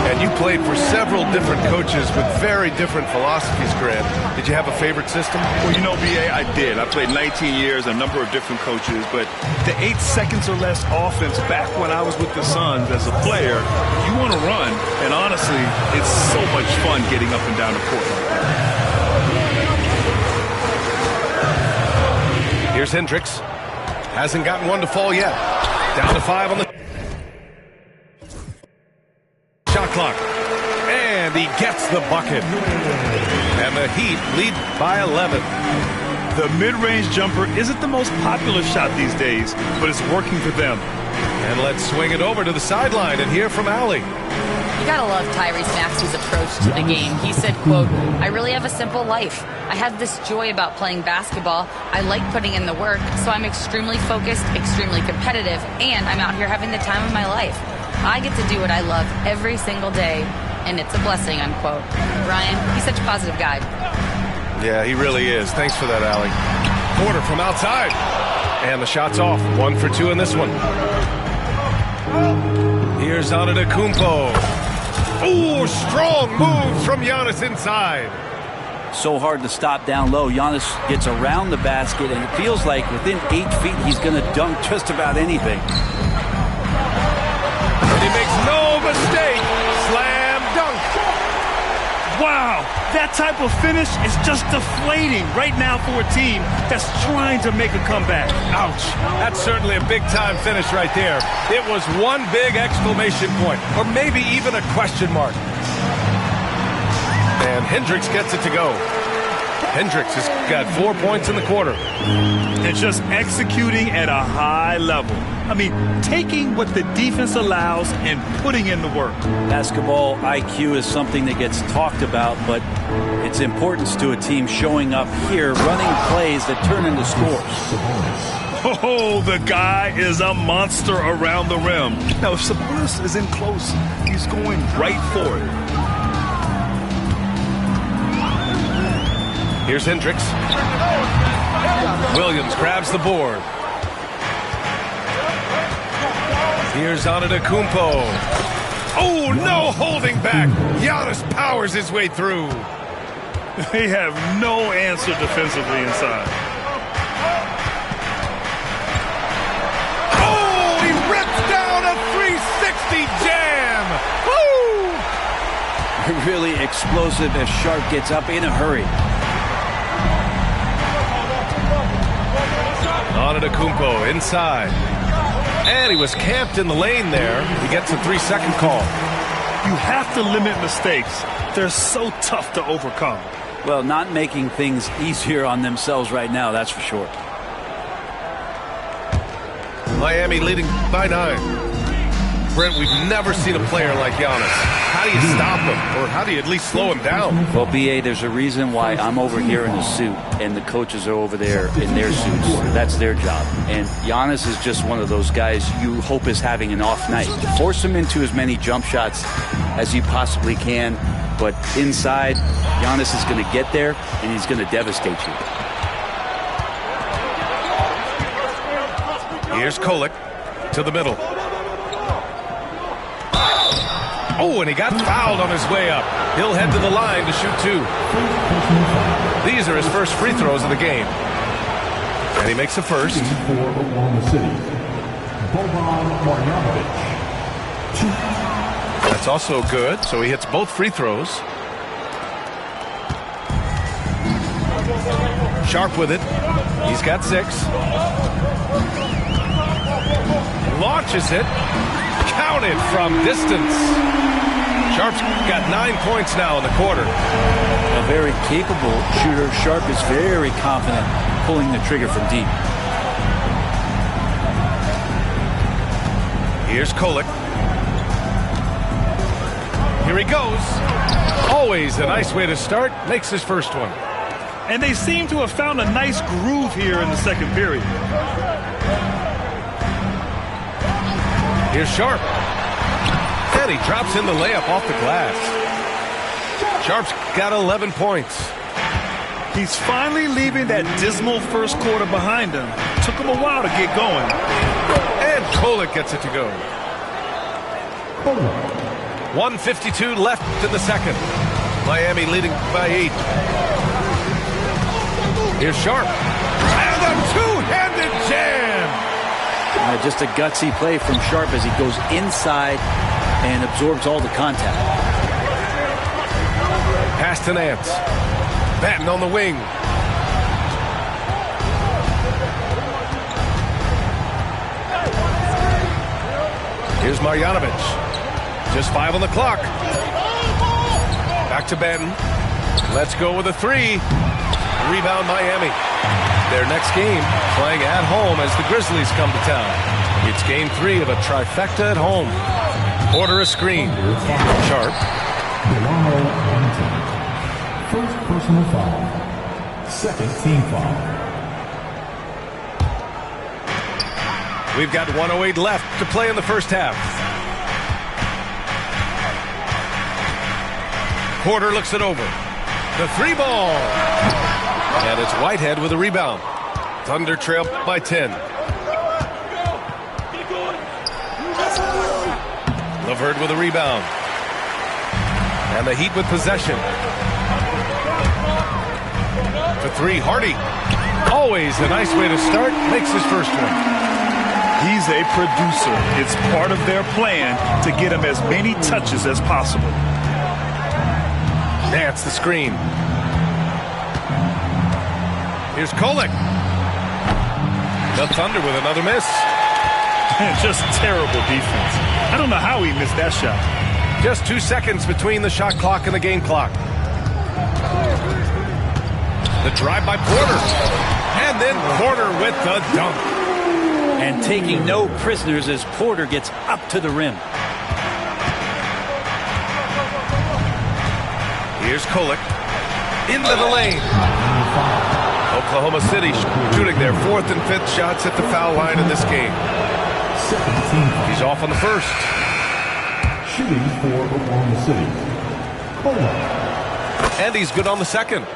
And you played for several different coaches with very different philosophies, Grant. Did you have a favorite system? Well, you know, B.A., I did. I played 19 years, a number of different coaches, but the 8 seconds or less offense back when I was with the Suns as a player, you want to run, and honestly, it's so much fun getting up and down the court like that. Here's Hendricks. Hasn't gotten one to fall yet. Down to 5 on the shot clock. And he gets the bucket. And the Heat lead by 11. The mid-range jumper isn't the most popular shot these days, but it's working for them. And let's swing it over to the sideline and hear from Allie. You gotta love Tyrese Maxey's approach to the game. He said, quote, "I really have a simple life. I have this joy about playing basketball. I like putting in the work, so I'm extremely focused, extremely competitive, and I'm out here having the time of my life. I get to do what I love every single day, and it's a blessing," unquote. Ryan, he's such a positive guy. Yeah, he really is. Thanks for that, Allie. Porter from outside. And the shot's off. 1 for 2 in this one. Here's Antetokounmpo. Ooh, strong moves from Giannis inside. So hard to stop down low. Giannis gets around the basket, and it feels like within 8 feet he's going to dunk just about anything. And he makes no mistake. Slam dunk. Wow, that type of finish is just deflating right now for a team that's trying to make a comeback. Ouch. That's certainly a big-time finish right there. It was one big exclamation point, or maybe even a question mark. And Hendricks gets it to go. Hendricks has got 4 points in the quarter. And just executing at a high level. I mean, taking what the defense allows and putting in the work. Basketball IQ is something that gets talked about, but its importance to a team showing up here, running plays that turn into scores. Oh, the guy is a monster around the rim. Now, if Sabonis is in close, he's going right for it. Here's Hendricks. Williams grabs the board. Here's Antetokounmpo. Oh, no holding back. Giannis powers his way through. They have no answer defensively inside. Oh, he rips down a 360 jam. Woo! Really explosive as Sharp gets up in a hurry. Antetokounmpo inside. And he was camped in the lane there. He gets a 3-second call. You have to limit mistakes. They're so tough to overcome. Well, not making things easier on themselves right now, that's for sure. Miami leading by 9. Brent, we've never seen a player like Giannis. How do you stop him? Or how do you at least slow him down? Well, B.A., there's a reason why I'm over here in a suit and the coaches are over there in their suits. That's their job. And Giannis is just one of those guys you hope is having an off night. Force him into as many jump shots as you possibly can. But inside, Giannis is going to get there and he's going to devastate you. Here's Kolek to the middle. Oh, and he got fouled on his way up. He'll head to the line to shoot 2. These are his first free throws of the game. And he makes the first. For Oklahoma City, Boban Marjanovic. That's also good, so he hits both free throws. Sharp with it. He's got 6. Launches it. Counted from distance. Sharp's got 9 points now in the quarter. A very capable shooter. Sharp is very confident pulling the trigger from deep. Here's Kolek. Here he goes. Always a nice way to start. Makes his first one. And they seem to have found a nice groove here in the second period. Here's Sharp. And he drops in the layup off the glass. Sharp's got 11 points. He's finally leaving that dismal first quarter behind him. Took him a while to get going. And Kolek gets it to go. 1:52 left in the second. Miami leading by 8. Here's Sharp. And a two-handed jam. Just a gutsy play from Sharp as he goes inside and absorbs all the contact. Pass to Nance. Batten on the wing. Here's Marjanovic. Just 5 on the clock. Back to Batten. Let's go with a 3. Rebound Miami. Their next game playing at home as the Grizzlies come to town. It's game 3 of a trifecta at home. Order a screen. Sharp. First personal foul. Second team foul. We've got 1:08 left to play in the first half. Porter looks it over. The 3 ball. And it's Whitehead with a rebound. Thunder trail by 10. LeVert with a rebound. And the Heat with possession. For 3, Hardy. Always a nice way to start. Makes his first one. He's a producer. It's part of their plan to get him as many touches as possible. Nance the screen. Here's Kolek. The Thunder with another miss. Just terrible defense. I don't know how he missed that shot. Just 2 seconds between the shot clock and the game clock. The drive by Porter. And then Porter with the dunk. And taking no prisoners as Porter gets up to the rim. Here's Kolek. Into the lane. Oklahoma City shooting their 4th and 5th shots at the foul line in this game. He's off on the first. Shooting for Oklahoma City. And he's good on the second.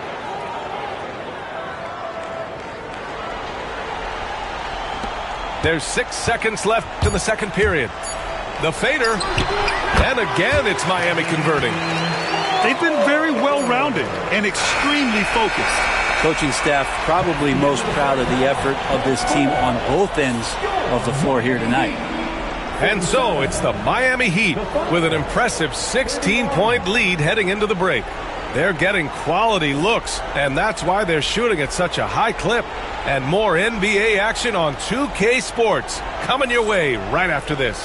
There's 6 seconds left in the second period. The fader. And again, it's Miami converting. They've been very well-rounded and extremely focused. Coaching staff probably most proud of the effort of this team on both ends of the floor here tonight. And so it's the Miami Heat with an impressive 16-point lead heading into the break. They're getting quality looks, and that's why they're shooting at such a high clip. And more NBA action on 2K Sports coming your way right after this.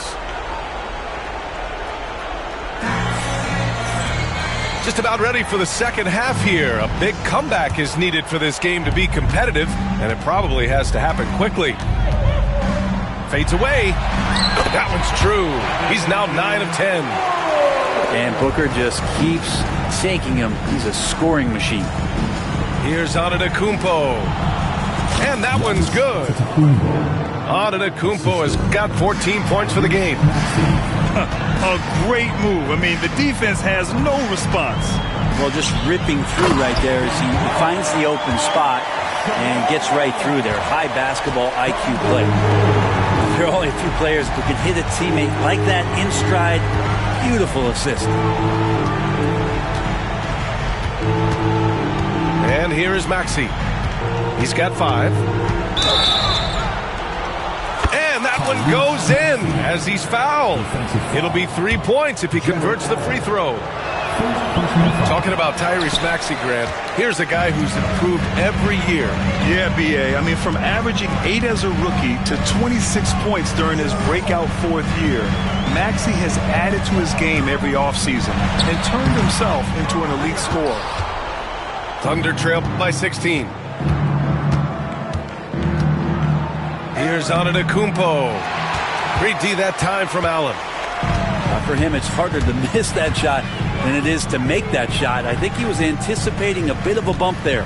Just about ready for the second half here. A big comeback is needed for this game to be competitive, and it probably has to happen quickly. Fades away. That one's true. He's now 9 of 10. And Booker just keeps taking him. He's a scoring machine. Here's Antetokounmpo. And that one's good. Antetokounmpo has got 14 points for the game. A great move. I mean, the defense has no response. Well, just ripping through right there as he finds the open spot and gets right through there. High basketball IQ play. There are only a few players who can hit a teammate like that in stride. Beautiful assist. And here is Maxey. He's got 5. And that one goes in as he's fouled. It'll be 3 points if he converts the free throw. Talking about Tyrese Maxey, Grant, here's a guy who's improved every year. Yeah, B.A. I mean, from averaging 8 as a rookie to 26 points during his breakout 4th year, Maxey has added to his game every offseason and turned himself into an elite scorer. Thunder trail by 16. Here's Antetokounmpo. Great D that time from Allen. For him, it's harder to miss that shot than it is to make that shot. I think he was anticipating a bit of a bump there.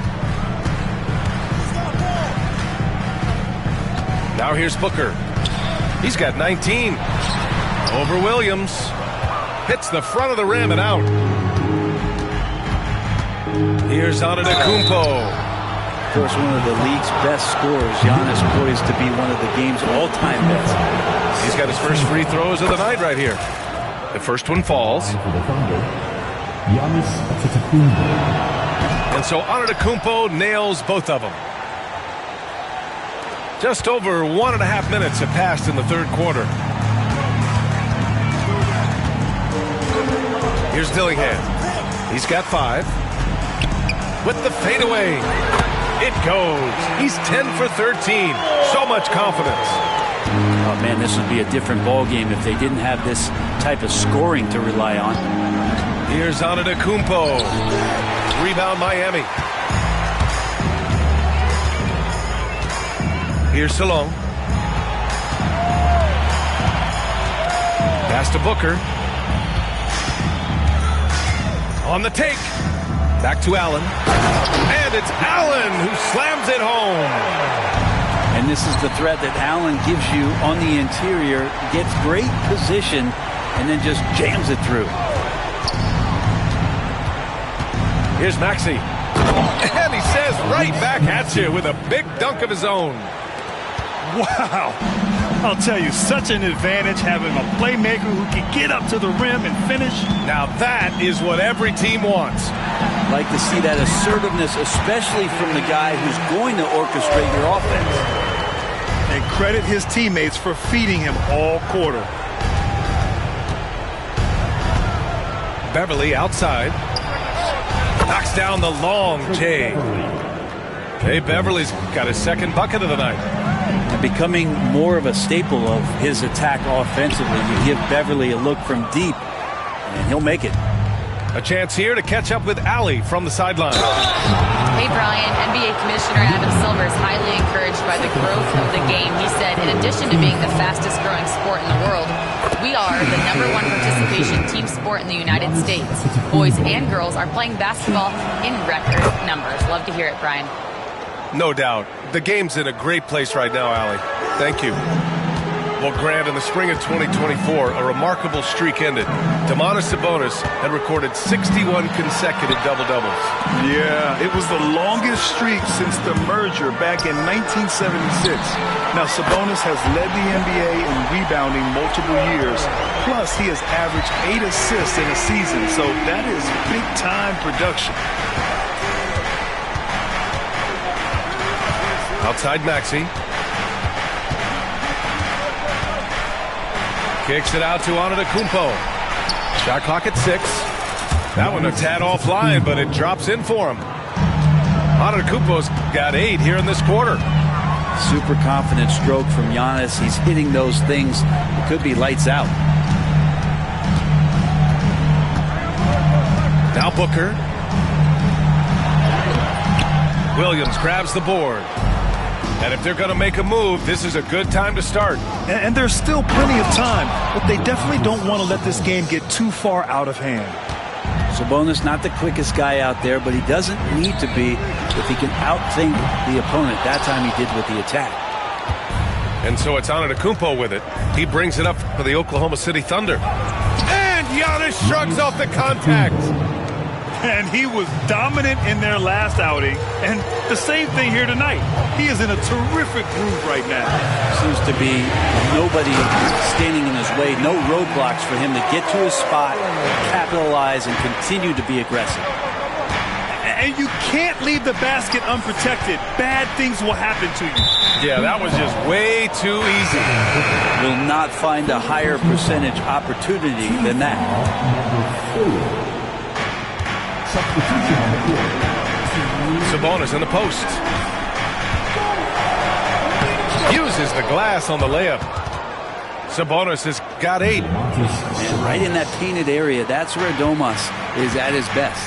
Now here's Booker. He's got 19. Over Williams. Hits the front of the rim and out. Here's Antetokounmpo. Of course, one of the league's best scorers. Giannis poised to be one of the game's all-time best. He's got his first free throws of the night right here. The first one falls. And so Antetokounmpo nails both of them. Just over 1.5 minutes have passed in the third quarter. Here's Dillingham. He's got 5. With the fadeaway. It goes. He's 10 for 13. So much confidence. Oh, man, this would be a different ball game if they didn't have this type of scoring to rely on. Here's Antetokounmpo. Rebound Miami. Here's Salon. Pass to Booker. On the take. Back to Allen. And it's Allen who slams it home. And this is the threat that Allen gives you on the interior. Gets great position and then just jams it through. Here's Maxey. And he says right back at you with a big dunk of his own. Wow. I'll tell you, such an advantage having a playmaker who can get up to the rim and finish. Now that is what every team wants. Like to see that assertiveness, especially from the guy who's going to orchestrate your offense. And credit his teammates for feeding him all quarter. Beverly outside. Knocks down the long J. Hey, Beverly's got his second bucket of the night. And becoming more of a staple of his attack offensively. You give Beverly a look from deep, and he'll make it. A chance here to catch up with Allie from the sideline. Hey, Brian. NBA Commissioner Adam Silver is highly encouraged by the growth of the game. He said, in addition to being the fastest growing sport in the world, we are the #1 participation team sport in the United States. Boys and girls are playing basketball in record numbers. Love to hear it, Brian. No doubt. The game's in a great place right now, Allie. Thank you. Well, Grant, in the spring of 2024, a remarkable streak ended. Domantas Sabonis had recorded 61 consecutive double-doubles. Yeah, it was the longest streak since the merger back in 1976. Now, Sabonis has led the NBA in rebounding multiple years. Plus, he has averaged 8 assists in a season, so that is big-time production. Outside Maxey. Kicks it out to Antetokounmpo. Shot clock at 6. That one a tad offline, but it drops in for him. Antetokounmpo's got 8 here in this quarter. Super confident stroke from Giannis. He's hitting those things. It could be lights out. Now Booker. Williams grabs the board. And if they're going to make a move, this is a good time to start. And there's still plenty of time, but they definitely don't want to let this game get too far out of hand. Sabonis not the quickest guy out there, but he doesn't need to be if he can outthink the opponent. That time he did with the attack. And so it's Antetokounmpo with it. He brings it up for the Oklahoma City Thunder. And Giannis shrugs off the contact. And he was dominant in their last outing. And the same thing here tonight. He is in a terrific groove right now. Seems to be nobody standing in his way. No roadblocks for him to get to his spot, capitalize, and continue to be aggressive. And you can't leave the basket unprotected. Bad things will happen to you. Yeah, that was just way too easy. Will not find a higher percentage opportunity than that. Sabonis in the post. Uses the glass on the layup. Sabonis has got 8. And right in that painted area, that's where Domas is at his best.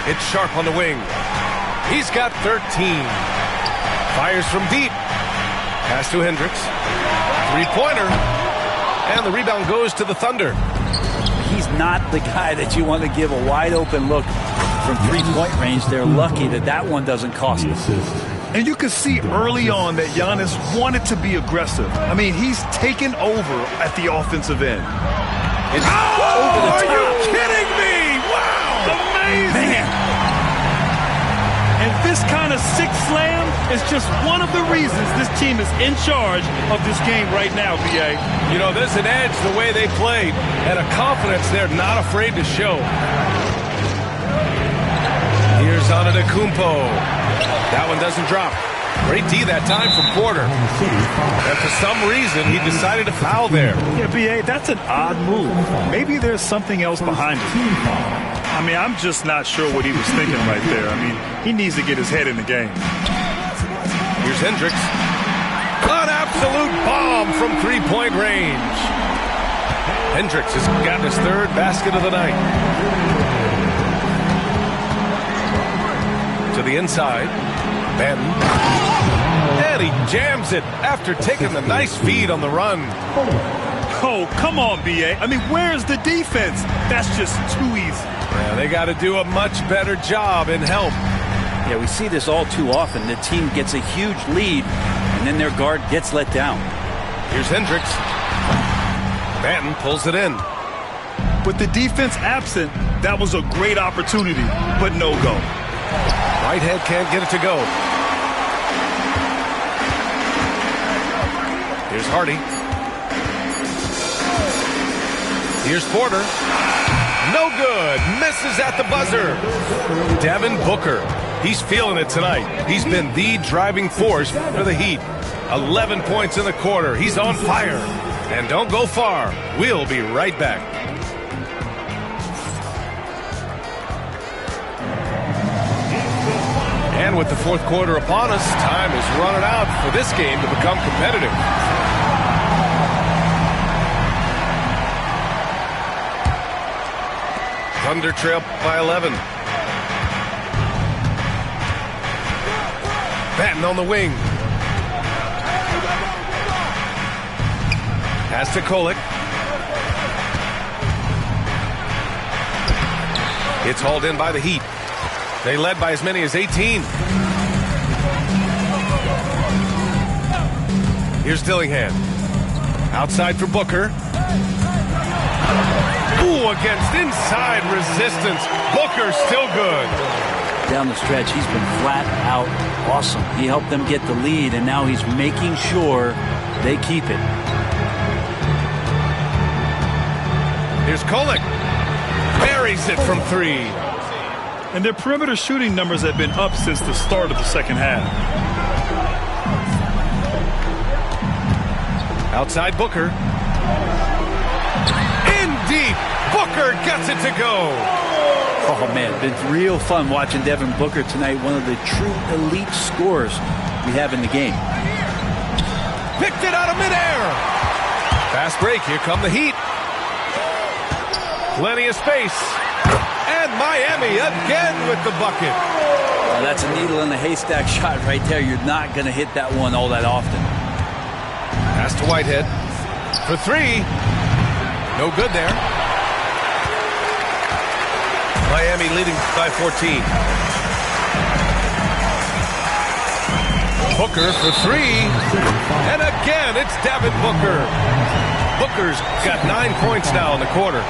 It's Sharp on the wing. He's got 13. Fires from deep. Pass to Hendricks. 3-pointer. And the rebound goes to the Thunder. He's not the guy that you want to give a wide open look from 3-point range. They're lucky that that one doesn't cost them. And you could see early on that Giannis wanted to be aggressive. I mean, he's taken over at the offensive end. It's over the top. Are you kidding me? Wow! Amazing! Man. And this kind of sick slam is just one of the reasons this team is in charge of this game right now, B.A. You know, there's an edge the way they played and a confidence they're not afraid to show. Here's Antetokounmpo. That one doesn't drop. Great D that time from Porter. And for some reason, he decided to foul there. Yeah, B.A., that's an odd move. Maybe there's something else behind it. I mean, I'm just not sure what he was thinking right there. I mean, he needs to get his head in the game. Here's Hendricks. An absolute bomb from 3-point range. Hendricks has got his 3rd basket of the night. To the inside. Benton. And he jams it after taking the nice feed on the run. Oh, come on, B.A. I mean, where's the defense? That's just too easy. Yeah, they got to do a much better job in help. Yeah, we see this all too often. The team gets a huge lead, and then their guard gets let down. Here's Hendricks. Banton pulls it in. With the defense absent, that was a great opportunity, but no go. Whitehead can't get it to go. Here's Hardy. Here's Porter. No good. Misses at the buzzer. Devin Booker. He's feeling it tonight. He's been the driving force for the Heat. 11 points in the quarter. He's on fire. And don't go far. We'll be right back. And with the 4th quarter upon us, time is running out for this game to become competitive. Thunder trail by 11. Banton on the wing. Pass to Kolek. It's hauled in by the Heat. They led by as many as 18. Here's Dillingham. Outside for Booker. Ooh, against inside resistance. Booker still good. Down the stretch, he's been flat out awesome. He helped them get the lead, and now he's making sure they keep it. Here's Kolek. Buries it from 3. And their perimeter shooting numbers have been up since the start of the second half. Outside Booker. Booker gets it to go. Oh, man, it's been real fun watching Devin Booker tonight. One of the true elite scorers we have in the game. Picked it out of midair. Fast break. Here come the Heat. Plenty of space. And Miami again with the bucket. Well, that's a needle in the haystack shot right there. You're not going to hit that one all that often. Pass to Whitehead for three. No good there. Miami leading by 14. Booker for three. And again, it's Devin Booker. Booker's got 9 points now in the quarter.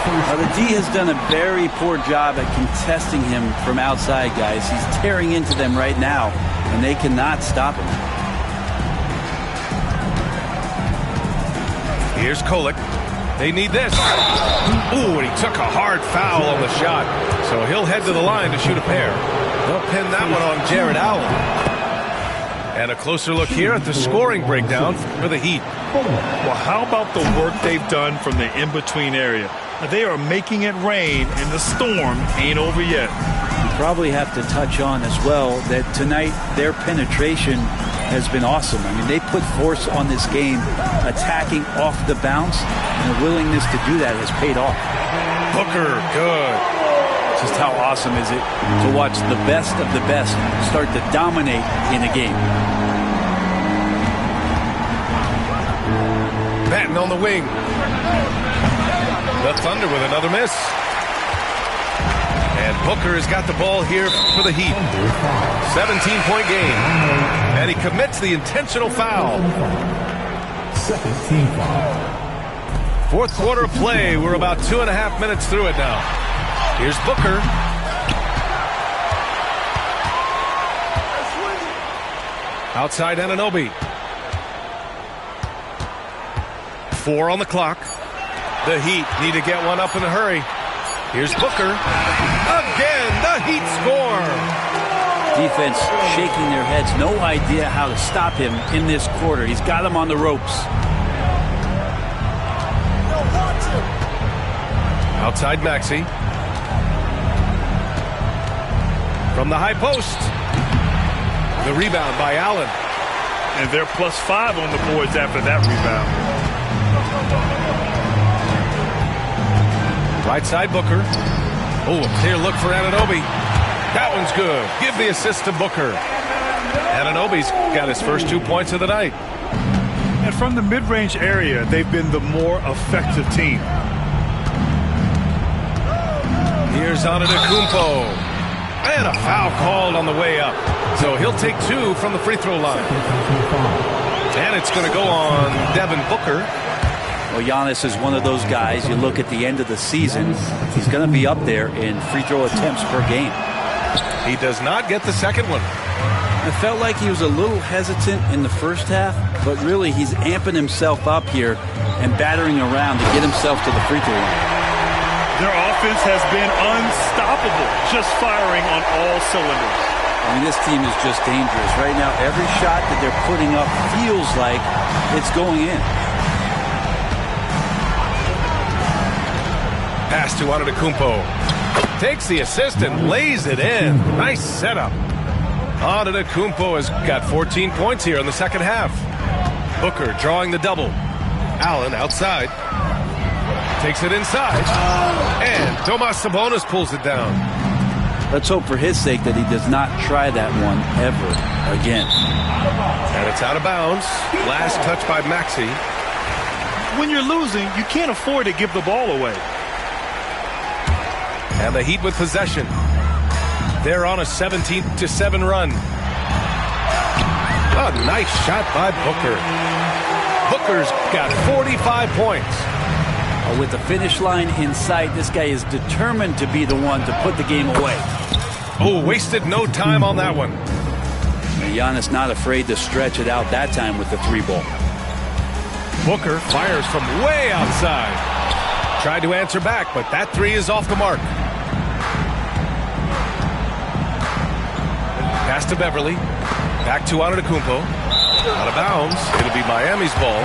Now, the D has done a very poor job at contesting him from outside, guys. He's tearing into them right now, and they cannot stop him. Here's Kolek. They need this. Ooh, and he took a hard foul on the shot. So he'll head to the line to shoot a pair. They'll pin that one on Jared Allen. And a closer look here at the scoring breakdown for the Heat. Well, how about the work they've done from the in-between area? They are making it rain, and the storm ain't over yet. You probably have to touch on as well that tonight their penetration has been awesome. I mean, they put force on this game, attacking off the bounce, and the willingness to do that has paid off. Booker, good. Just how awesome is it to watch the best of the best start to dominate in a game. Batten on the wing. The Thunder with another miss. And Booker has got the ball here for the Heat. 17-point game. And he commits the intentional foul. Second team foul. Fourth quarter of play. We're about 2.5 minutes through it now. Here's Booker. Outside Anunoby. 4 on the clock. The Heat need to get one up in a hurry. Here's Booker. Again, the Heat score. Defense shaking their heads. No idea how to stop him in this quarter. He's got him on the ropes. Outside Maxey. From the high post. The rebound by Allen. And they're +5 on the boards after that rebound. Right side Booker. Oh, a clear look for Anunoby. That one's good. Give the assist to Booker. Anunoby's got his first 2 points of the night. And from the mid-range area, they've been the more effective team. Here's Antetokounmpo. And a foul called on the way up. So he'll take 2 from the free throw line. And it's going to go on Devin Booker. Well, Giannis is one of those guys, you look at the end of the season, he's going to be up there in free throw attempts per game. He does not get the second one. It felt like he was a little hesitant in the first half, but really he's amping himself up here and battering around to get himself to the free throw line. Their offense has been unstoppable, just firing on all cylinders. I mean, this team is just dangerous. Right now, every shot that they're putting up feels like it's going in. Pass to Antetokounmpo. Takes the assist and lays it in. Nice setup. Antetokounmpo has got 14 points here in the second half. Booker drawing the double. Allen outside. Takes it inside. And Domas Sabonis pulls it down. Let's hope for his sake that he does not try that one ever again. And it's out of bounds. Last touch by Maxey. When you're losing, you can't afford to give the ball away. And the Heat with possession. They're on a 17-7 run. A nice shot by Booker. Booker's got 45 points. With the finish line in sight, this guy is determined to be the one to put the game away. Oh, wasted no time on that one. Giannis not afraid to stretch it out that time with the 3-ball. Booker fires from way outside. Tried to answer back, but that 3 is off the mark. Pass to Beverly. Back to Antetokounmpo. Out of bounds. It'll be Miami's ball.